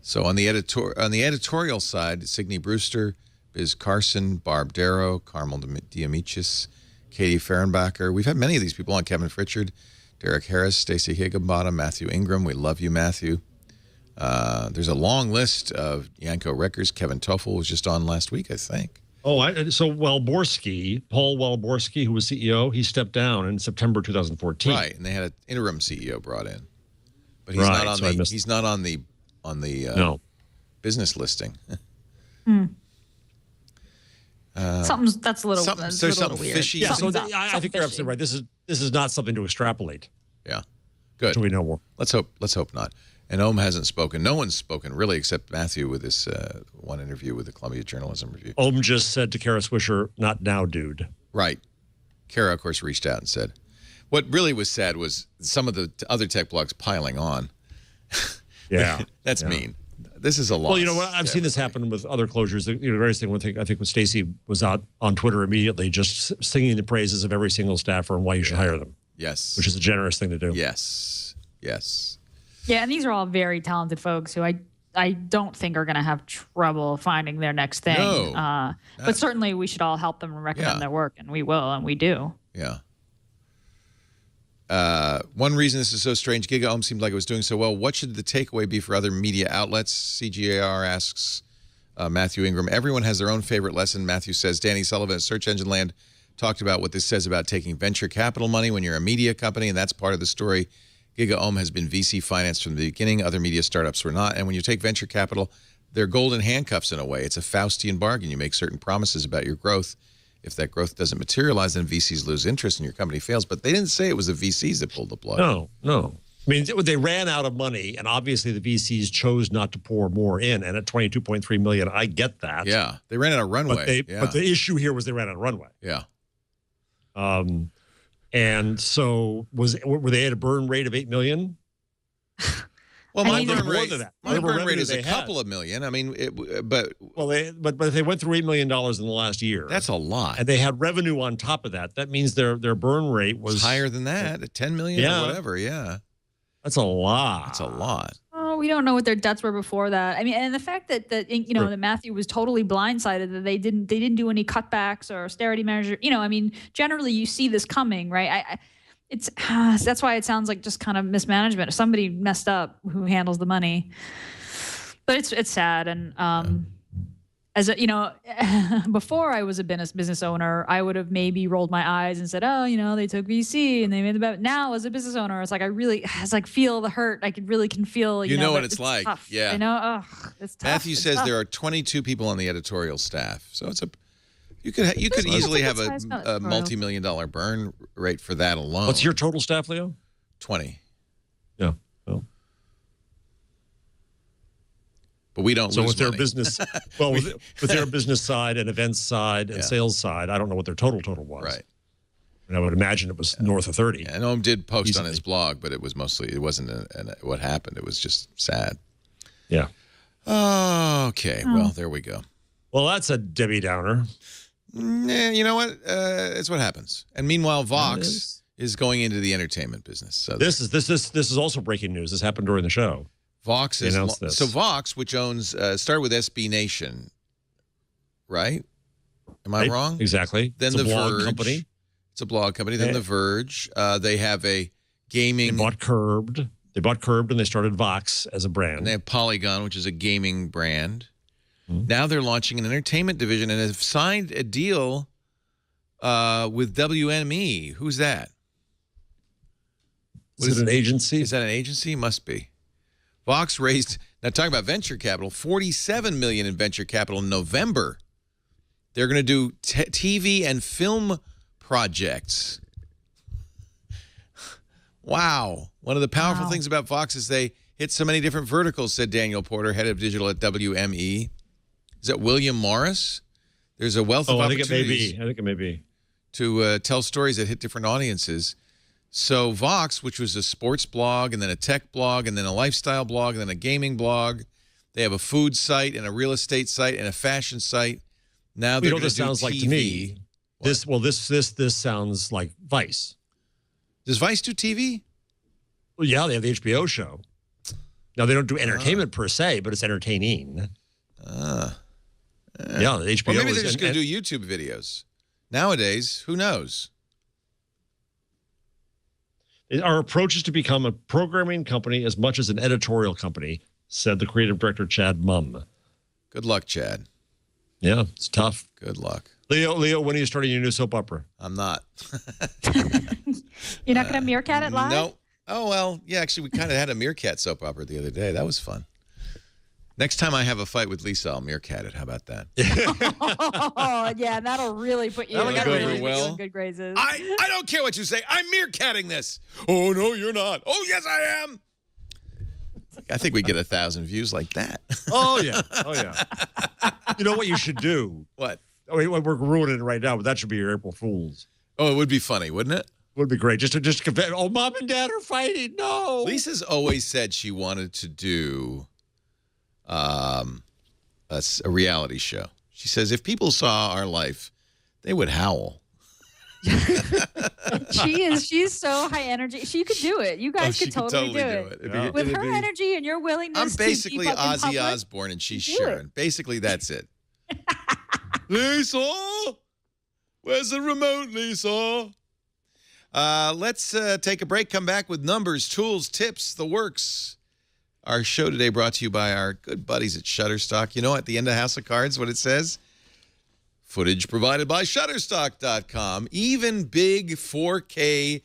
so on the editorial side, Signe Brewster, Biz Carson, Barb Darrow, Carmel Diamichis, Katie Fehrenbacher. We've had many of these people on. Kevin Pritchard, Derek Harris, Stacey Higginbottom, Matthew Ingram. We love you, Matthew. There's a long list of Yanko Reckers. Kevin Toffel was just on last week, I think. Oh, Walborski, Paul Walborski, who was CEO, he stepped down in September 2014. Right, and they had an interim CEO brought in, but he's not on the No. business listing. That's a little There's weird. something fishy. Yeah, so Something's up. I think you're absolutely right. This is not something to extrapolate. Yeah, good. So we know more. Let's hope not. And Ohm hasn't spoken. No one's spoken really, except Matthew with this one interview with the Columbia Journalism Review. Ohm just said to Kara Swisher, "Not now, dude." Right. Kara, of course, reached out and said, what really was sad was some of the other tech blogs piling on. Yeah, That's mean. This is a loss. Well, you know what? I've seen this happen with other closures. Various things. One thing I think when Stacey was out on Twitter immediately, just singing the praises of every single staffer and why you should hire them. Yes. Which is a generous thing to do. Yes. Yes. Yeah, and these are all very talented folks who I don't think are going to have trouble finding their next thing. No. But certainly we should all help them and recommend their work, and we will, and we do. Yeah. One reason this is so strange, Giga Ohm seemed like it was doing so well. What should the takeaway be for other media outlets? CGAR asks Matthew Ingram. Everyone has their own favorite lesson. Matthew says, Danny Sullivan at Search Engine Land talked about what this says about taking venture capital money when you're a media company, and that's part of the story. Giga Ohm has been VC financed from the beginning. Other media startups were not. And when you take venture capital, they're golden handcuffs in a way. It's a Faustian bargain. You make certain promises about your growth. If that growth doesn't materialize, then VCs lose interest and your company fails. But they didn't say it was the VCs that pulled the plug. No. I mean, they ran out of money, and obviously the VCs chose not to pour more in. And at $22.3 million, I get that. Yeah, they ran out of runway. But the issue here was they ran out of runway. Yeah. And so were they at a burn rate of $8 million? Well, my burn rate is a had. couple of million. I mean, but if they went through $8 million in the last year, that's a lot. And they had revenue on top of that. That means their burn rate was higher than that, at 10 million or whatever. Yeah, that's a lot. That's a lot. Oh, we don't know what their debts were before that. I mean, and the fact that that Matthew was totally blindsided that they didn't do any cutbacks or austerity measure. I mean, generally you see this coming, right? That's why it sounds like just kind of mismanagement. If somebody messed up, who handles the money? But it's sad. And as before I was a business owner, I would have maybe rolled my eyes and said, oh, they took VC and they made the bet. Now as a business owner, it's like feel the hurt. I can feel. You know what it's like. Tough. Yeah. It's tough. Matthew says there are 22 people on the editorial staff, so it's you could easily have a multi-million-dollar burn rate for that alone. What's your total staff, Leo? 20. Yeah. Well. But we don't. So lose with their money. business, with their business side and events side and sales side, I don't know what their total was. Right. And I would imagine it was north of 30. And Ohm did post on his blog, but it wasn't what happened. It was just sad. Yeah. Okay. Well, there we go. Well, that's a Debbie Downer. You know what? It's what happens. And meanwhile, Vox is going into the entertainment business. So This is also breaking news. This happened during the show. Vox They is announced this. so Vox, which owns started with SB Nation, right? Am I Right? wrong? Exactly. Then It's the a blog Verge. company. It's a blog company. Then Yeah. the Verge. They have a They gaming. bought Curbed. They bought Curbed and they started Vox as a brand. And they have Polygon, which is a gaming brand. Now they're launching an entertainment division and have signed a deal with WME. Who's that? Is it an agency? Is that an agency? Must be. Vox raised, now talking about venture capital, $47 million in venture capital in November. They're going to do TV and film projects. Wow. One of the powerful things about Vox is they hit so many different verticals, said Daniel Porter, head of digital at WME. Is that William Morris? There's a wealth of I think opportunities it may be. to tell stories that hit different audiences. So Vox, which was a sports blog and then a tech blog and then a lifestyle blog and then a gaming blog, they have a food site and a real estate site and a fashion site. Now they're You know going what this to do sounds TV. like to me? This sounds like Vice. Does Vice do TV? Well, yeah, they have the HBO show. Now they don't do entertainment per se, but it's entertaining. Yeah, the HBO. Or maybe is- they're just and- going to do YouTube videos. Nowadays, who knows? Our approach is to become a programming company as much as an editorial company, said the creative director Chad Mumm. Good luck, Chad. Yeah, it's tough. Good luck. Leo, when are you starting your new soap opera? I'm not. You're not going to meerkat it live? No. Oh, well, yeah, actually, we kind of had a meerkat soap opera the other day. That was fun. Next time I have a fight with Lisa, I'll meerkat it. How about that? Oh, yeah, that'll really put you, That'll go over put you well. in good graces. I don't care what you say. I'm meerkatting this. Oh, no, you're not. Oh, yes, I am. I think we get 1,000 views like that. Oh, yeah. Oh, yeah. You know what you should do? What? I mean, we're ruining it right now, but that should be your April Fool's. Oh, it would be funny, wouldn't it? Would be great. Just to confess, oh, mom and dad are fighting. No. Lisa's always said she wanted to do a reality show. She says if people saw our life, they would howl. She's so high energy. She could do it. You guys she could totally do it. It'd With it'd her energy and your willingness I'm basically to be fucking Ozzy public. Osbourne and she's You do it. Sharon. Basically, that's it. Lisa, where's the remote, Lisa? Let's take a break. Come back with numbers, tools, tips, the works. Our show today brought to you by our good buddies at Shutterstock. You know, at the end of House of Cards, what it says? Footage provided by Shutterstock.com. Even big 4K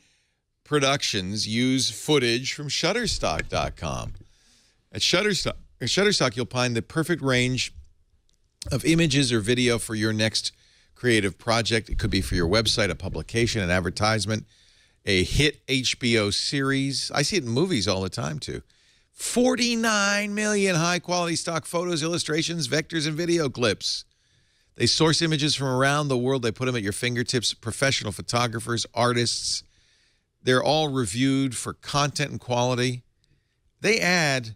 productions use footage from Shutterstock.com. At Shutterstock, you'll find the perfect range of images or video for your next creative project. It could be for your website, a publication, an advertisement, a hit HBO series. I see it in movies all the time, too. 49 million high-quality stock photos, illustrations, vectors, and video clips. They source images from around the world. They put them at your fingertips. Professional photographers, artists. They're all reviewed for content and quality. They add,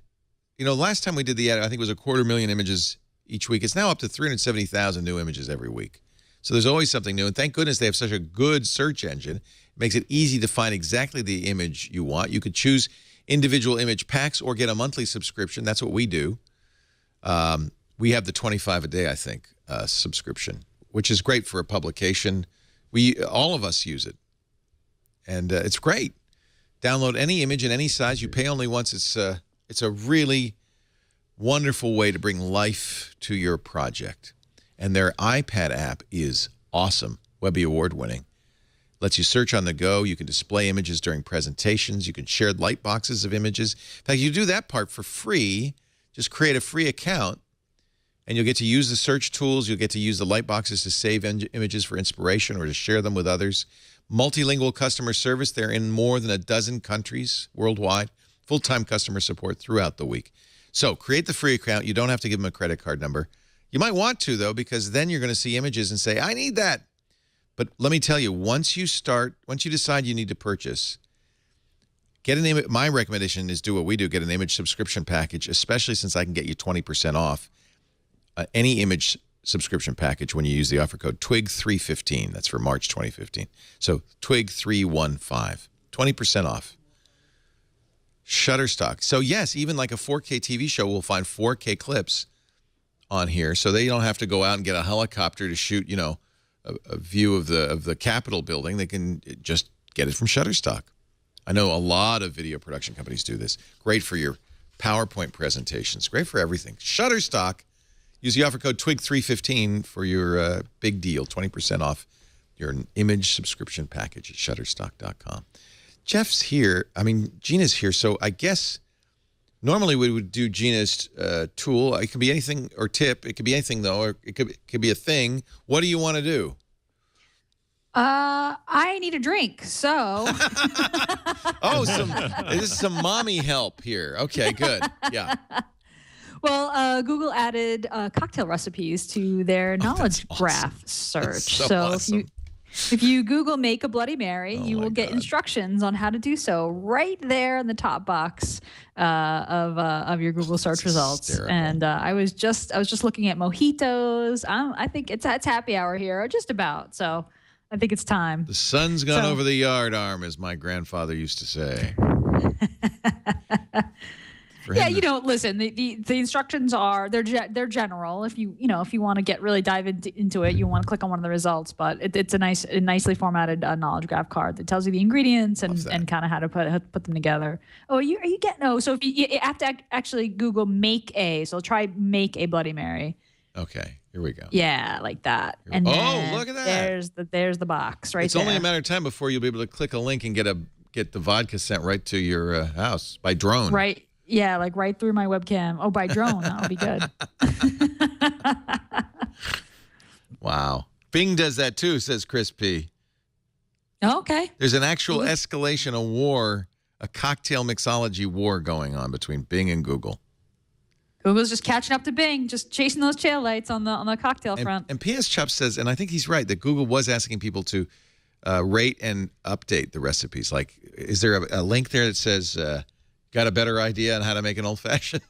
last time we did the ad, I think it was 250,000 images each week. It's now up to 370,000 new images every week. So there's always something new. And thank goodness they have such a good search engine. It makes it easy to find exactly the image you want. You could choose individual image packs or get a monthly subscription. That's what we do. We have the 25 a day, I think, subscription, which is great for a publication. All of us use it. And it's great. Download any image in any size. You pay only once. It's a really wonderful way to bring life to your project. And their iPad app is awesome. Webby Award winning. Lets you search on the go. You can display images during presentations. You can share light boxes of images. In fact, you do that part for free. Just create a free account, and you'll get to use the search tools. You'll get to use the light boxes to save images for inspiration or to share them with others. Multilingual customer service. They're in more than a dozen countries worldwide. Full-time customer support throughout the week. So create the free account. You don't have to give them a credit card number. You might want to, though, because then you're going to see images and say, I need that. But let me tell you, once you decide you need to purchase, get an image. My recommendation is do what we do, get an image subscription package, especially since I can get you 20% off any image subscription package when you use the offer code TWIG315. That's for March 2015. So TWIG315, 20% off. Shutterstock. So yes, even like a 4K TV show will find 4K clips on here, so they don't have to go out and get a helicopter to shoot, you know, a view of the Capitol building. They can just get it from Shutterstock. I know a lot of video production companies do this. Great for your PowerPoint presentations. Great for everything. Shutterstock. Use the offer code TWIG315 for your big deal, 20% off your image subscription package at Shutterstock.com. Jeff's here. I mean, Gina's here, so I guess normally we would do Gina's tool. It could be anything, or tip. It could be anything, though, or it could be a thing. What do you want to do? I need a drink, so. Oh, this is some mommy help here. Okay, good. Yeah. Well, Google added cocktail recipes to their knowledge graph search. So awesome. If you Google "make a Bloody Mary," you will get instructions on how to do so right there in the top box of your Google search results. Hysterical. And I was just looking at mojitos. I think it's happy hour here, or just about. So I think it's time. The sun's gone over the yard arm, as my grandfather used to say. Yeah, you know, listen. The instructions are they're general. If you want to get really dive into it, you want to click on one of the results. But it's a nicely formatted knowledge graph card that tells you the ingredients and kind of how to put them together. Oh, are you getting? Oh, so if you have to actually Google "make a," so try "make a Bloody Mary." Okay, here we go. Yeah, like that. And then look at that. There's the box right there. It's only a matter of time before you'll be able to click a link and get the vodka sent right to your house by drone. Right. Yeah, like right through my webcam. Oh, by drone. That would be good. Wow. Bing does that too, says Chris P. Okay. There's an actual escalation, a war, a cocktail mixology war going on between Bing and Google. Google's just catching up to Bing, just chasing those tail lights on the cocktail front. And PS Chup says, and I think he's right, that Google was asking people to rate and update the recipes. Like, is there a link there that says... got a better idea on how to make an old-fashioned?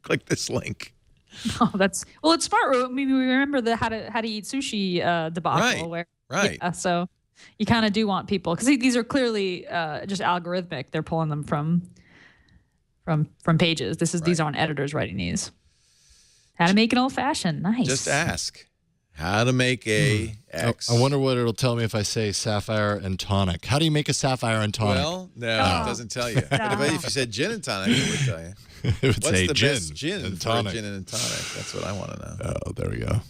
click this link. Oh, it's smart. I mean, we remember the how to eat sushi debacle. Right. Yeah, so you kind of do want people, because these are clearly just algorithmic. They're pulling them from pages. These aren't editors writing these. How to make an old-fashioned. Nice. Just ask. How to make a X. I wonder what it'll tell me if I say sapphire and tonic. How do you make a sapphire and tonic? Well, no, it doesn't tell you. But if you said gin and tonic, it would tell you. It would What's say the gin best gin and for tonic. a gin and tonic? That's what I want to know. Oh, there we go.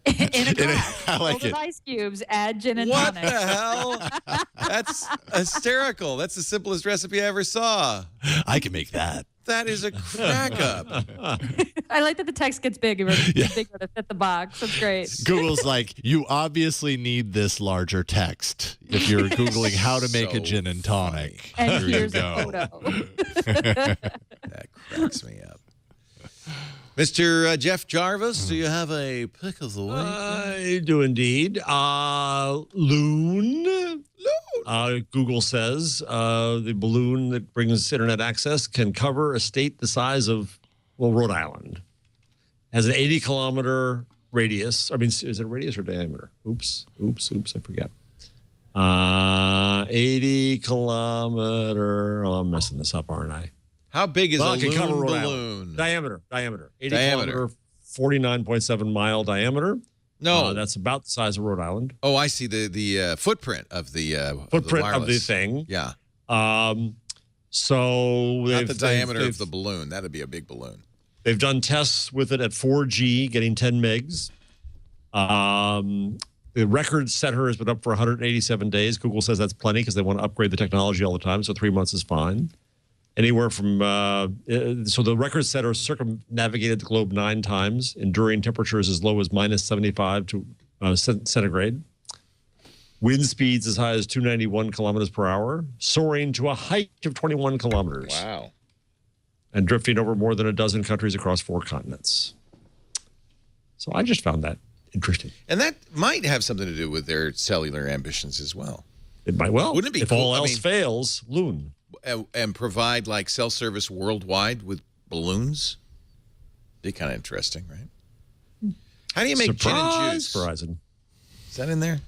In a glass. I like Full of it. ice cubes, add gin and What tonic. the hell? That's hysterical. That's the simplest recipe I ever saw. I can make that. That is a crack up. I like that the text gets bigger to fit the box. That's great. Google's like, you obviously need this larger text if you're Googling how to make a gin and tonic. And Here here's you a go. photo. That cracks me up. Mr. Jeff Jarvis, do you have a pick of the week? I do indeed. Loon. Google says the balloon that brings internet access can cover a state the size of, Rhode Island. Has an 80-kilometer radius. I mean, is it radius or diameter? Oops, I forget. 80-kilometer. Oh, I'm messing this up, aren't I? How big is a It can cover loon Rhode balloon? Diameter. 80 Diameter. kilometer, 49.7 mile diameter. No. That's about the size of Rhode Island. Oh, I see the footprint of the Footprint of the wireless thing. Yeah. So Not the diameter of the balloon. That'd be a big balloon. They've done tests with it at 4G, getting 10 megs. The record setter has been up for 187 days. Google says that's plenty because they want to upgrade the technology all the time, so 3 months is fine. Anywhere from, so the record setter circumnavigated the globe 9 times, enduring temperatures as low as minus 75 to centigrade. Wind speeds as high as 291 kilometers per hour, soaring to a height of 21 kilometers. Wow. And drifting over more than a dozen countries across 4 continents. So I just found that interesting. And that might have something to do with their cellular ambitions as well. It might well. Wouldn't it be if cool? all I else mean- fails, Loon. And provide like cell service worldwide with balloons. Be kind of interesting, right? How do you make gin and Surprise, juice? Verizon. Is that in there?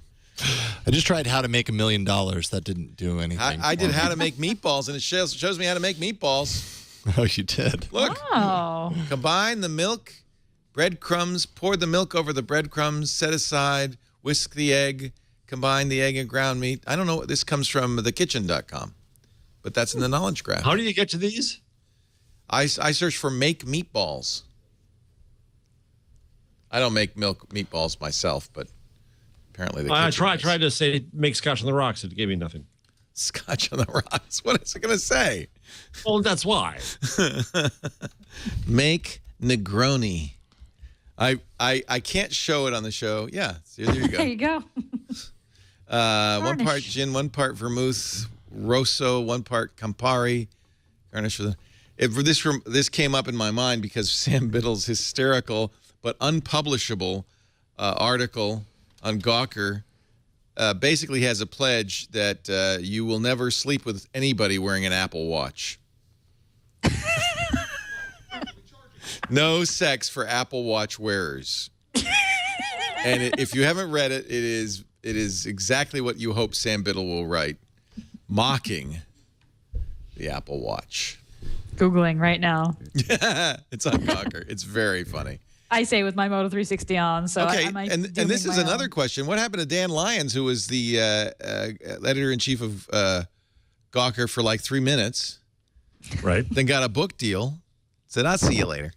I just tried how to make $1 million. That didn't do anything. I did for how me. to make meatballs, and it shows me how to make meatballs. Oh, you did. Look, Oh. combine the milk, breadcrumbs, pour the milk over the breadcrumbs, set aside, whisk the egg, combine the egg and ground meat. I don't know. This comes from thekitchen.com, but that's in the knowledge graph. How do you get to these? I search for make meatballs. I don't make milk meatballs myself, but apparently the I kitchen does. tried to say make Scotch on the rocks. It gave me nothing. Scotch on the rocks. What is it going to say? Well, that's why. Make Negroni. I can't show it on the show. Yeah, so there you There go. you go. One part gin, one part vermouth, rosso, one part Campari. Garnish with this came up in my mind because Sam Biddle's hysterical but unpublishable article on Gawker basically has a pledge that you will never sleep with anybody wearing an Apple Watch. No sex for Apple Watch wearers. And if you haven't read it, it is exactly what you hope Sam Biddle will write, mocking the Apple Watch. Googling right now. It's on Gawker. It's very funny. I say with my Moto 360 on, so Okay, I might and doing this is my another own. question. What happened to Dan Lyons, who was the editor-in-chief of Gawker for like 3 minutes, Right. then got a book deal, said, I'll see you later.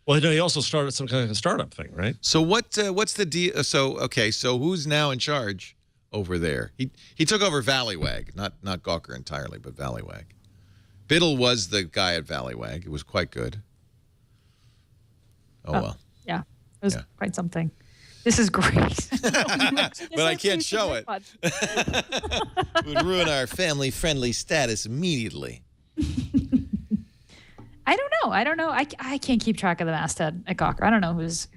Well, no, he also started some kind of a startup thing, right? So what's the deal? So who's now in charge over there? He took over Valleywag, not Gawker entirely, but Valleywag. Biddle was the guy at Valleywag. It was quite good. Oh well. Yeah, it was Yeah. quite something. This is great. But I can't show it. It would ruin our family-friendly status immediately. I don't know. I can't keep track of the masthead at Gawker. I don't know who's.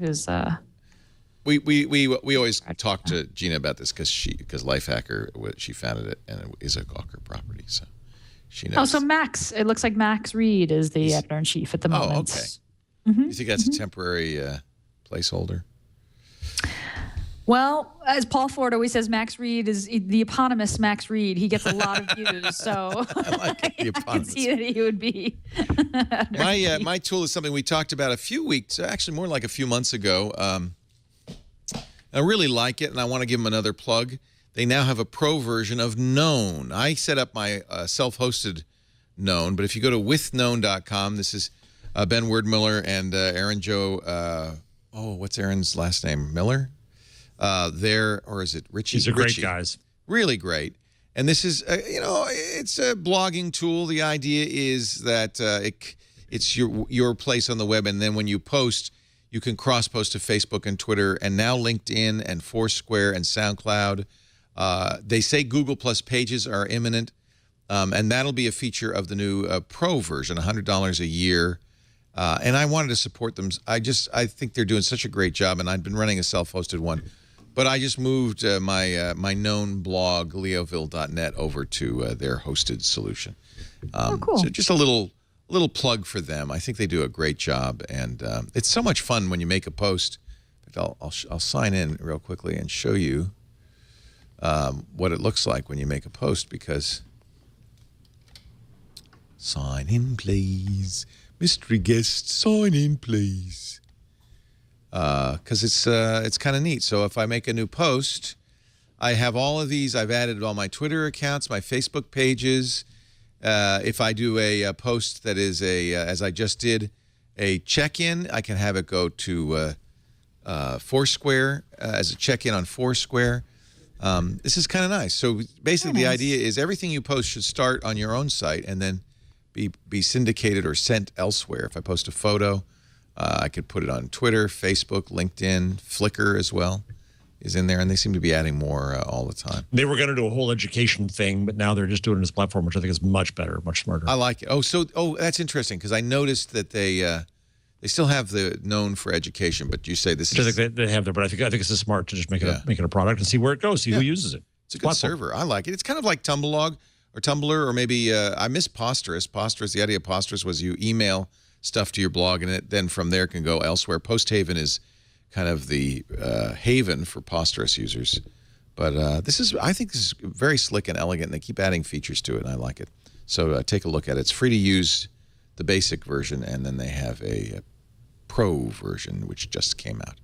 We always talk to Gina about this because Lifehacker, she founded it, and it is a Gawker property, so she knows. Oh, so Max. It looks like Max Reed is the editor in chief at the moment. Oh, okay. You think that's a temporary placeholder? Well, as Paul Ford always says, Max Reed is the eponymous Max Reed. He gets a lot of views, so I like it, the I can see that he would be. My tool is something we talked about a few weeks, actually more like a few months ago. I really like it, and I want to give them another plug. They now have a pro version of Known. I set up my self-hosted Known, but if you go to withknown.com, this is Ben Wordmiller and Aaron Joe. What's Aaron's last name? Miller? Or is it Richie? These are great Richie. guys. Really great. And this is, it's a blogging tool. The idea is that it's your place on the web, and then when you post, you can cross-post to Facebook and Twitter, and now LinkedIn and Foursquare and SoundCloud. They say Google Plus pages are imminent, and that'll be a feature of the new Pro version, $100 a year. And I wanted to support them. I think they're doing such a great job, and I've been running a self-hosted one. But I just moved my known blog, leoville.net, over to their hosted solution. Cool. So just a little plug for them. I think they do a great job, and it's so much fun when you make a post. I'll sign in real quickly and show you what it looks like when you make a post, because sign in, please. Mystery guest, sign in, please. Because it's kind of neat. So if I make a new post, I have all of these. I've added all my Twitter accounts, my Facebook pages. If I do a post that is as I just did, a check-in, I can have it go to Foursquare as a check-in on Foursquare. This is kind of nice. So basically, the idea is everything you post should start on your own site and then be syndicated or sent elsewhere. If I post a photo, I could put it on Twitter, Facebook, LinkedIn, Flickr as well is in there, and they seem to be adding more all the time. They were going to do a whole education thing, but now they're just doing this platform, which I think is much better, much smarter. I like it. That's interesting, because I noticed that they still have the known for education, but you say this I is... think they have there, but I think it's just smart to just make it a product and see where it goes, see who uses it. It's a good server. I like it. It's kind of like Tumblr or Tumblr, or maybe I miss Posterous. The idea of Posterous was you email stuff to your blog, and it then from there can go elsewhere. Posthaven is kind of the haven for Posterous users. But I think this is very slick and elegant, and they keep adding features to it, and I like it. So take a look at it. It's free to use, the basic version, and then they have a pro version, which just came out,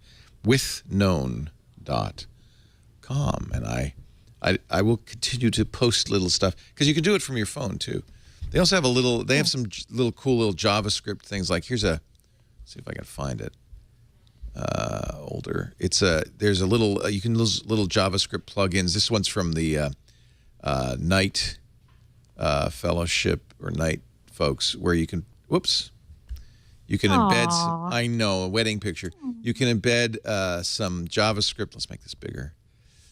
withknown.com. And I will continue to post little stuff, because you can do it from your phone, too. They also have some little cool little JavaScript things, like let's see if I can find it. Older. There's a little, you can use little JavaScript plugins. This one's from the Knight Fellowship, or Knight folks, where you can, you can embed, I know, a wedding picture. You can embed some JavaScript, let's make this bigger,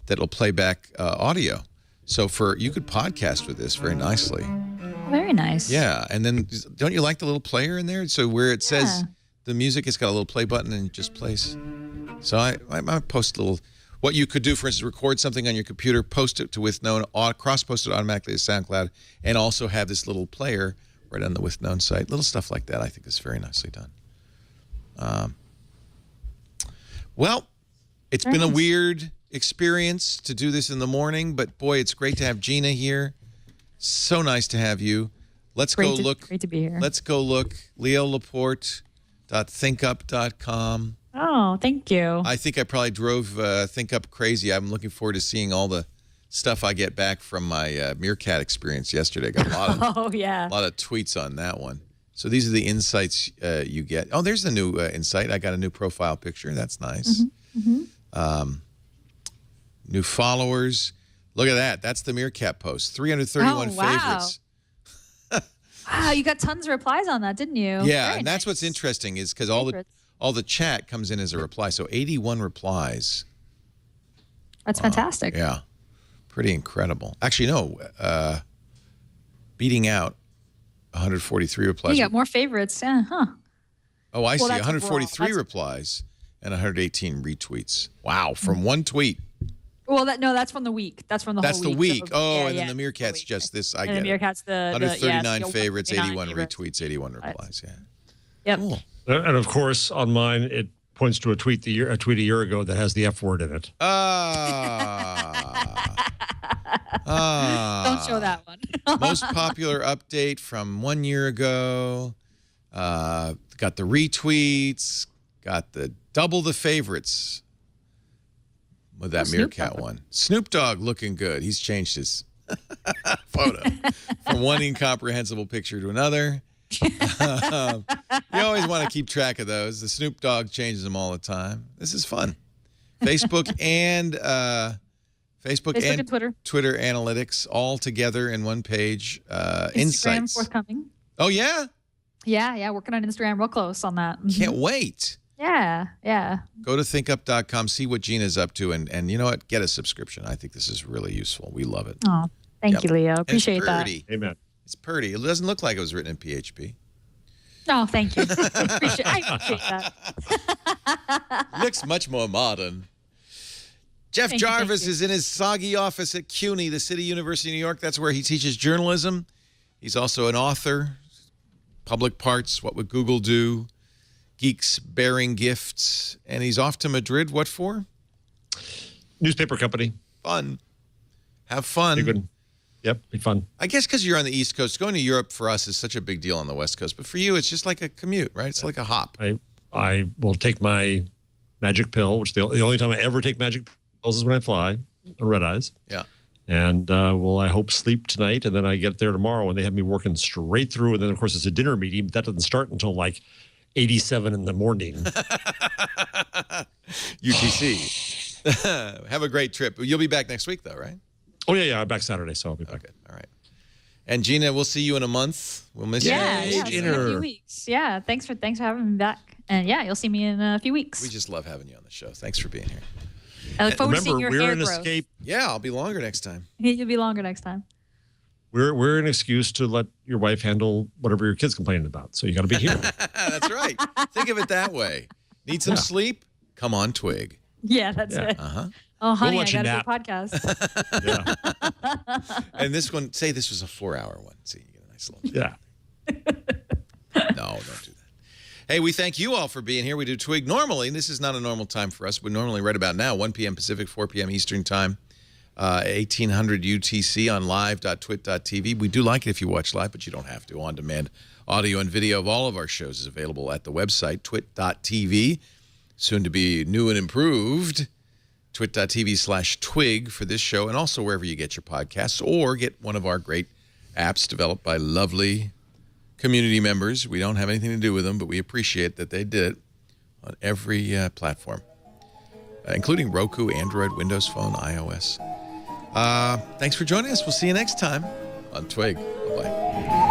that'll play back audio. So you could podcast with this very nicely. Very nice. Yeah, and then don't you like the little player in there? So where it says the music, it's got a little play button and it just plays. So I post what you could do, for instance, record something on your computer, post it to Withknown, cross-post it automatically to SoundCloud, and also have this little player right on the Withknown site. Little stuff like that I think is very nicely done. Well, it's been a weird experience to do this in the morning, but boy, it's great to have Gina here. So nice to have you. Let's go look. Great to be here. Let's go look. LeoLaporte.thinkup.com. Oh, thank you. I think I probably drove ThinkUp crazy. I'm looking forward to seeing all the stuff I get back from my Meerkat experience yesterday. I got a lot of a lot of tweets on that one. So these are the insights you get. Oh, there's the new insight. I got a new profile picture. That's nice. New followers. Look at that. That's the Meerkat post. 331 favorites. Wow, you got tons of replies on that, didn't you? Yeah, Very and that's nice. what's interesting is because all the chat comes in as a reply. So 81 replies. That's fantastic. Yeah. Pretty incredible. Actually, no. Beating out 143 replies. You got more favorites. Yeah, huh. Oh, I see. that's 143 overall. replies and 118 retweets. Wow, from one tweet. Well, that's from the week. That's from the That's whole the week. week. So, Oh, yeah, and then the Meerkat's just this. I and get the it. Meerkat's the 139 the favorites, 81 favorites. retweets, 81 replies. Yeah. Yep. Cool. And of course, on mine, it points to a tweet a year ago that has the F word in it. Don't show that one. Most popular update from 1 year ago. Got the retweets. Got the double the favorites with that Meerkat one. Snoop Dogg looking good. He's changed his photo from one incomprehensible picture to another. You always want to keep track of those. The Snoop Dogg changes them all the time. This is fun. Facebook and Twitter analytics all together in one page. Instagram Insights. forthcoming. Oh yeah, Yeah, working on Instagram real close on that. can't wait. Yeah. Go to thinkup.com, see what Gina's up to, and you know what? Get a subscription. I think this is really useful. We love it. Oh, thank you, Leo. And Appreciate it's that. pretty. Amen. It's pretty. It doesn't look like it was written in PHP. Oh, thank you. I appreciate that. Looks much more modern. Jeff Thank you, Jarvis is in his soggy office at CUNY, the City University of New York. That's where he teaches journalism. He's also an author. Public Parts, What Would Google Do? Geeks Bearing Gifts. And he's off to Madrid. What for? Newspaper company. Fun. Have fun. Be good. Yep, be fun. I guess because you're on the East Coast. Going to Europe for us is such a big deal on the West Coast. But for you, it's just like a commute, right? It's like a hop. I will take my magic pill, which the only time I ever take magic pills is when I fly, red eyes. Yeah. And I hope sleep tonight, and then I get there tomorrow, and they have me working straight through. And then, of course, it's a dinner meeting, but that doesn't start until like 87 in the morning. UTC. Have a great trip. You'll be back next week, though, right? Oh, yeah, I'm back Saturday, so I'll be back. Okay, all right. And Gina, we'll see you in a month. We'll miss Yeah, you. see you in a few weeks. Yeah, thanks for having me back. And yeah, you'll see me in a few weeks. We just love having you on the show. Thanks for being here. I look forward to seeing your we're hair an growth. escape. Yeah, I'll be longer next time. You'll be longer next time. We're an excuse to let your wife handle whatever your kid's complaining about. So you got to be here. That's right. Think of it that way. Need some sleep? Come on, Twig. Yeah, that's it. Uh-huh. Oh, honey, I let you got to do a nap. podcast. Yeah. And this one, say this was a 4-hour one. See, you get a nice little. Yeah. No, don't do that. Hey, we thank you all for being here. We do Twig normally. This is not a normal time for us. We normally right about now, 1 p.m. Pacific, 4 p.m. Eastern Time, 1800 UTC on live.twit.tv. We do like it if you watch live, but you don't have to. On-demand audio and video of all of our shows is available at the website, twit.tv. Soon to be new and improved, twit.tv/twig for this show, and also wherever you get your podcasts, or get one of our great apps developed by lovely community members. We don't have anything to do with them, but we appreciate that they did it on every platform, including Roku, Android, Windows Phone, iOS. Thanks for joining us. We'll see you next time on Twig. Bye-bye.